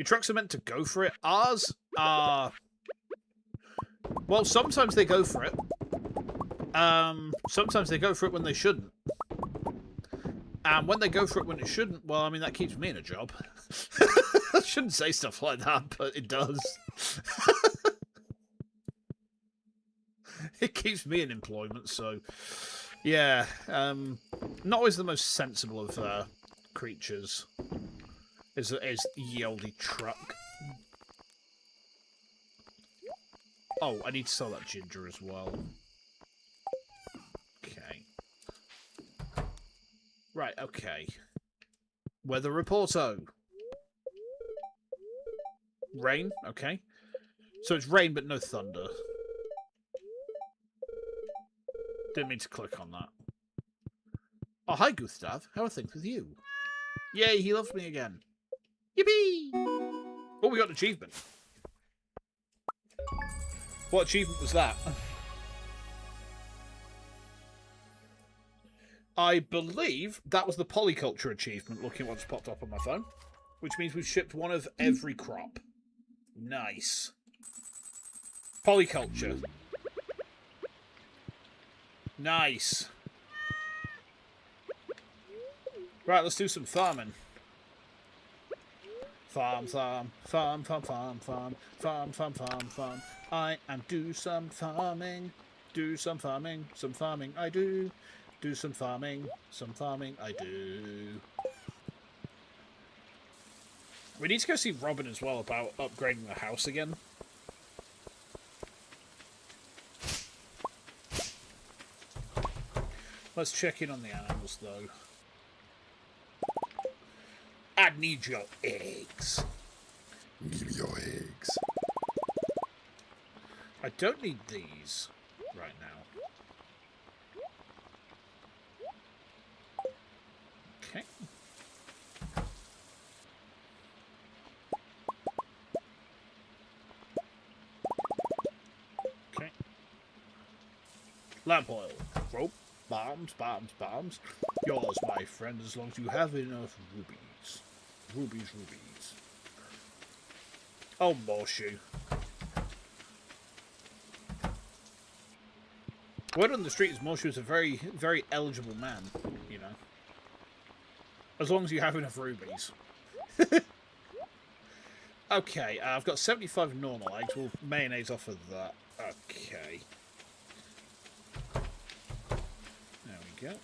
Speaker 1: trucks are meant to go for it. Ours are... Well, sometimes they go for it. Sometimes they go for it when they shouldn't. And when they go for it when it shouldn't, well, I mean, that keeps me in a job. I shouldn't say stuff like that, but it does. It keeps me in employment, so... Yeah, not always the most sensible of creatures is ye olde truck. Oh, I need to sell that ginger as well. Okay. Right, okay. Weather reporto. Rain, okay. So it's rain but no thunder. Didn't mean to click on that. Oh, hi, Gustav. How are things with you? Yay, he loves me again. Yippee! Oh, we got an achievement. What achievement was that? I believe that was the polyculture achievement, looking at what's popped up on my phone. Which means we've shipped one of every crop. Nice. Polyculture. Nice. Right, let's do some farming. Farm, farm, farm, farm, farm, farm, farm, farm, farm, farm. I am do some farming. Do some farming. Some farming I do. Do some farming. Some farming I do. We need to go see Robin as well about upgrading the house again. Let's check in on the animals, though. I need your eggs.
Speaker 2: Give me your eggs.
Speaker 1: I don't need these right now. Okay. Okay. Lamp oil. Rope. Bombs, bombs, bombs. Yours, my friend, as long as you have enough rubies. Rubies, rubies. Oh, more shoe. Word on the street is Morshu is a very, very eligible man, you know. As long as you have enough rubies. Okay, I've got 75 normal eggs. We'll mayonnaise off of that. Okay. There we go.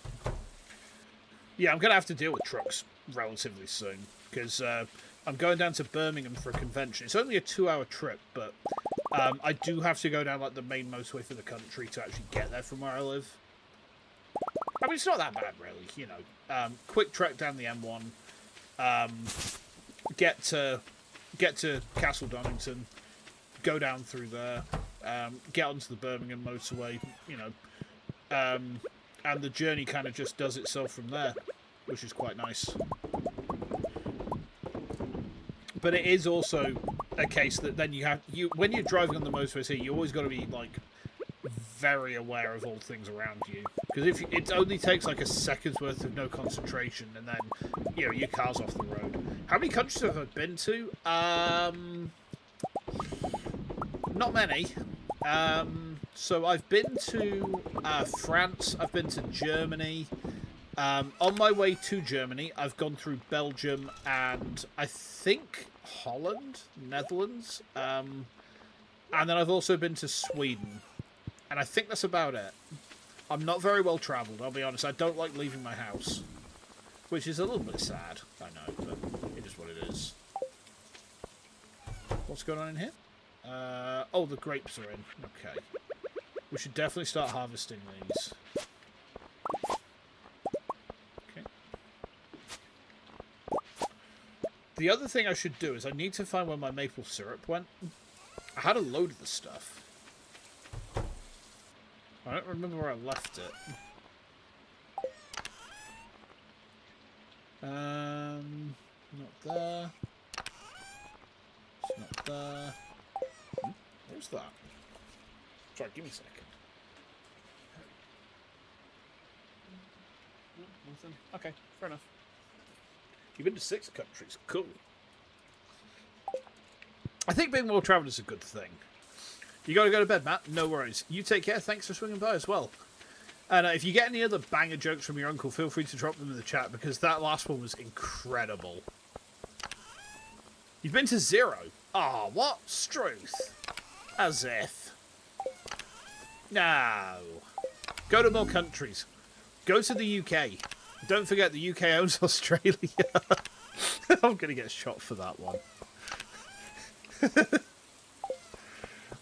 Speaker 1: Yeah, I'm going to have to deal with trucks relatively soon. Because I'm going down to Birmingham for a convention. It's only a 2-hour trip, but I do have to go down like the main motorway for the country to actually get there from where I live. I mean, it's not that bad, really, you know. Quick trek down the M1. Get to Castle Donington. Go down through there. Get onto the Birmingham motorway, you know. And the journey kind of just does itself from there, which is quite nice. But it is also a case that then when you're driving on the motorways here, you always got to be like very aware of all things around you, because if it only takes like a second's worth of no concentration, and then you know your car's off the road. How many countries have I been to? Not many. So I've been to France. I've been to Germany. On my way to Germany, I've gone through Belgium and I think Holland, Netherlands, and then I've also been to Sweden, and I think that's about it. I'm not very well travelled, I'll be honest. I don't like leaving my house, which is a little bit sad, I know, but it is what it is. What's going on in here? Oh, the grapes are in. Okay. We should definitely start harvesting these. The other thing I should do is I need to find where my maple syrup went. I had a load of the stuff. I don't remember where I left it. Not there. It's not there. Where's that? Sorry, give me a second. Nothing. Okay, fair enough. You've been to 6 countries. Cool. I think being well travelled is a good thing. You got to go to bed, Matt. No worries. You take care. Thanks for swinging by as well. And if you get any other banger jokes from your uncle, feel free to drop them in the chat, because that last one was incredible. You've been to 0. Ah, oh, what? Struth. As if. No. Go to more countries. Go to the UK. Don't forget the UK owns Australia. I'm going to get shot for that one.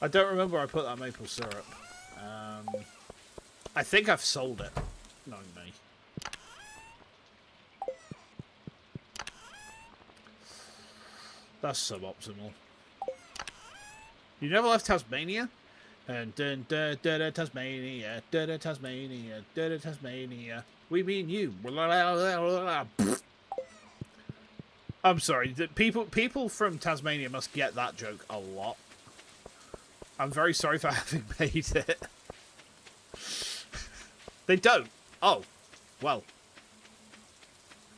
Speaker 1: I don't remember where I put that maple syrup. I think I've sold it. Knowing me. That's suboptimal. You never left Tasmania? And dun da da da Tasmania, da da Tasmania, da da Tasmania. We mean you. I'm sorry. People from Tasmania must get that joke a lot. I'm very sorry for having made it. They don't. Oh, well.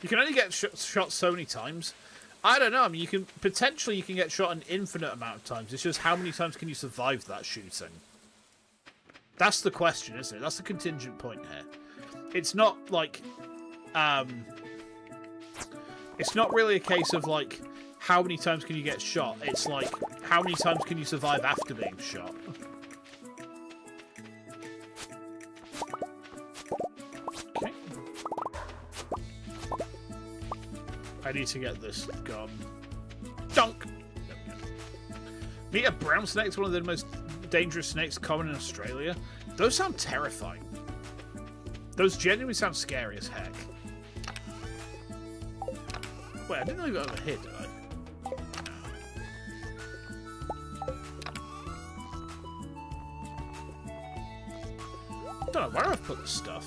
Speaker 1: You can only get shot so many times. I don't know. I mean, you can get shot an infinite amount of times. It's just how many times can you survive that shooting? That's the question, isn't it? That's the contingent point here. It's not like, it's not really a case of like how many times can you get shot. It's like how many times can you survive after being shot. Okay. I need to get this gone. Dunk! Meet a brown snake. It's one of the most dangerous snakes common in Australia. Those sound terrifying. Those genuinely sound scary as heck. Wait, I didn't leave it over here, did I? I don't know where I've put the stuff.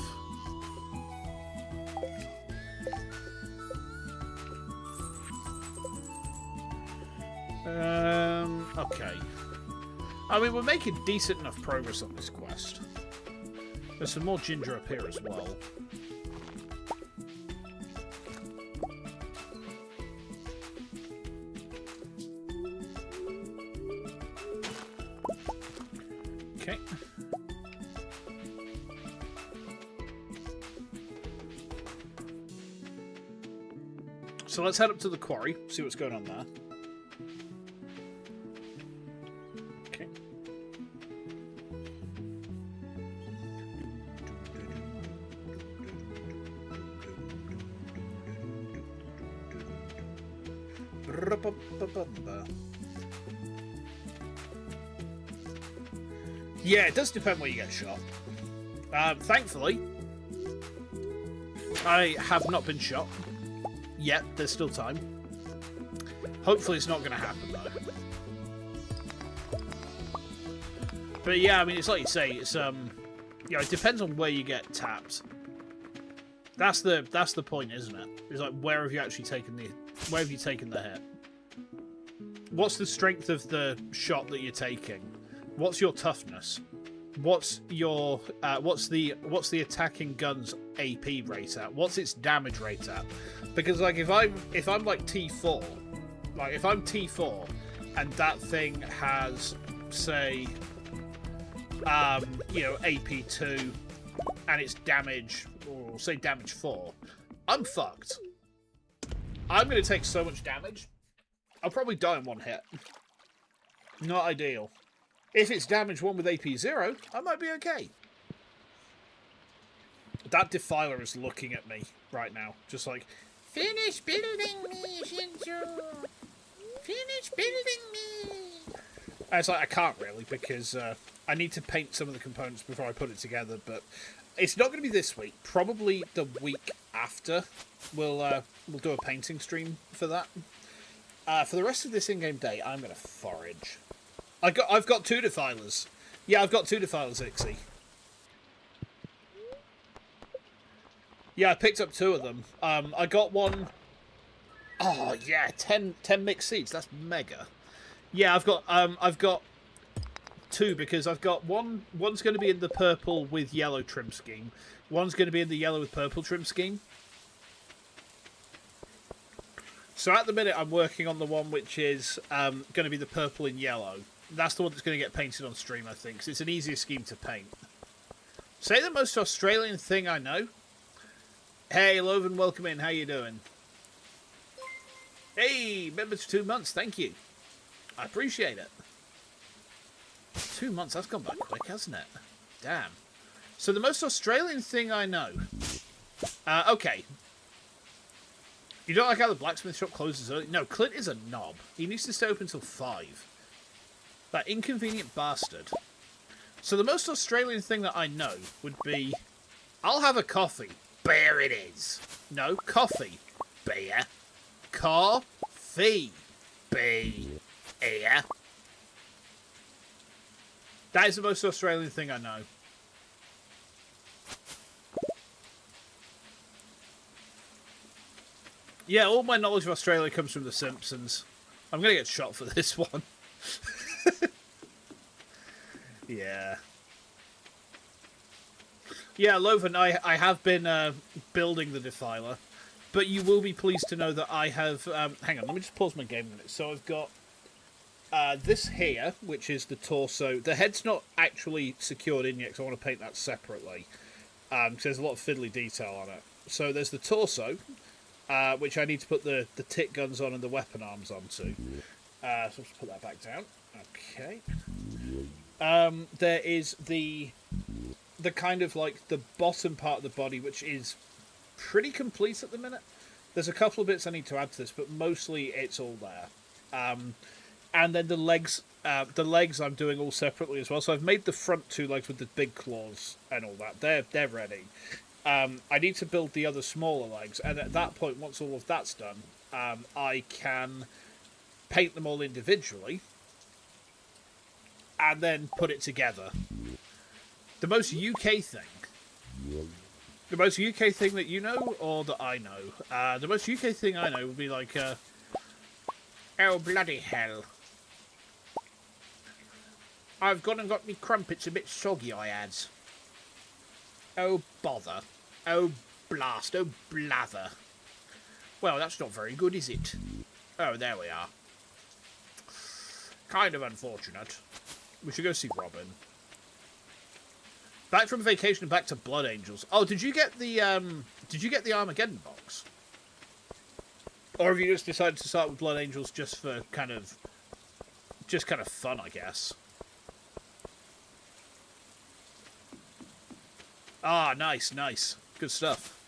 Speaker 1: Okay. I mean, we're making decent enough progress on this quest. There's some more ginger up here as well. Okay. So let's head up to the quarry, see what's going on there. Okay. Yeah, it does depend where you get shot. Thankfully, I have not been shot yet. There's still time. Hopefully it's not going to happen, though. But yeah, I mean, it's like you say, it's yeah, it depends on where you get tapped. That's the point, isn't it? It's like, where have you actually taken the hit? What's the strength of the shot that you're taking? What's your toughness? What's your what's the attacking gun's AP rate at? What's its damage rate at? Because like if I'm like T4, like if I'm T4 and that thing has say you know, AP2 and its damage, or say damage 4, I'm fucked. I'm going to take so much damage. I'll probably die in one hit. Not ideal. If it's damage 1 with AP 0, I might be okay. That Defiler is looking at me right now. Just like, finish building me, Shinjo! Finish building me! And it's like, I can't really, because I need to paint some of the components before I put it together, but it's not going to be this week. Probably the week after, we'll do a painting stream for that. For the rest of this in-game day, I'm going to forage. I've got 2 defilers. Yeah, I've got 2 defilers, Ixie. Yeah, I picked up 2 of them. I got one. Oh yeah, 10 mixed seeds. That's mega. Yeah, I've got 2 because I've got one's going to be in the purple with yellow trim scheme. One's going to be in the yellow with purple trim scheme. So at the minute, I'm working on the one which is going to be the purple and yellow. That's the one that's going to get painted on stream, I think, because it's an easier scheme to paint. Say the most Australian thing I know. Hey, Loven, welcome in. How you doing? Hey, members for 2 months. Thank you. I appreciate it. 2 months. That's gone by quick, hasn't it? Damn. So the most Australian thing I know. Okay. You don't like how the blacksmith shop closes early? No, Clint is a knob. He needs to stay open until 5. That inconvenient bastard. So the most Australian thing that I know would be, I'll have a coffee. Beer it is. No, coffee. Beer. Coffee. Beer. That is the most Australian thing I know. Yeah, all my knowledge of Australia comes from The Simpsons. I'm going to get shot for this one. Yeah. Yeah, Loven, I have been building the Defiler. But you will be pleased to know that I have... hang on, let me just pause my game a minute. So I've got this here, which is the torso. The head's not actually secured in yet, because I want to paint that separately. Because there's a lot of fiddly detail on it. So there's the torso, which I need to put the tick guns on and the weapon arms onto. So I'll just put that back down. Okay. There is the kind of like the bottom part of the body, which is pretty complete at the minute. There's a couple of bits I need to add to this, but mostly it's all there. And then the legs I'm doing all separately as well. So I've made the front 2 legs with the big claws and all that. They're ready. I need to build the other smaller legs, and at that point, once all of that's done, I can paint them all individually and then put it together. The most UK thing. The most UK thing that you know, or that I know? The most UK thing I know would be like, oh bloody hell. I've gone and got me crumpets a bit soggy, I adds. Oh, bother. Oh, blast. Oh, blather. Well, that's not very good, is it? Oh, there we are. Kind of unfortunate. We should go see Robin. Back from vacation and back to Blood Angels. Oh, did you get the Armageddon box? Or have you just decided to start with Blood Angels just for kind of fun, I guess? Ah, nice, nice. Good stuff.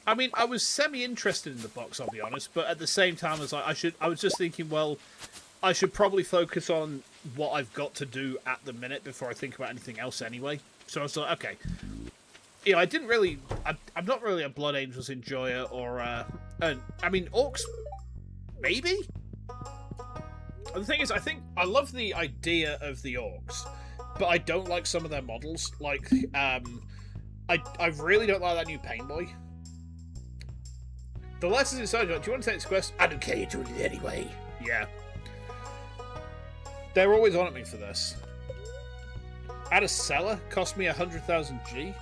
Speaker 1: I mean, I was semi-interested in the box, I'll be honest, but at the same time, I was just thinking, well, I should probably focus on what I've got to do at the minute before I think about anything else anyway. So I was like, okay. You know, I'm not really a Blood Angels enjoyer, or, I mean, Orcs, maybe? The thing is, I love the idea of the Orcs, but I don't like some of their models. Like, I really don't like that new Pain Boy. The letters inside, do you want to take this quest? I don't care, you're doing it anyway. Yeah. They're always on at me for this. Add a cellar? Cost me 100,000 G?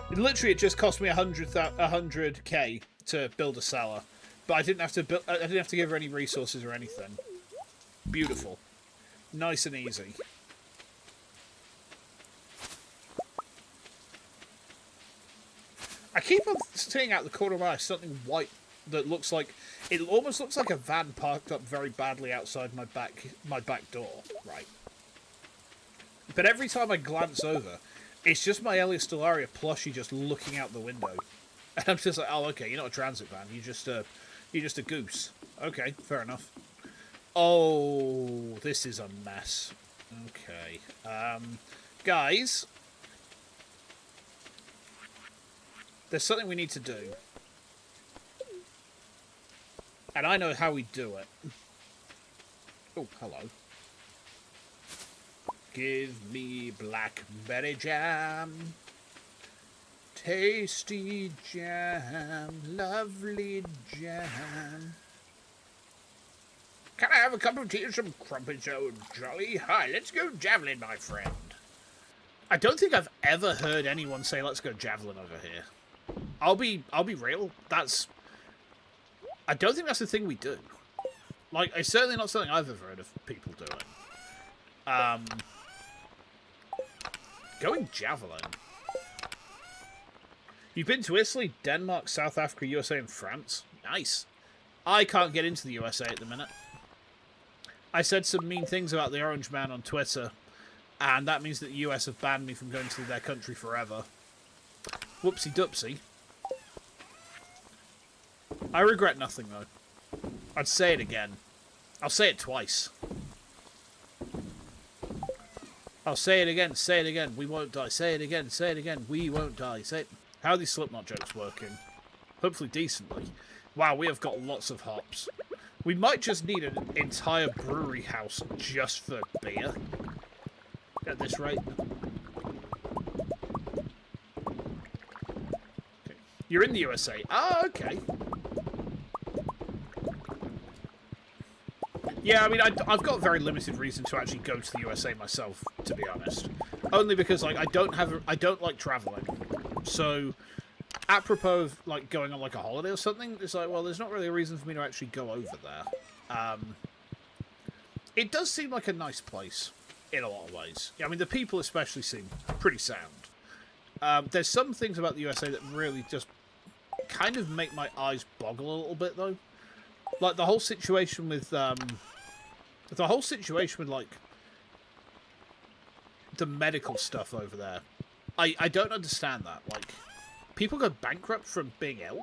Speaker 1: It just cost me 100k to build a cellar. But I didn't have to give her any resources or anything. Beautiful. Nice and easy. I keep on seeing out the corner of my eye something white that looks like... It almost looks like a van parked up very badly outside my back door, right? But every time I glance over, it's just my Elias Stellaria plushie just looking out the window. And I'm just like, oh, okay, you're not a transit van, you're just a goose. Okay, fair enough. Oh, this is a mess. Okay. Guys... There's something we need to do. And I know how we do it. Oh, hello. Give me blackberry jam. Tasty jam. Lovely jam. Can I have a cup of tea and some crumpets, oh jolly? Hi, let's go javelin, my friend. I don't think I've ever heard anyone say, let's go javelin over here. I'll be real. I don't think that's the thing we do. Like, it's certainly not something I've ever heard of people doing. Going javelin. You've been to Italy, Denmark, South Africa, USA, and France. Nice. I can't get into the USA at the minute. I said some mean things about the Orange Man on Twitter, and that means that the US have banned me from going to their country forever. Whoopsie doopsie. I regret nothing, though. I'd say it again. I'll say it twice. I'll say it again, we won't die. Say it again, we won't die. Say it. How are these Slipknot jokes working? Hopefully decently. Wow, we have got lots of hops. We might just need an entire brewery house just for beer. At this rate. Okay. You're in the USA. Ah, okay. Yeah, I mean, I've got very limited reason to actually go to the USA myself, to be honest. Only because, like, I don't like traveling. So, apropos of, like, going on, like, a holiday or something, it's like, well, there's not really a reason for me to actually go over there. It does seem like a nice place, in a lot of ways. I mean, the people especially seem pretty sound. There's some things about the USA that really just kind of make my eyes boggle a little bit, though. Like, the whole situation with, like, the medical stuff over there. I don't understand that. Like, people go bankrupt from being ill.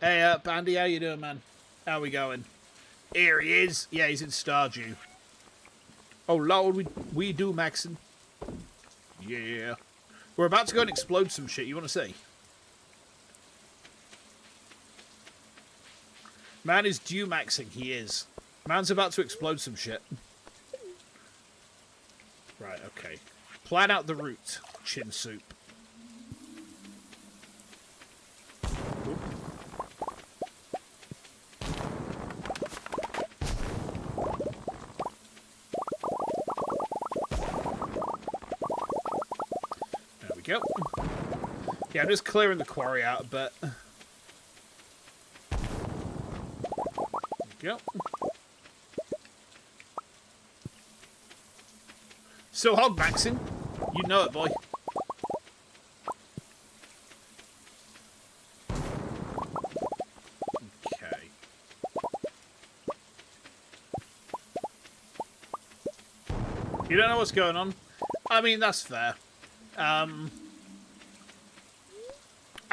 Speaker 1: Hey, Bandy, how you doing, man? How we going? Here he is. Yeah, he's in Stardew. Oh, Lord, we do, Maxon. Yeah. We're about to go and explode some shit. You want to see? Man is due maxing. He is. Man's about to explode some shit. Right, okay. Plan out the route, Chin Soup. go. Yeah, I'm just clearing the quarry out a bit. There we go. So hog maxing. You know it, boy. Okay. You don't know what's going on? I mean, that's fair. I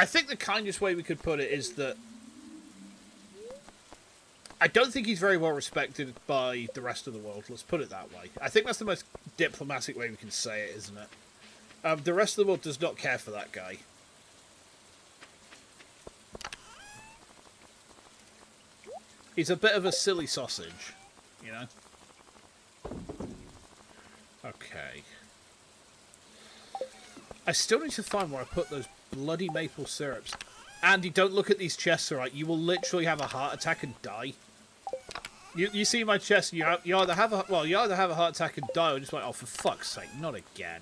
Speaker 1: think the kindest way we could put it is that I don't think he's very well respected by the rest of the world. Let's put it that way. I think that's the most diplomatic way we can say it, isn't it? The rest of the world does not care for that guy. He's a bit of a silly sausage, you know? Okay. I still need to find where I put those bloody maple syrups. Andy, don't look at these chests, alright? You will literally have a heart attack and die. You see my chest, you either have a heart attack and die, or just like, oh, for fuck's sake, not again.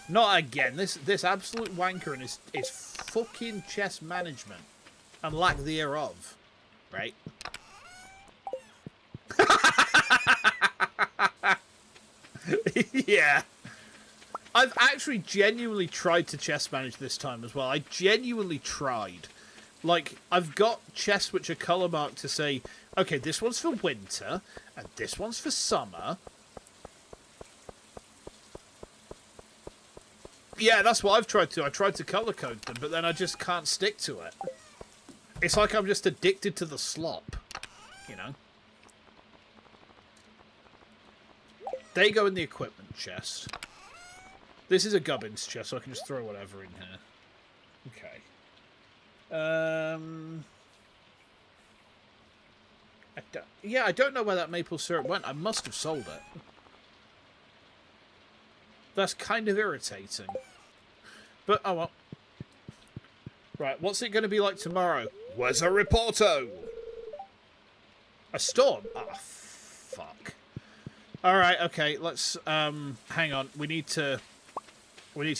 Speaker 1: Not again. This absolute wanker and his fucking chest management and lack thereof. Right? Yeah. I've actually genuinely tried to chest manage this time as well. I genuinely tried. Like, I've got chests which are colour marked to say, okay, this one's for winter, and this one's for summer. Yeah, that's what I've tried to. I tried to colour code them, but then I just can't stick to it. It's like I'm just addicted to the slop, you know? They go in the equipment chest. This is a gubbins chest, so I can just throw whatever in here. Okay. I don't know where that maple syrup went. I must have sold it. That's kind of irritating. But, oh well. Right, what's it going to be like tomorrow? Where's a reporto? A storm? Ah, fuck. Alright, okay, let's, hang on. We need to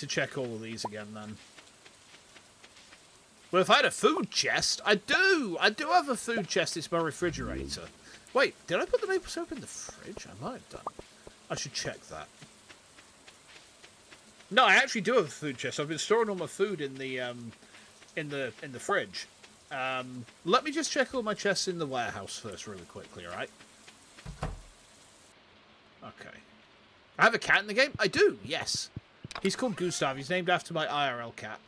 Speaker 1: check all of these again, then. Well, if I had a food chest, I do have a food chest. It's my refrigerator. Wait, did I put the maple syrup in the fridge? I might have done. I should check that. No, I actually do have a food chest. I've been storing all my food in the fridge. Let me just check all my chests in the warehouse first, really quickly. All right. Okay. I have a cat in the game. I do. Yes. He's called Gustav. He's named after my IRL cat.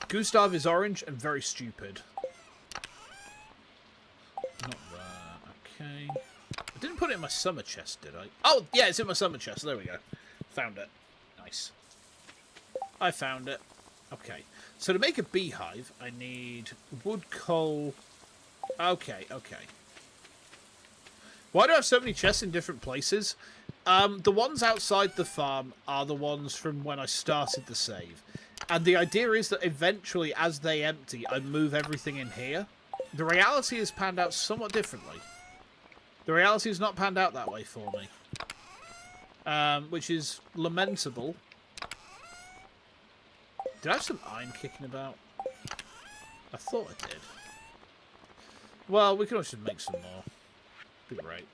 Speaker 1: Gustav is orange and very stupid. Not that. Okay. I didn't put it in my summer chest, did I? Oh, yeah, it's in my summer chest. There we go. Found it. Nice. I found it. Okay. So to make a beehive, I need wood, coal. Okay, okay. Why do I have so many chests in different places? The ones outside the farm are the ones from when I started the save. And the idea is that eventually, as they empty, I move everything in here. The reality is panned out somewhat differently. The reality is not panned out that way for me. Which is lamentable. Did I have some iron kicking about? I thought I did. Well, we can also make some more. Be great.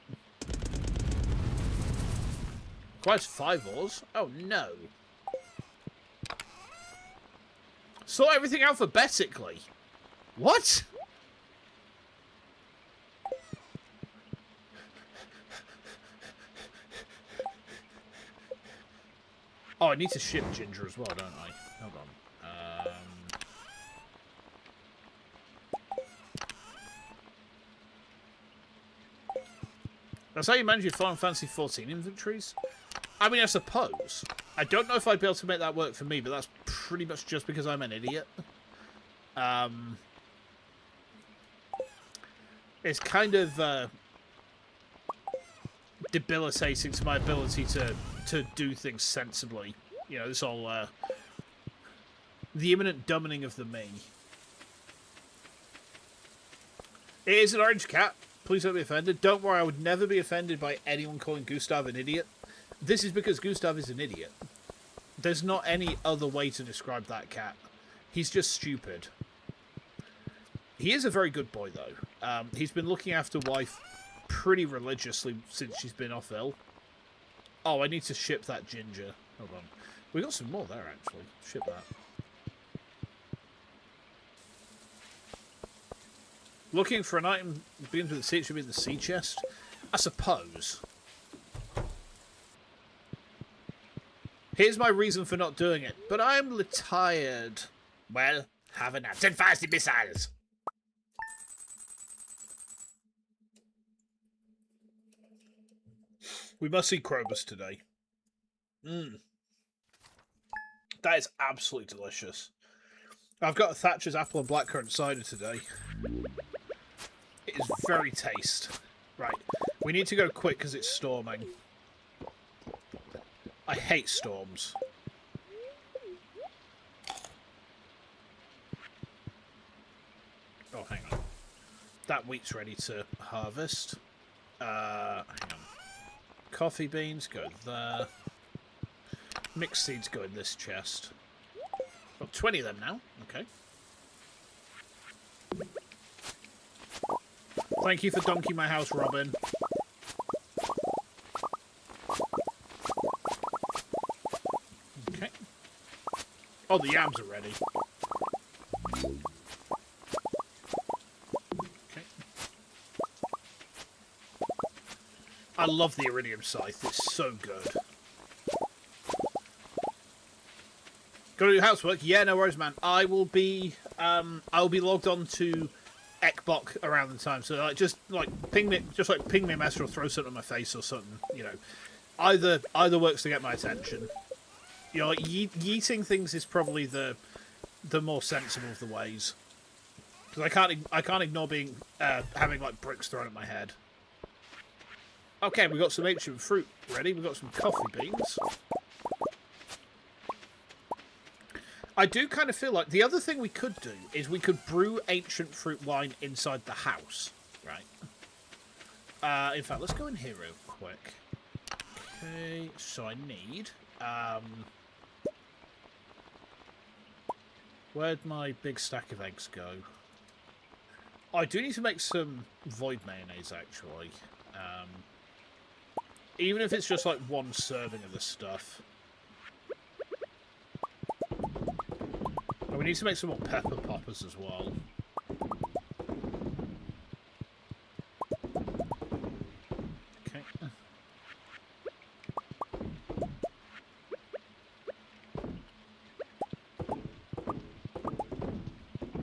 Speaker 1: Requires 5 ores? Oh, no. Sort everything alphabetically. What? Oh, I need to ship ginger as well, don't I? Hold on. That's how you manage your Final Fantasy 14 inventories? I mean, I suppose. I don't know if I'd be able to make that work for me, but that's pretty much just because I'm an idiot. It's kind of debilitating to my ability to do things sensibly. You know, this whole the imminent dumbing of the me. It is an orange cat. Please don't be offended. Don't worry, I would never be offended by anyone calling Gustav an idiot. This is because Gustav is an idiot. There's not any other way to describe that cat. He's just stupid. He is a very good boy, though. He's been looking after wife pretty religiously since she's been off ill. Oh, I need to ship that ginger. Hold on. We got some more there, actually. Ship that. Looking for an item begins with the sea. It should be in the sea chest. I suppose. Here's my reason for not doing it. But I'm tired. Well, have a nap. Send fast the missiles. We must see Krobus today. That is absolutely delicious. I've got a Thatcher's apple and blackcurrant cider today. It is very taste. Right. We need to go quick because it's storming. I hate storms. Oh, hang on. That wheat's ready to harvest. Hang on. Coffee beans go there. Mixed seeds go in this chest. Got 20 of them now. Okay. Thank you for donking my house, Robin. Okay. Oh, the yams are ready. Okay. I love the iridium scythe. It's so good. Gotta do housework? Yeah, no worries, man. I will be logged on to Ekbok around the time. So like just ping me a message or throw something on my face or something, you know. Either works to get my attention. You know, like yeeting things is probably the more sensible of the ways. Because I can't ignore being having like bricks thrown at my head. Okay, we got some ancient fruit ready. We got some coffee beans. I do kind of feel like the other thing we could do is we could brew ancient fruit wine inside the house, right? In fact, let's go in here real quick. Okay, so I need... where'd my big stack of eggs go? Oh, I do need to make some void mayonnaise, actually. Even if it's just like one serving of this stuff. Oh, we need to make some more pepper poppers as well. Okay.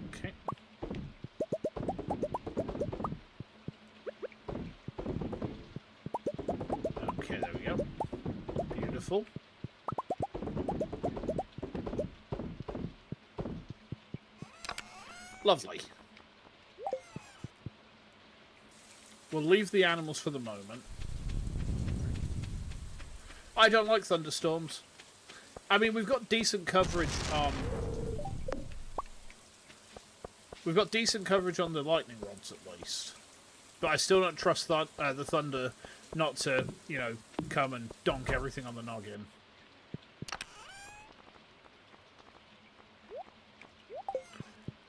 Speaker 1: Okay. Okay, there we go. Beautiful. Lovely. We'll leave the animals for the moment. I don't like thunderstorms. I mean, we've got decent coverage on... We've got decent coverage on the lightning rods, at least. But I still don't trust the thunder not to, you know, come and donk everything on the noggin.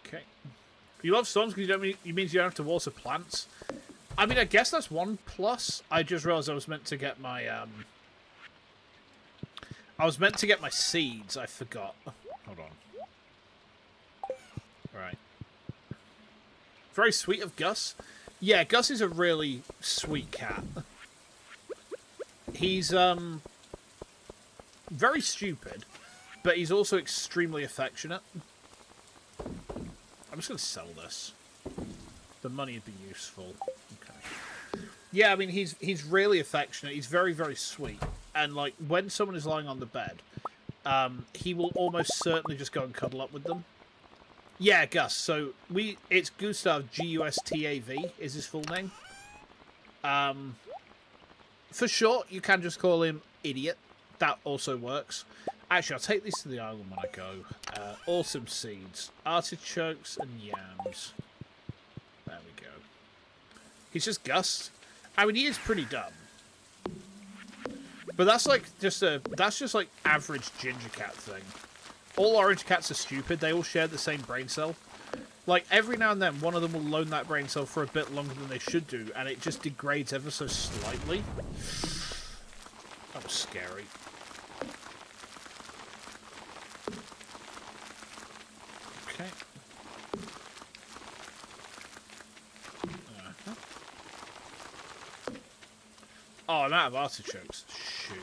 Speaker 1: Okay. You love storms because you means you don't have to water plants. I mean, I guess that's one plus. I just realized I was meant to get my seeds. I forgot. Hold on. Right. Very sweet of Gus. Yeah, Gus is a really sweet cat. He's very stupid, but he's also extremely affectionate. I'm just going to sell this. The money would be useful. Okay. Yeah, I mean, he's really affectionate. He's very, very sweet. And, like, when someone is lying on the bed, he will almost certainly just go and cuddle up with them. Yeah, Gus. So, it's Gustav, G-U-S-T-A-V is his full name. For short, you can just call him Idiot. That also works. Actually, I'll take these to the island when I go. Autumn seeds. Artichokes and yams. There we go. He's just Gus. I mean, he is pretty dumb. But that's like just like average ginger cat thing. All orange cats are stupid. They all share the same brain cell. Like, every now and then, one of them will loan that brain cell for a bit longer than they should do, and it just degrades ever so slightly. That was scary. Okay. Oh, I'm out of artichokes. Shoot.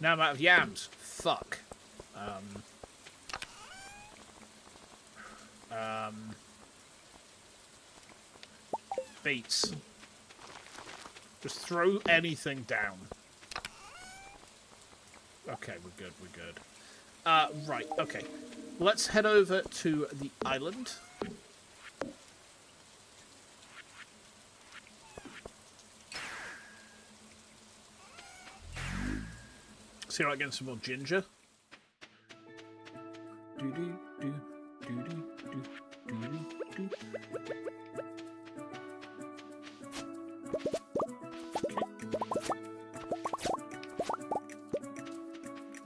Speaker 1: Now I'm out of yams. Fuck. Beets. Just throw anything down. Okay, we're good, we're good. Right, okay. Let's head over to the island. See if I get some more ginger.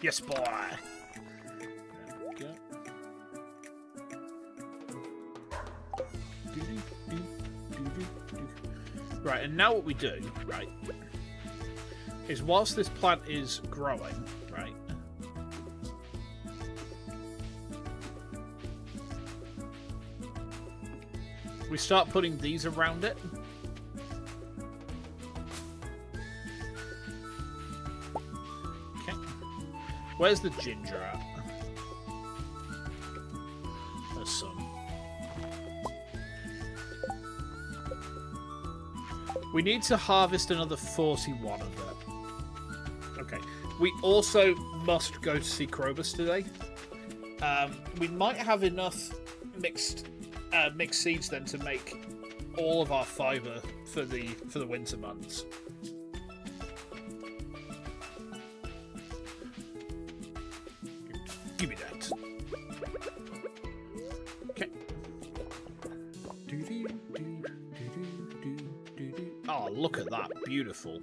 Speaker 1: Yes, boy. There we go. Right, and now what we do, right, is whilst this plant is growing, right, we start putting these around it. Okay. Where's the ginger at? There's some. We need to harvest another 41 of it. Okay. We also must go to see Krobus today. We might have enough mixed seeds then to make all of our fiber for the winter months. Give me that. Okay. Oh, look at that. Beautiful.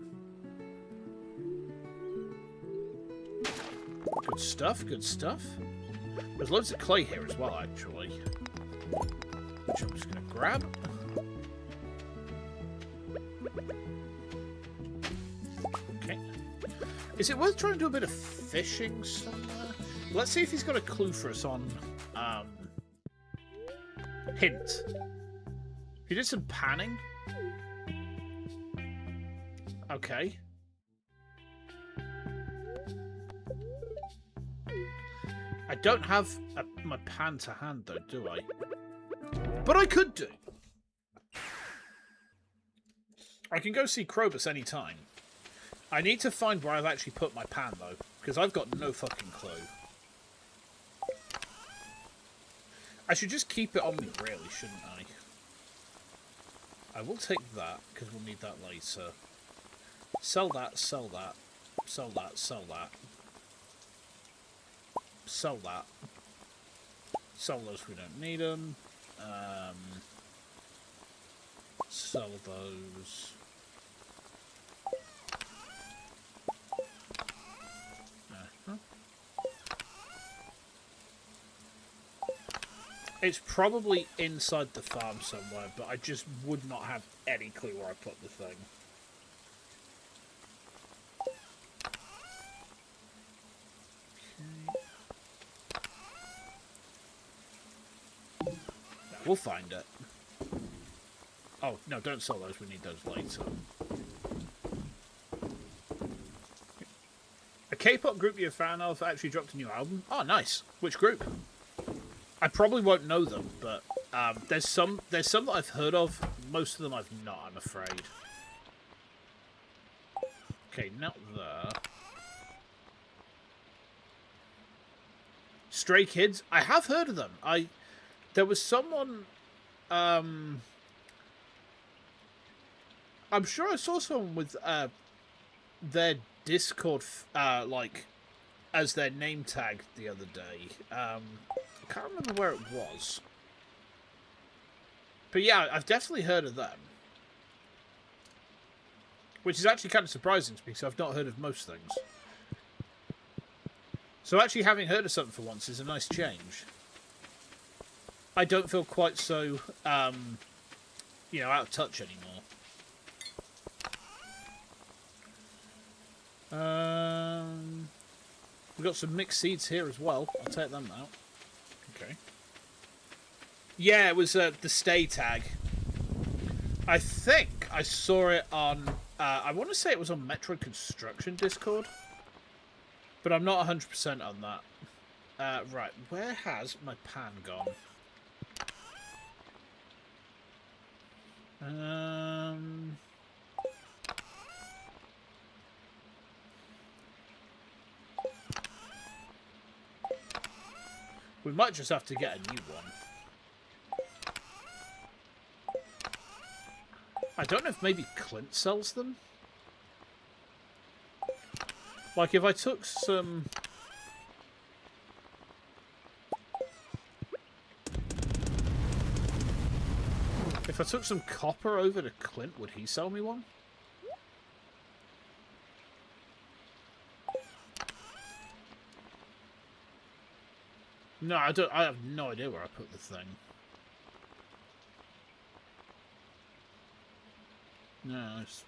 Speaker 1: Good stuff, good stuff. There's loads of clay here as well, actually. Which I'm just going to grab. Okay. Is it worth trying to do a bit of fishing somewhere? Let's see if he's got a clue for us on hint. He did some panning. Okay. I don't have my pan to hand though, do I? But I could do. I can go see Krobus anytime. I need to find where I've actually put my pan though, because I've got no fucking clue. I should just keep it on me, really, shouldn't I? I will take that, because we'll need that later. Sell that, sell that, sell that, sell that. Sell that. Sell those, we don't need them. Sell those. It's probably inside the farm somewhere, but I just would not have any clue where I put the thing. Okay. No, we'll find it. Oh, no, don't sell those. We need those later. A K-pop group you're a fan of actually dropped a new album. Oh, nice. Which group? I probably won't know them, but there's some that I've heard of. Most of them I've not, I'm afraid. Okay, not there. Stray Kids. I have heard of them. There was someone. I'm sure I saw someone with their Discord like as their name tag the other day. I can't remember where it was. But yeah, I've definitely heard of them. Which is actually kind of surprising to me, because I've not heard of most things. So actually having heard of something for once is a nice change. I don't feel quite so, you know, out of touch anymore. We've got some mixed seeds here as well. I'll take them out. Okay. Yeah, it was the stay tag. I think I saw it on... I want to say it was on Metro Construction Discord. But I'm not 100% on that. Right, where has my pan gone? We might just have to get a new one. I don't know if maybe Clint sells them. Like, if I took some... If I took some copper over to Clint, would he sell me one? No, I don't. I have no idea where I put the thing. No, it's...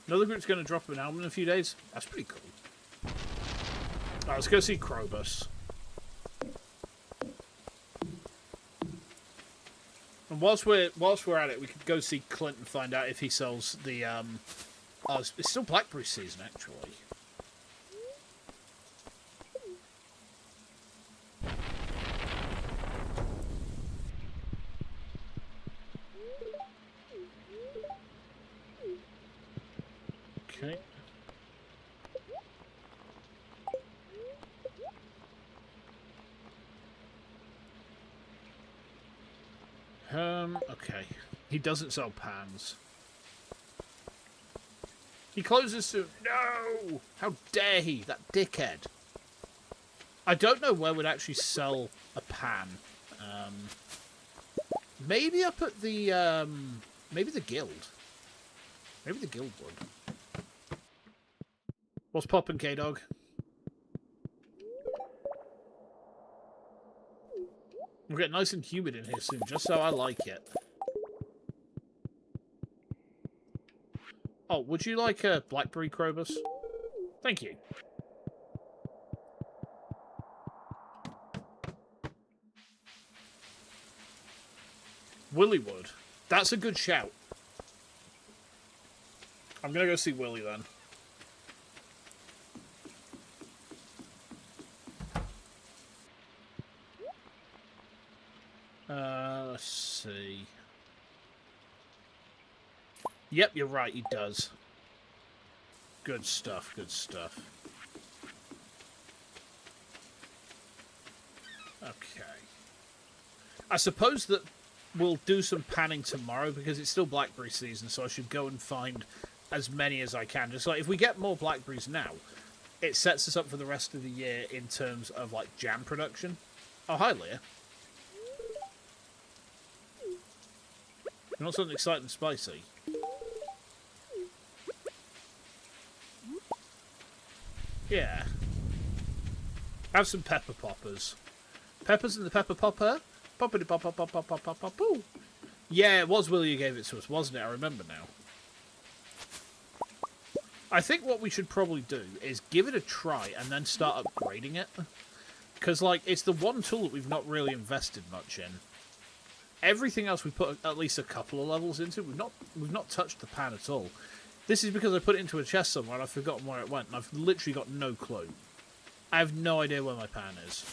Speaker 1: Another group's going to drop an album in a few days. That's pretty cool. Alright, let's go see Krobus. And whilst we're at it, we could go see Clint and find out if he sells the oh, it's still blackberry season actually. Okay. Okay. He doesn't sell pans. He closes soon. No! How dare he? That dickhead. I don't know where would actually sell a pan. Maybe up at the, maybe the guild. Maybe the guild would. What's poppin', K-Dog? We'll get nice and humid in here soon, just so I like it. Oh, would you like a blackberry Krobus? Thank you. Willy would. That's a good shout. I'm gonna go see Willy then. Let's see. Yep, you're right, he does. Good stuff, good stuff. Okay. I suppose that we'll do some panning tomorrow because it's still blackberry season, so I should go and find as many as I can. Just like, if we get more blackberries now, it sets us up for the rest of the year in terms of, like, jam production. Oh, hi, Leah. You want something exciting and spicy? Yeah. Have some pepper poppers. Peppers in the pepper popper? Poppity pop pop pop pop pop pop pop poo. Yeah, it was Willie who gave it to us, wasn't it? I remember now. I think what we should probably do is give it a try and then start upgrading it. Because, like, it's the one tool that we've not really invested much in. Everything else we put at least a couple of levels into. We've not touched the pan at all. This is because I put it into a chest somewhere and I've forgotten where it went, and I've literally got no clue. I have no idea where my pan is.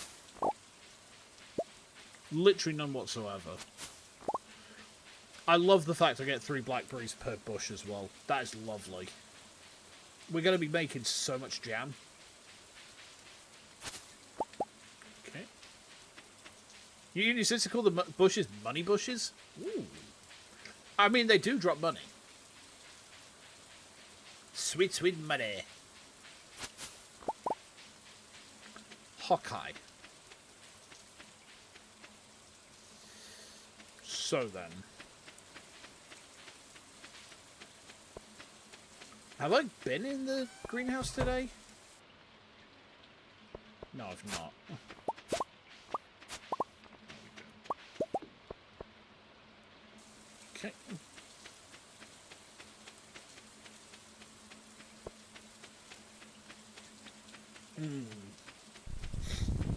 Speaker 1: Literally none whatsoever. I love the fact I get 3 blackberries per bush as well. That is lovely. We're going to be making so much jam. Okay. You said to call the bushes money bushes? Ooh. I mean, they do drop money. Sweet, sweet money. Hawkeye. So then, have I been in the greenhouse today? No, I've not. Okay.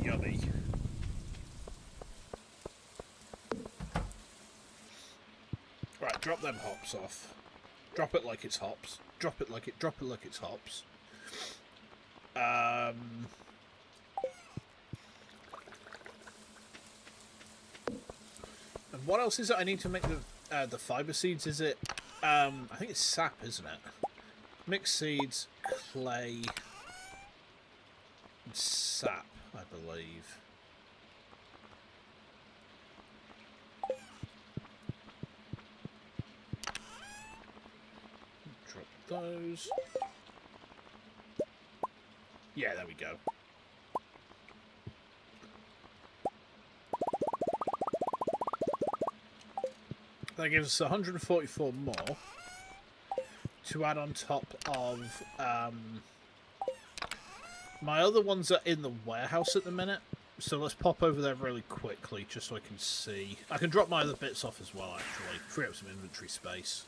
Speaker 1: Yummy. Right, drop them hops off. Drop it like it's hops. Drop it like it's hops. And what else is it I need to make the fiber seeds? Is it I think it's sap, isn't it? Mixed seeds, clay, and sap, I believe. Drop those. Yeah, there we go. That gives us 144 more to add on top of my other ones are in the warehouse at the minute. So let's pop over there really quickly just so I can see. I can drop my other bits off as well, actually. Free up some inventory space.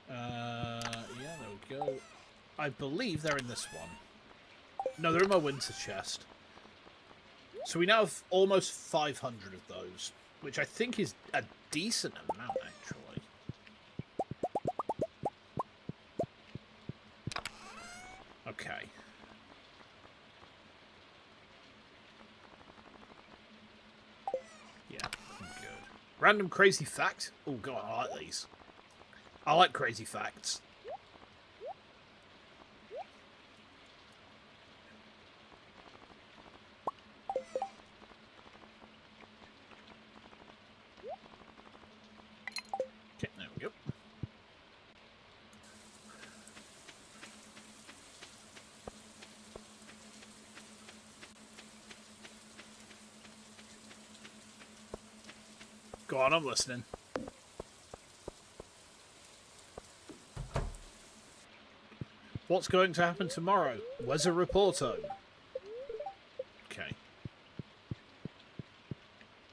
Speaker 1: Yeah, there we go. I believe they're in this one. No, they're in my winter chest. So we now have almost 500 of those, which I think is a decent amount, actually. Okay. Yeah, I'm good. Random crazy fact? Oh, God, I like these. I like crazy facts. Okay, there we go. Go on, I'm listening. What's going to happen tomorrow? Where's a reporto? Okay.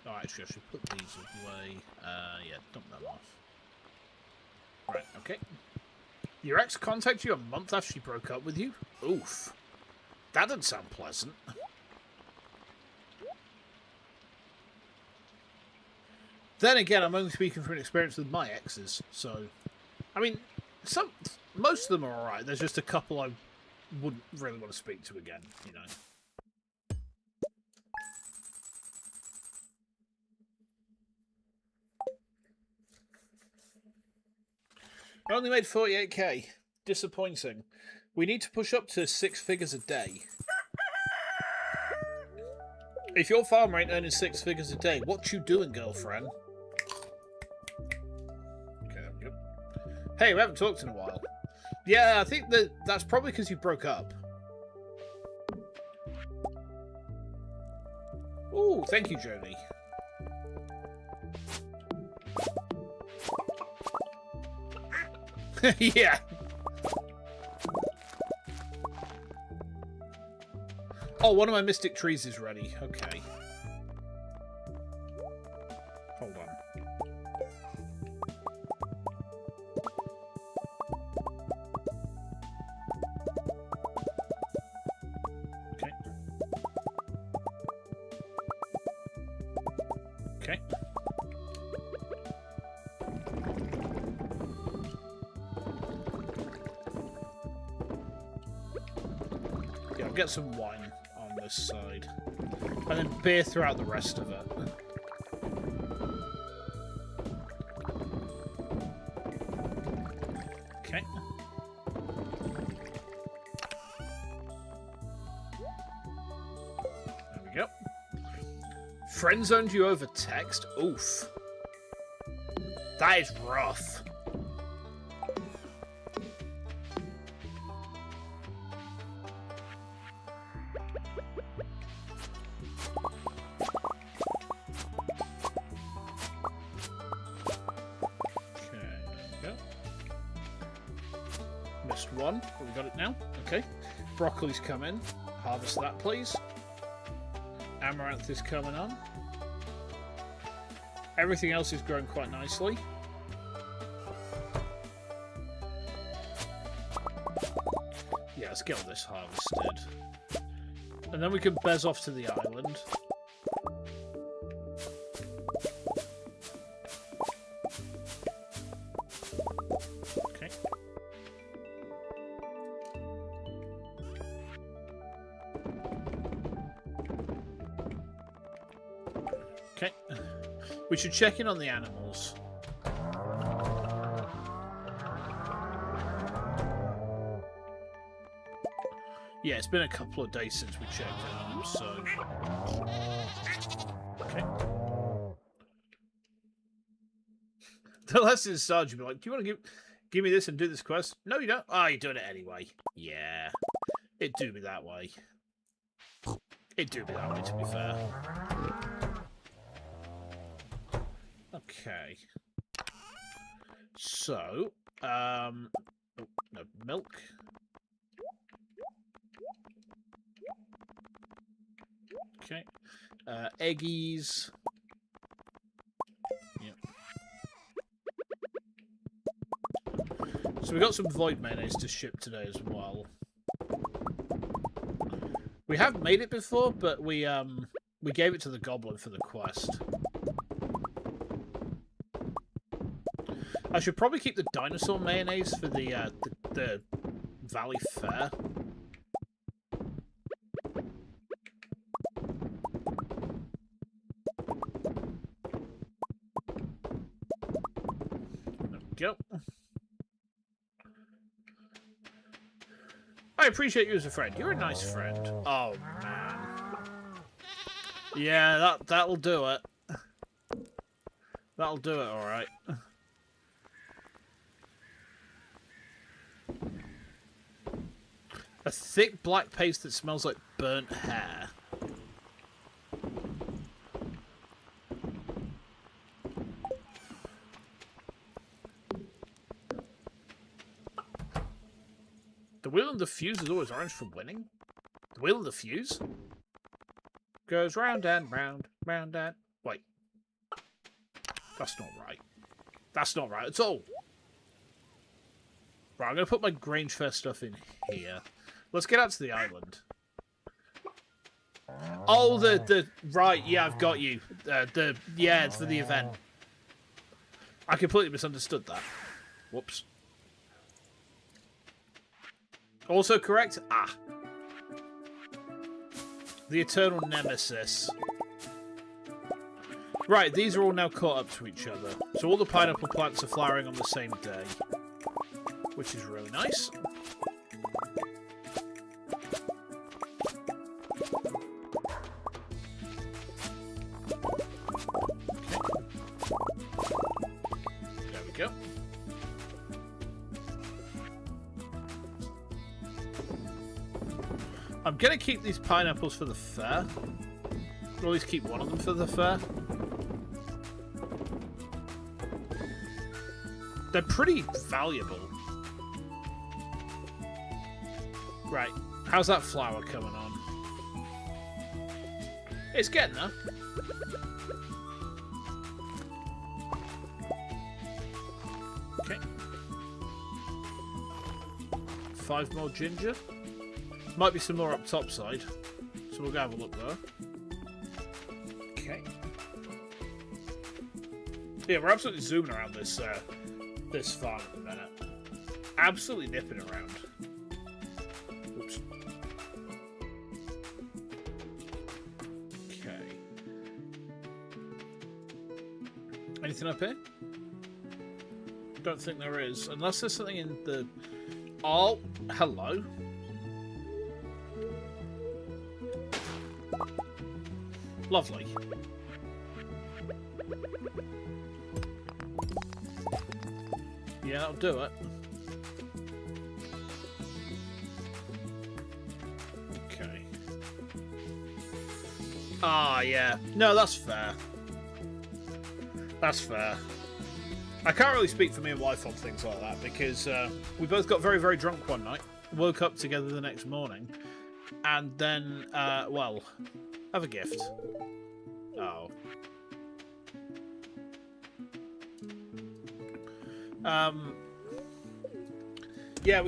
Speaker 1: Oh, actually, I should put these away. Yeah, dump them off. Right, okay. Your ex contacted you a month after she broke up with you? Oof. That doesn't sound pleasant. Then again, I'm only speaking from an experience with my exes, so... I mean, most of them are alright. There's just a couple I wouldn't really want to speak to again, you know. I only made 48k. Disappointing. We need to push up to 6 figures a day. If your farmer ain't earning 6 figures a day, what you doing, girlfriend? Okay, there we go. Hey, we haven't talked in a while. Yeah, I think that's probably because you broke up. Ooh, thank you, Joni. Yeah. Oh, one of my mystic trees is ready. Okay. Hold on. Okay. Okay. Yeah, I'll get some wine on this side. And then beer throughout the rest of it. Okay. There we go. Friend-zoned you over text? Oof. That is rough. one. Oh, we got it now. Okay. Broccoli's coming. Harvest that, please. Amaranth is coming on. Everything else is growing quite nicely. Yeah, let's get all this harvested. And then we can bez off to the island. Okay. Okay. We should check in on the animals. Yeah, it's been a couple of days since we checked in on them, so... Okay. The lesson starts, you'll be like, do you want to give me this and do this quest? No, you don't. Oh, you're doing it anyway. Yeah. It do be that way. It do be that way, to be fair. Okay. So, oh, no, milk. Okay. Eggies. Yep. So we got some void mayonnaise to ship today as well. We have made it before, but we gave it to the goblin for the quest. I should probably keep the dinosaur mayonnaise for the Valley Fair. Go. I appreciate you as a friend. You're a nice friend. Oh man. Yeah, that'll do it. That'll do it, alright. A thick black paste that smells like burnt hair. The wheel and the fuse is always orange for winning. The wheel and the fuse goes round and round, round and... Wait. That's not right. That's not right at all. Right, I'm going to put my Grange Fair stuff in here. Let's get out to the island. Oh, right, yeah, I've got you. Yeah, it's for the event. I completely misunderstood that. Whoops. Also correct? Ah. The Eternal Nemesis. Right, these are all now caught up to each other. So all the pineapple plants are flowering on the same day. Which is really nice. There we go. I'm going to keep these pineapples for the fair. Or at least keep one of them for the fair. They're pretty valuable. Right. How's that flower coming on? It's getting there. Okay. 5 more ginger. Might be some more up top side. So we'll go have a look there. Okay. Yeah, we're absolutely zooming around this this farm at the minute. Absolutely nipping around. Oops. Okay. Anything up here? Don't think there is. Unless there's something in the... Oh, hello. Lovely. Yeah, that'll do it. Okay. Ah, yeah. No, that's fair. That's fair. I can't really speak for me and wife on things like that because we both got very, very drunk one night, woke up together the next morning, and then, well, have a gift. Oh. Yeah,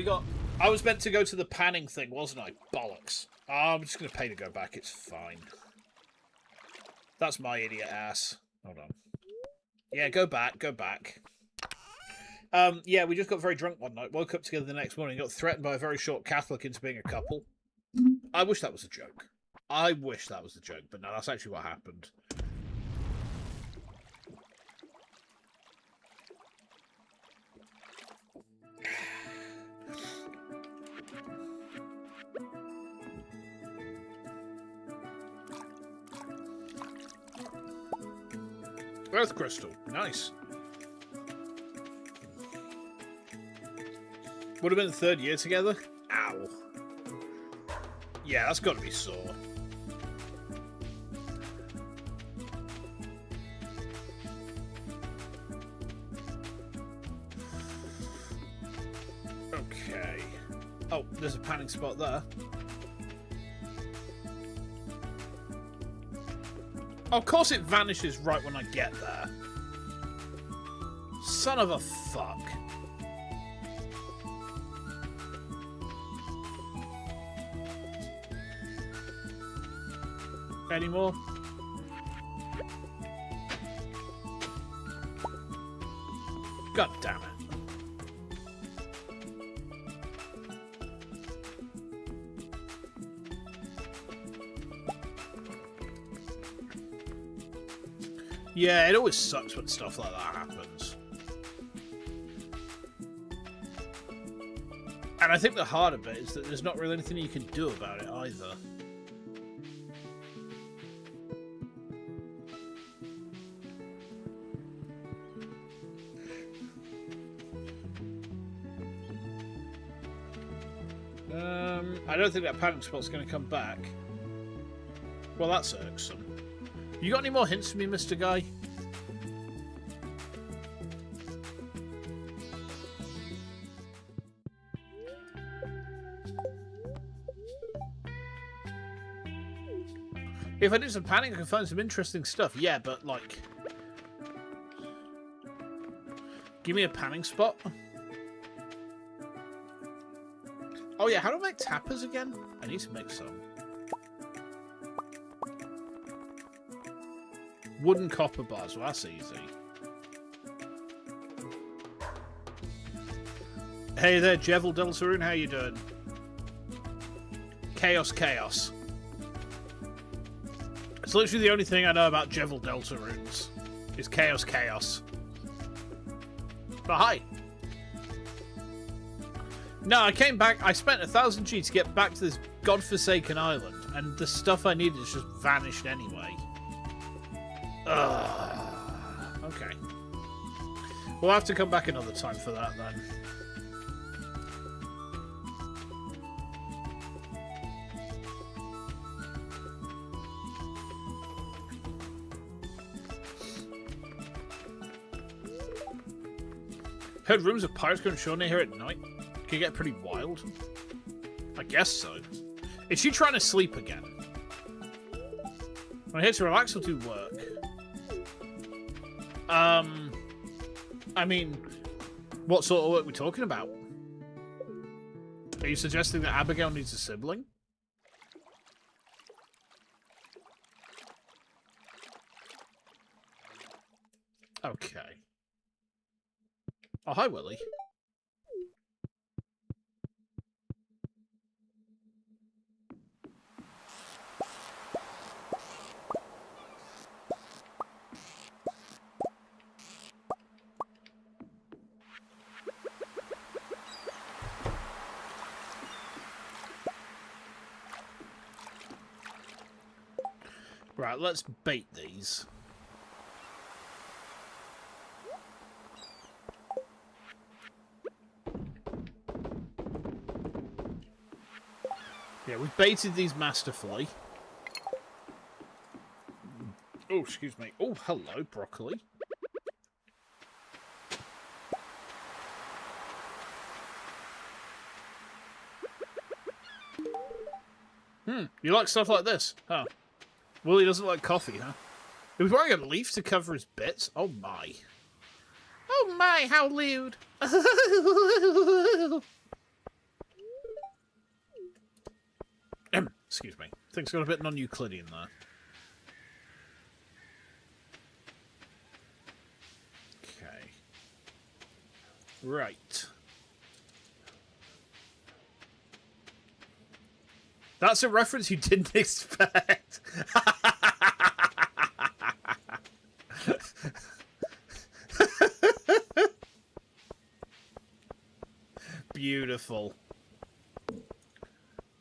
Speaker 1: I was meant to go to the panning thing, wasn't I? Bollocks. I'm just going to pay to go back, it's fine. That's my idiot ass. Hold on. Yeah, go back, go back. Yeah, we just got very drunk one night, woke up together the next morning, got threatened by a very short Catholic into being a couple. I wish that was a joke. I wish that was a joke, but no, that's actually what happened. Earth crystal, nice. Would have been the 3rd year together? Ow. Yeah, that's got to be sore. Okay. Oh, there's a panning spot there. Of course it vanishes right when I get there. Son of a fuck. Any more? God damn it. Yeah, it always sucks when stuff like that happens. And I think the harder bit is that there's not really anything you can do about it either. I don't think that panning spot's going to come back. Well, that's irksome. You got any more hints for me, Mr. Guy? If I do some panning, I can find some interesting stuff. Yeah, but, like... Give me a panning spot. Oh, yeah, how do I make tappers again? I need to make some. Wooden copper bars, well, that's easy. Hey there, Jevil Deltaroon, how you doing? Chaos, chaos. It's literally the only thing I know about Jevil Deltaroons. Is chaos, chaos. But hi. No, I came back, I spent 1000 G to get back to this godforsaken island, and the stuff I needed has just vanished anyway. Okay. We'll have to come back another time for that then. Heard rumors of pirates going Shimtone here at night. Could get pretty wild. I guess so. Is she trying to sleep again? When I'm here to relax or do work? I mean, what sort of work are we talking about? Are you suggesting that Abigail needs a sibling? Okay. Oh, hi, Willie. Right, let's bait these. Yeah, we've baited these masterfully. Oh, excuse me. Oh, hello, broccoli. You like stuff like this? Huh. Willie doesn't like coffee, huh? He was wearing a leaf to cover his bits? Oh my. Oh my, how lewd. Excuse me. Things got a bit non-Euclidean there. Okay. Right. That's a reference you didn't expect. Beautiful.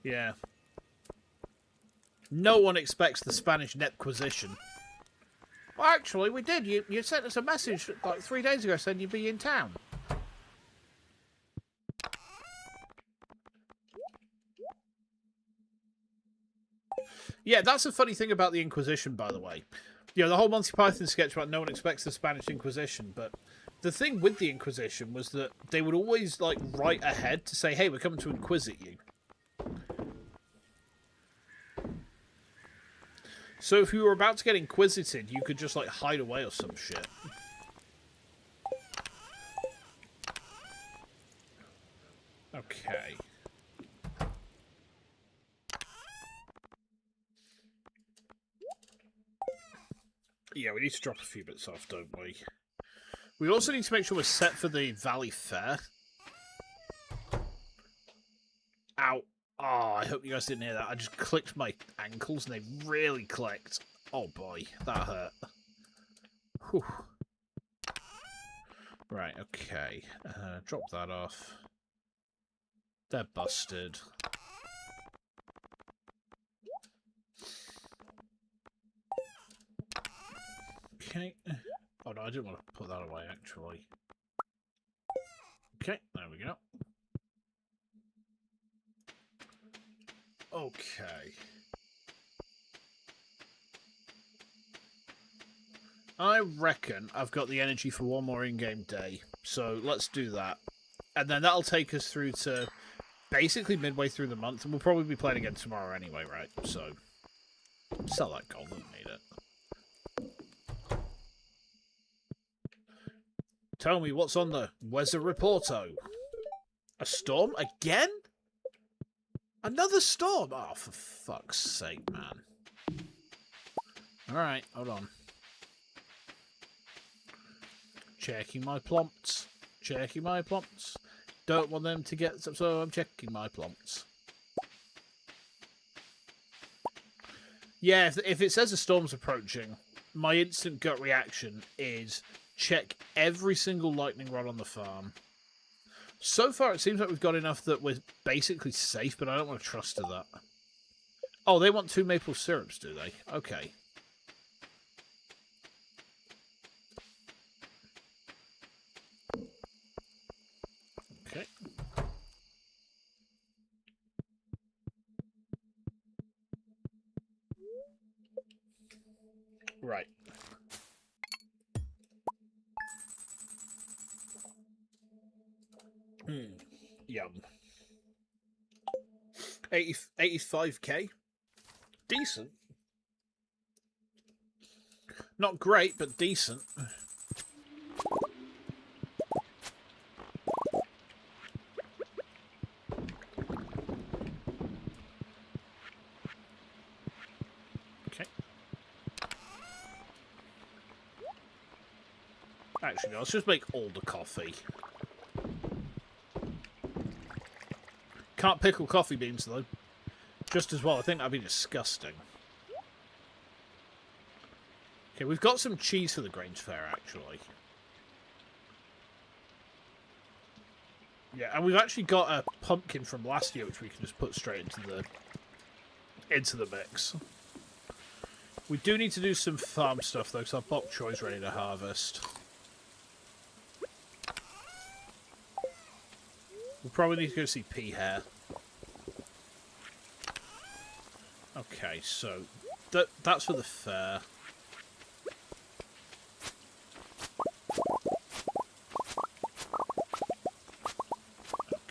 Speaker 1: Yeah. No one expects the Spanish Netquisition. Well, actually, we did. You sent us a message like 3 days ago saying you'd be in town. Yeah, that's a funny thing about the Inquisition, by the way. You know, the whole Monty Python sketch about no one expects the Spanish Inquisition, but the thing with the Inquisition was that they would always, like, write ahead to say, hey, we're coming to inquisit you. So if you were about to get inquisited, you could just, like, hide away or some shit. Okay. Yeah, we need to drop a few bits off, don't we? We also need to make sure we're set for the Valley Fair. Ow. Oh, I hope you guys didn't hear that. I just clicked my ankles and they really clicked. Oh boy, that hurt. Whew. Right, okay. Drop that off. They're busted. Okay. Oh no, I didn't want to put that away, actually. Okay, there we go. Okay. I reckon I've got the energy for one more in-game day, so let's do that. And then that'll take us through to basically midway through the month, and we'll probably be playing again tomorrow anyway, right? So, sell that gold, don't need it. Tell me, what's on the Weather Reporto? A storm? Again? Another storm? Oh, for fuck's sake, man. Alright, hold on. Checking my plots. Checking my plots. Don't want them to get... So I'm checking my plots. Yeah, if it says a storm's approaching, my instant gut reaction is check every single lightning rod on the farm. So far, it seems like we've got enough that we're basically safe, but I don't want to trust to that. Oh, they want 2 maple syrups, do they? Okay. Okay. Right. Yum. 85k? Decent. Not great, but decent. Okay. Actually, no, let's just make all the coffee. Can't pickle coffee beans, though. Just as well. I think that'd be disgusting. Okay, we've got some cheese for the Grange Fair, actually. Yeah, and we've actually got a pumpkin from last year, which we can just put straight into the mix. We do need to do some farm stuff, though, because our bok choy's ready to harvest. We'll probably need to go see Pea Hare. Okay, so that's for the fair.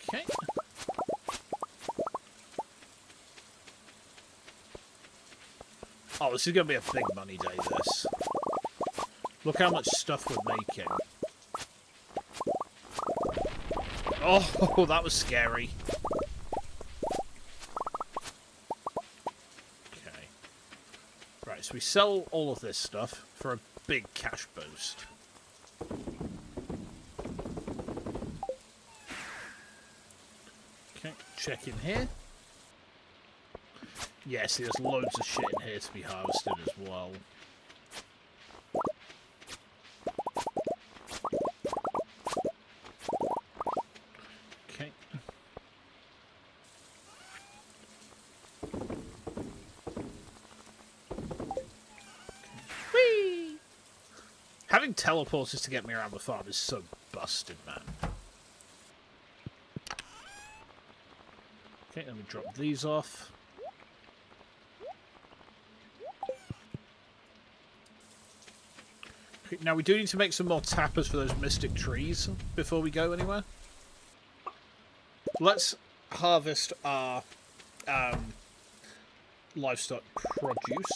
Speaker 1: Okay. Oh, this is going to be a big money day, this. Look how much stuff we're making. Oh, that was scary. Okay. Right, so we sell all of this stuff for a big cash boost. Okay, check in here. Yes, there's loads of shit in here to be harvested as well. Okay. Whee! Having teleporters to get me around the farm is so busted, man. Okay, let me drop these off. Now, we do need to make some more tappers for those mystic trees before we go anywhere. Let's harvest our livestock produce.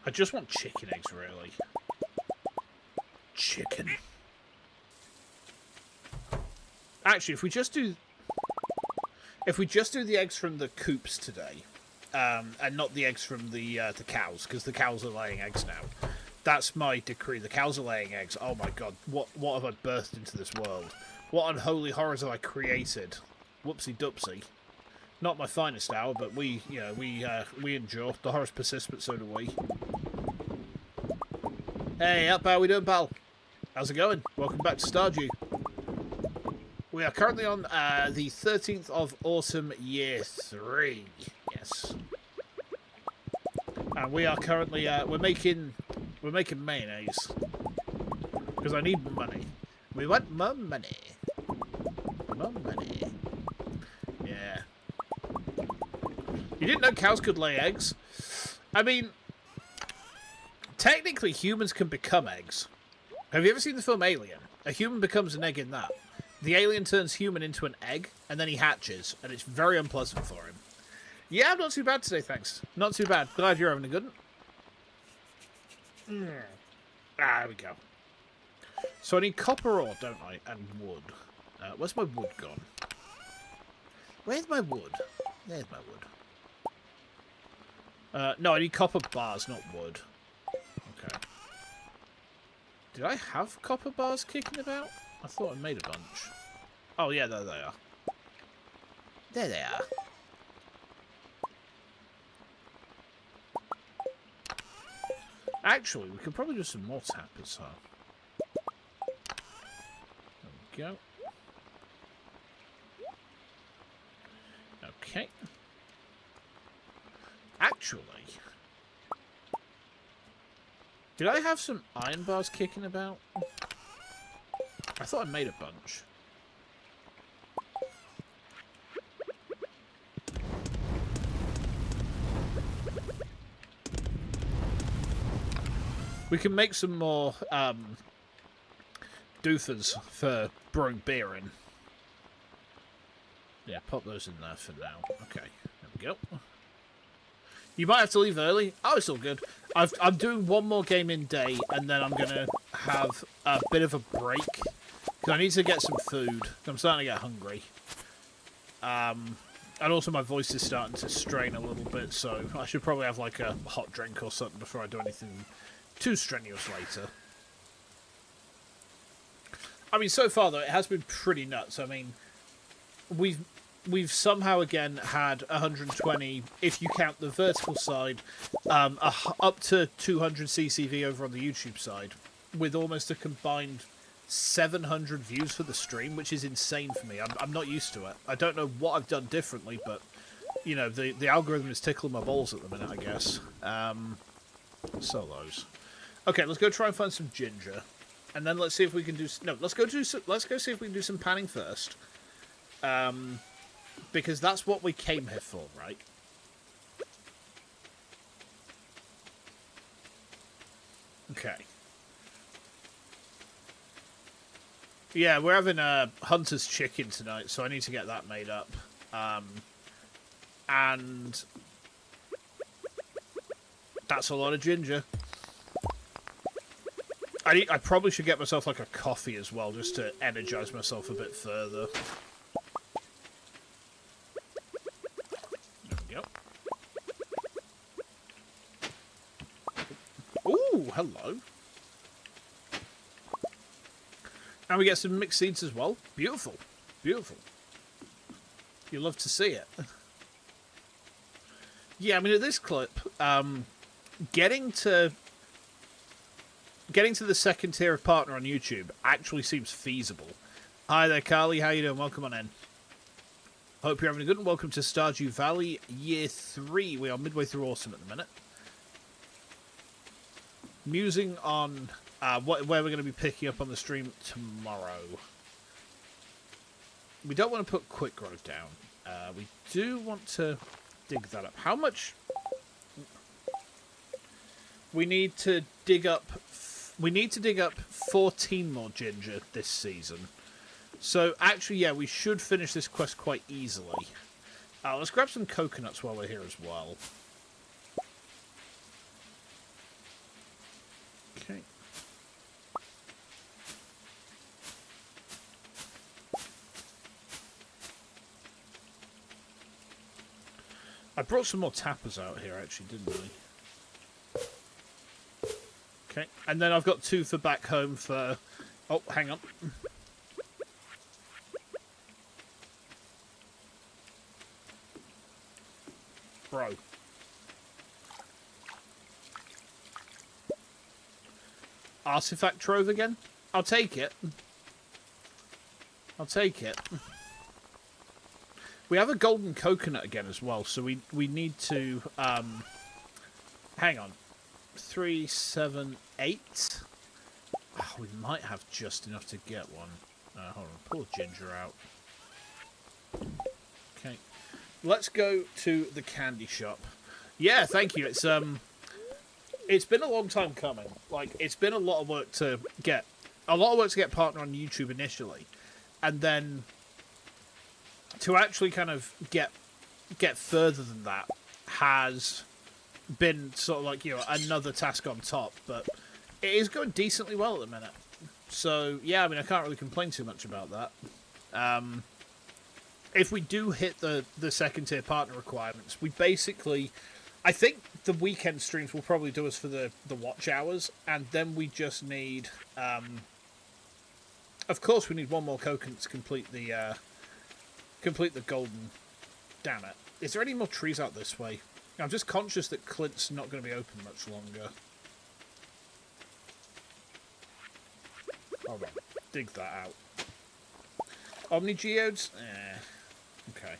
Speaker 1: I just want chicken eggs, really. Chicken. Actually, if we just do the eggs from the coops today, and not the eggs from the cows, because the cows are laying eggs now. That's my decree. The cows are laying eggs. Oh my god, what have I birthed into this world? What unholy horrors have I created? Whoopsie doopsie. Not my finest hour, but we endure. The horrors persist, but so do we. Hey, up, how we doing, pal? How's it going? Welcome back to Stardew. We are currently on the 13th of autumn, year 3. Yes. And we are currently we're making mayonnaise because I need money. We want more money. More money. Yeah. You didn't know cows could lay eggs? I mean, technically humans can become eggs. Have you ever seen the film Alien? A human becomes an egg in that. The alien turns human into an egg, and then he hatches, and it's very unpleasant for him. Yeah, I'm not too bad today, thanks. Not too bad. Glad you're having a good one. There we go. So I need copper ore, don't I? And wood. Where's my wood gone? Where's my wood? There's my wood. No, I need copper bars, not wood. Okay. Did I have copper bars kicking about? I thought I made a bunch. Oh, yeah, there they are. There they are. Actually, we could probably do some more tappers, huh? There we go. Okay. Actually, did I have some iron bars kicking about? I thought I made a bunch. We can make some more doofers for brewing beer in. Yeah, pop those in there for now. Okay, there we go. You might have to leave early. Oh, it's all good. I'm doing one more game in day, and then I'm going to have a bit of a break. Because I need to get some food. I'm starting to get hungry. And also my voice is starting to strain a little bit, so I should probably have like a hot drink or something before I do anything too strenuous later. I mean, so far, though, it has been pretty nuts. I mean, we've somehow again had 120, if you count the vertical side, up to 200 CCV over on the YouTube side, with almost a combined 700 views for the stream, which is insane for me. I'm not used to it. I don't know what I've done differently, but, you know, the algorithm is tickling my balls at the minute, I guess. Solos. Okay, let's go try and find some ginger. And then let's see if we can do... No, let's go see if we can do some panning first. Because that's what we came here for, right? Okay. Yeah, we're having a hunter's chicken tonight, so I need to get that made up. And that's a lot of ginger. I probably should get myself like a coffee as well, just to energize myself a bit further. There we go. Ooh, hello. And we get some mixed seeds as well. Beautiful. Beautiful. You love to see it. Yeah, I mean, at this clip, getting to the second tier of partner on YouTube actually seems feasible. Hi there, Carly. How you doing? Welcome on in. Hope you're having a good one. Welcome to Stardew Valley Year 3. We are midway through autumn at the minute. Musing on where we're going to be picking up on the stream tomorrow. We don't want to put quick growth down. We do want to dig that up. How much? We need to dig up. We need to dig up 14 more ginger this season. So actually, yeah, we should finish this quest quite easily. Let's grab some coconuts while we're here as well. Okay. I brought some more tappers out here, actually, didn't I? Okay, and then I've got 2 for back home for... Oh, hang on. Bro. Artifact trove again? I'll take it. I'll take it. We have a golden coconut again as well, so we need to... hang on. 3, 7, 8. Oh, we might have just enough to get one. Hold on, pull ginger out. Okay, let's go to the candy shop. Yeah, thank you. It's been a long time coming. Like, it's been a lot of work to get partner on YouTube initially, and then to actually kind of get further than that has been sort of like, you know, another task on top, but it is going decently well at the minute. So yeah, I mean, I can't really complain too much about that. If we do hit the second tier partner requirements, we basically, I think the weekend streams will probably do us for the watch hours, and then we just need, of course, we need 1 more coconut to complete the golden. Damn it! Is there any more trees out this way? I'm just conscious that Clint's not going to be open much longer. Hold on. Dig that out. Omni geodes? Okay.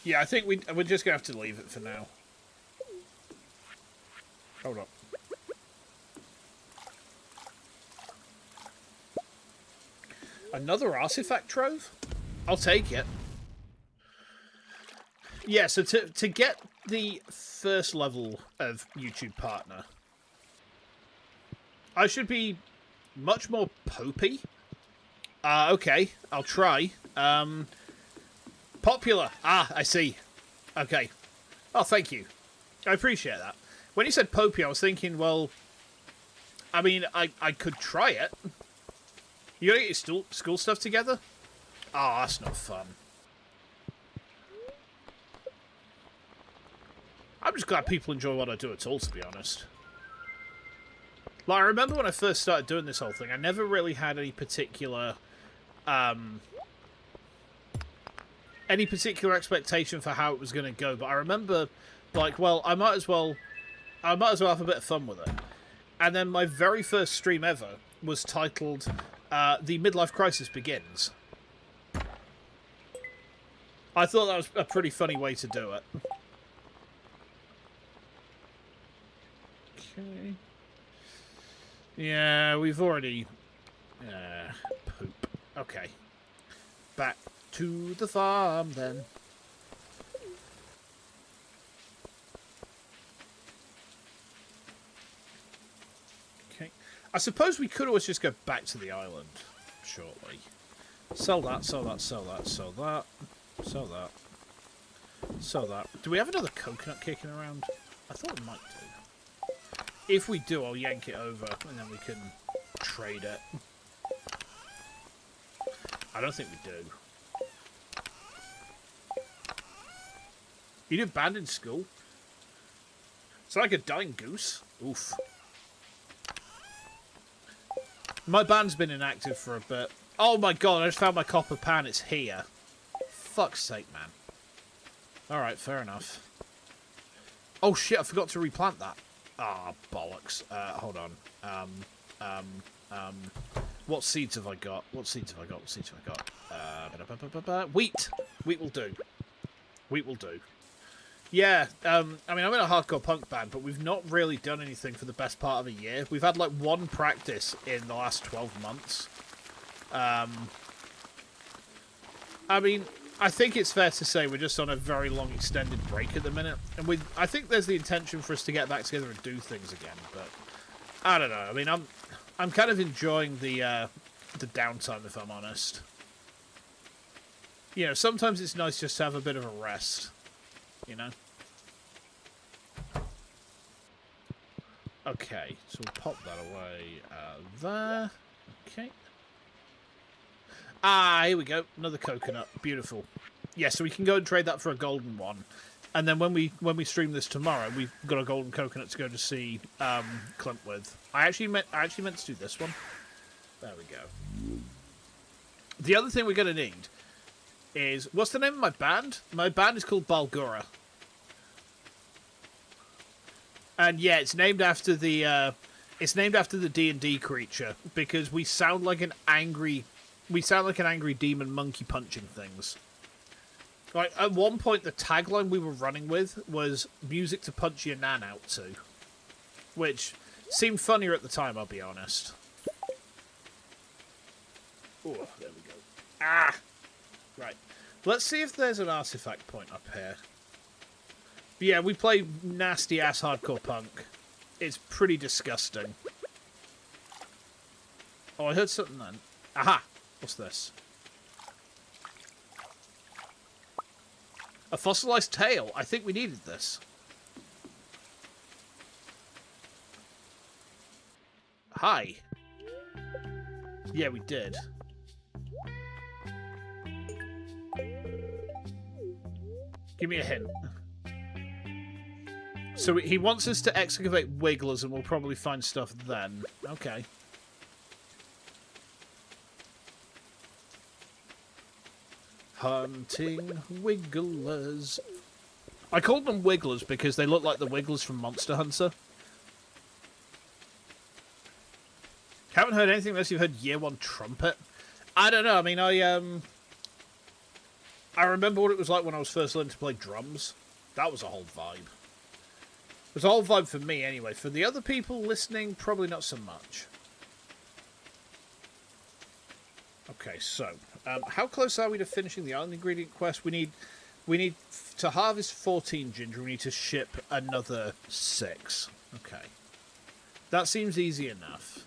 Speaker 1: Yeah, I think we're just going to have to leave it for now. Hold up. Another artifact trove? I'll take it. Yeah, so to get the first level of YouTube partner, I should be much more popey. Okay, I'll try. Popular. Ah, I see. Okay. Oh, thank you. I appreciate that. When you said popey, I was thinking, well, I mean, I could try it. You gotta get your school stuff together? Oh, that's not fun. I'm just glad people enjoy what I do at all, to be honest. Like, I remember when I first started doing this whole thing, I never really had any particular expectation for how it was going to go, but I remember, like, well, I might as well have a bit of fun with it. And then my very first stream ever was titled The Midlife Crisis Begins. I thought that was a pretty funny way to do it. Okay. Yeah, we've already... poop. Okay. Back to the farm, then. I suppose we could always just go back to the island shortly. Sell that, sell that, sell that, sell that, sell that, sell that. Do we have another coconut kicking around? I thought we might do. If we do, I'll yank it over and then we can trade it. I don't think we do. You did band in school? It's like a dying goose. Oof. My band's been inactive for a bit. Oh my god, I just found my copper pan. It's here. Fuck's sake, man. Alright, fair enough. Oh shit, I forgot to replant that. Ah, bollocks. Hold on. What seeds have I got? What seeds have I got? What seeds have I got? Wheat! Wheat will do. Wheat will do. Yeah, I mean, I'm in a hardcore punk band, but we've not really done anything for the best part of a year. We've had, like, one practice in the last 12 months. I mean, I think it's fair to say we're just on a very long extended break at the minute. And I think there's the intention for us to get back together and do things again, but I don't know. I mean, I'm kind of enjoying the downtime, if I'm honest. You know, sometimes it's nice just to have a bit of a rest. You know? Okay, so we'll pop that away there. Okay. Ah, here we go. Another coconut. Beautiful. Yeah, so we can go and trade that for a golden one. And then when we stream this tomorrow, we've got a golden coconut to go to see Clint with. I actually meant to do this one. There we go. The other thing we're going to need is... What's the name of my band? My band is called Balgura. And yeah, it's named after the D&D creature because we sound like an angry demon monkey punching things. Like at one point, the tagline we were running with was "music to punch your nan out to," which seemed funnier at the time. I'll be honest. Oh, there we go. Ah, right. Let's see if there's an artifact point up here. But yeah, we play nasty-ass hardcore punk. It's pretty disgusting. Oh, I heard something then. Aha! What's this? A fossilized tail. I think we needed this. Hi. Yeah, we did. Give me a hint. So he wants us to excavate wigglers and we'll probably find stuff then. Okay. Hunting wigglers. I called them wigglers because they look like the wigglers from Monster Hunter. Haven't heard anything unless you've heard Year One Trumpet. I don't know. I mean, I remember what it was like when I was first learning to play drums. That was a whole vibe. It was a whole vibe for me, anyway. For the other people listening, probably not so much. Okay, so how close are we to finishing the island ingredient quest? We need to harvest 14 ginger. We need to ship another 6. Okay, that seems easy enough.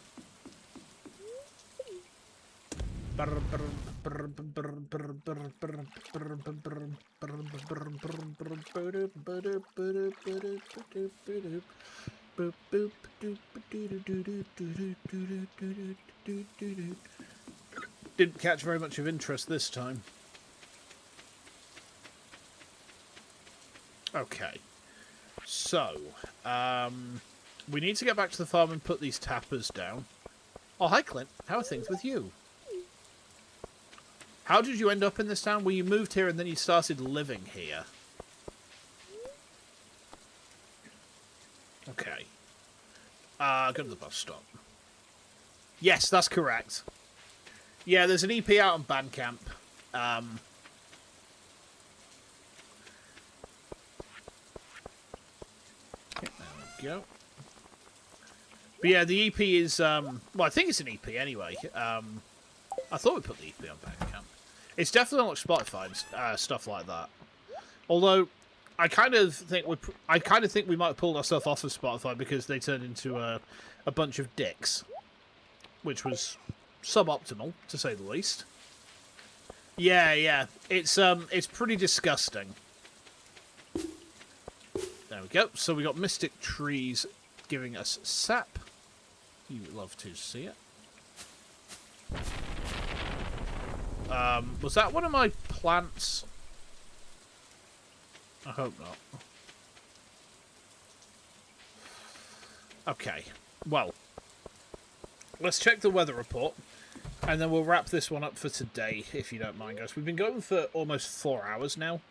Speaker 1: Didn't catch very much of interest this time. Okay, so we need to get back to the farm and put these tappers down. Oh, hi Clint, how are things with you? How did you end up in this town? Well, you moved here and then you started living here. Okay. Go to the bus stop. Yes, that's correct. Yeah, there's an EP out on Bandcamp. There we go. But yeah, the EP is... well, I think it's an EP anyway. I thought we put the EP on Bandcamp. It's definitely on like Spotify and stuff like that. Although, I kind of think we might have pulled ourselves off of Spotify because they turned into a bunch of dicks. which was suboptimal, to say the least. Yeah. It's pretty disgusting. There we go. So we got Mystic Trees giving us sap. You would love to see it. Was that one of my plants? I hope not. Okay. Well, let's check the weather report, and then we'll wrap this one up for today, if you don't mind, guys. We've been going for almost 4 hours now.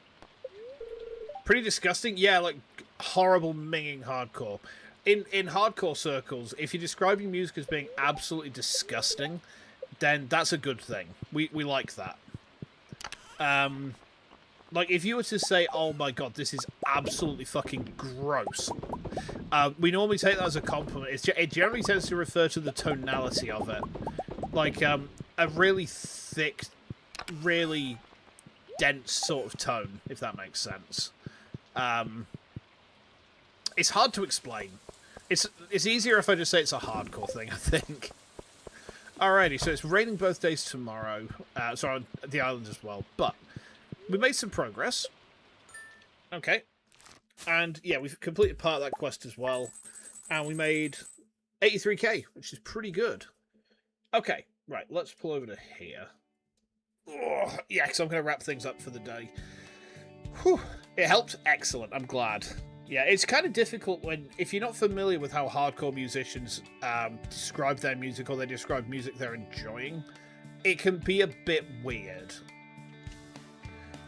Speaker 1: Pretty disgusting. Yeah, like, horrible minging hardcore. In hardcore circles, if you're describing music as being absolutely disgusting, then that's a good thing. We like that. Like, if you were to say, oh my god, this is absolutely fucking gross, we normally take that as a compliment. It generally tends to refer to the tonality of it. Like, a really thick, really dense sort of tone, if that makes sense. It's hard to explain. It's easier if I just say it's a hardcore thing, I think. Alrighty, so it's raining both days tomorrow. Sorry, on the island as well. But we made some progress. Okay. And, yeah, we've completed part of that quest as well. And we made 83k, which is pretty good. Okay, right, let's pull over to here. Oh, yeah, because I'm going to wrap things up for the day. Whew. It helped. Excellent. I'm glad. Yeah, it's kind of difficult if you're not familiar with how hardcore musicians describe their music, or they describe music they're enjoying, it can be a bit weird.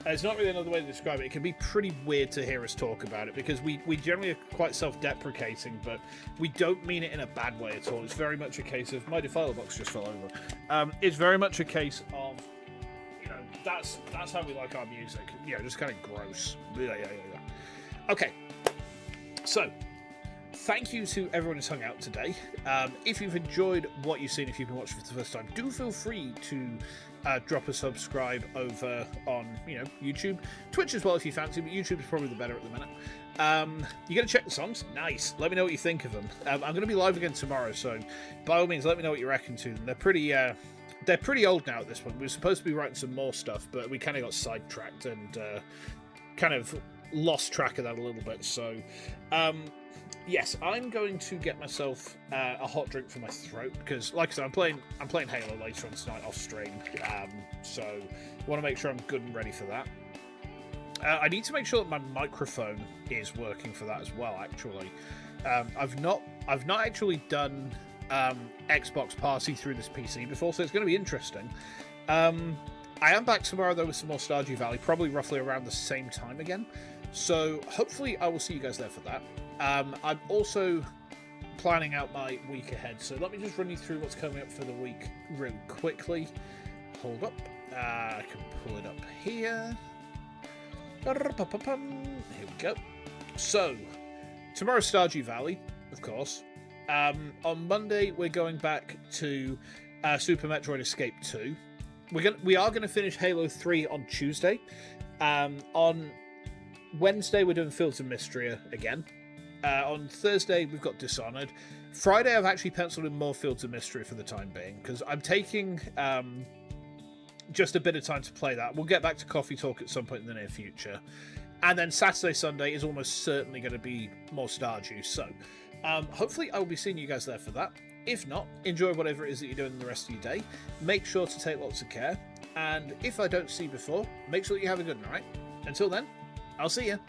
Speaker 1: There's not really another way to describe it. It can be pretty weird to hear us talk about it, because we generally are quite self-deprecating, but we don't mean it in a bad way at all. It's very much a case of... My defiler box just fell over. It's very much a case of, you know, that's how we like our music. You know, just kind of gross. Yeah. Okay. So, thank you to everyone who's hung out today. If you've enjoyed what you've seen, if you've been watching for the first time, do feel free to drop a subscribe over on, YouTube. Twitch as well if you fancy, but YouTube is probably the better at the minute. You're going to check the songs? Nice. Let me know what you think of them. I'm going to be live again tomorrow, so by all means, let me know what you reckon to them. They're pretty old now at this point. We were supposed to be writing some more stuff, but we kind of got sidetracked and kind of lost track of that a little bit. So, yes, I'm going to get myself a hot drink for my throat, because, like I said, I'm playing Halo later on tonight off stream. So, I want to make sure I'm good and ready for that. I need to make sure that my microphone is working for that as well. Actually, I've not actually done Xbox Party through this PC before, so it's going to be interesting. I am back tomorrow though with some more Stardew Valley, probably roughly around the same time again. So hopefully I will see you guys there for that. I'm also planning out my week ahead, so let me just run you through what's coming up for the week real quickly. Hold up. I can pull it up here. Here we go. So, tomorrow's Stardew Valley, of course. On Monday, we're going back to Super Metroid Escape 2. We are going to finish Halo 3 on Tuesday. On Wednesday, we're doing Fields of Mystria again. On Thursday, we've got Dishonored. Friday, I've actually penciled in more Fields of Mystria for the time being, because I'm taking just a bit of time to play that. We'll get back to Coffee Talk at some point in the near future. And then Saturday, Sunday is almost certainly going to be more Stardew. So, hopefully I will be seeing you guys there for that. If not, enjoy whatever it is that you're doing the rest of your day. Make sure to take lots of care. And if I don't see you before, make sure that you have a good night. Until then, I'll see you.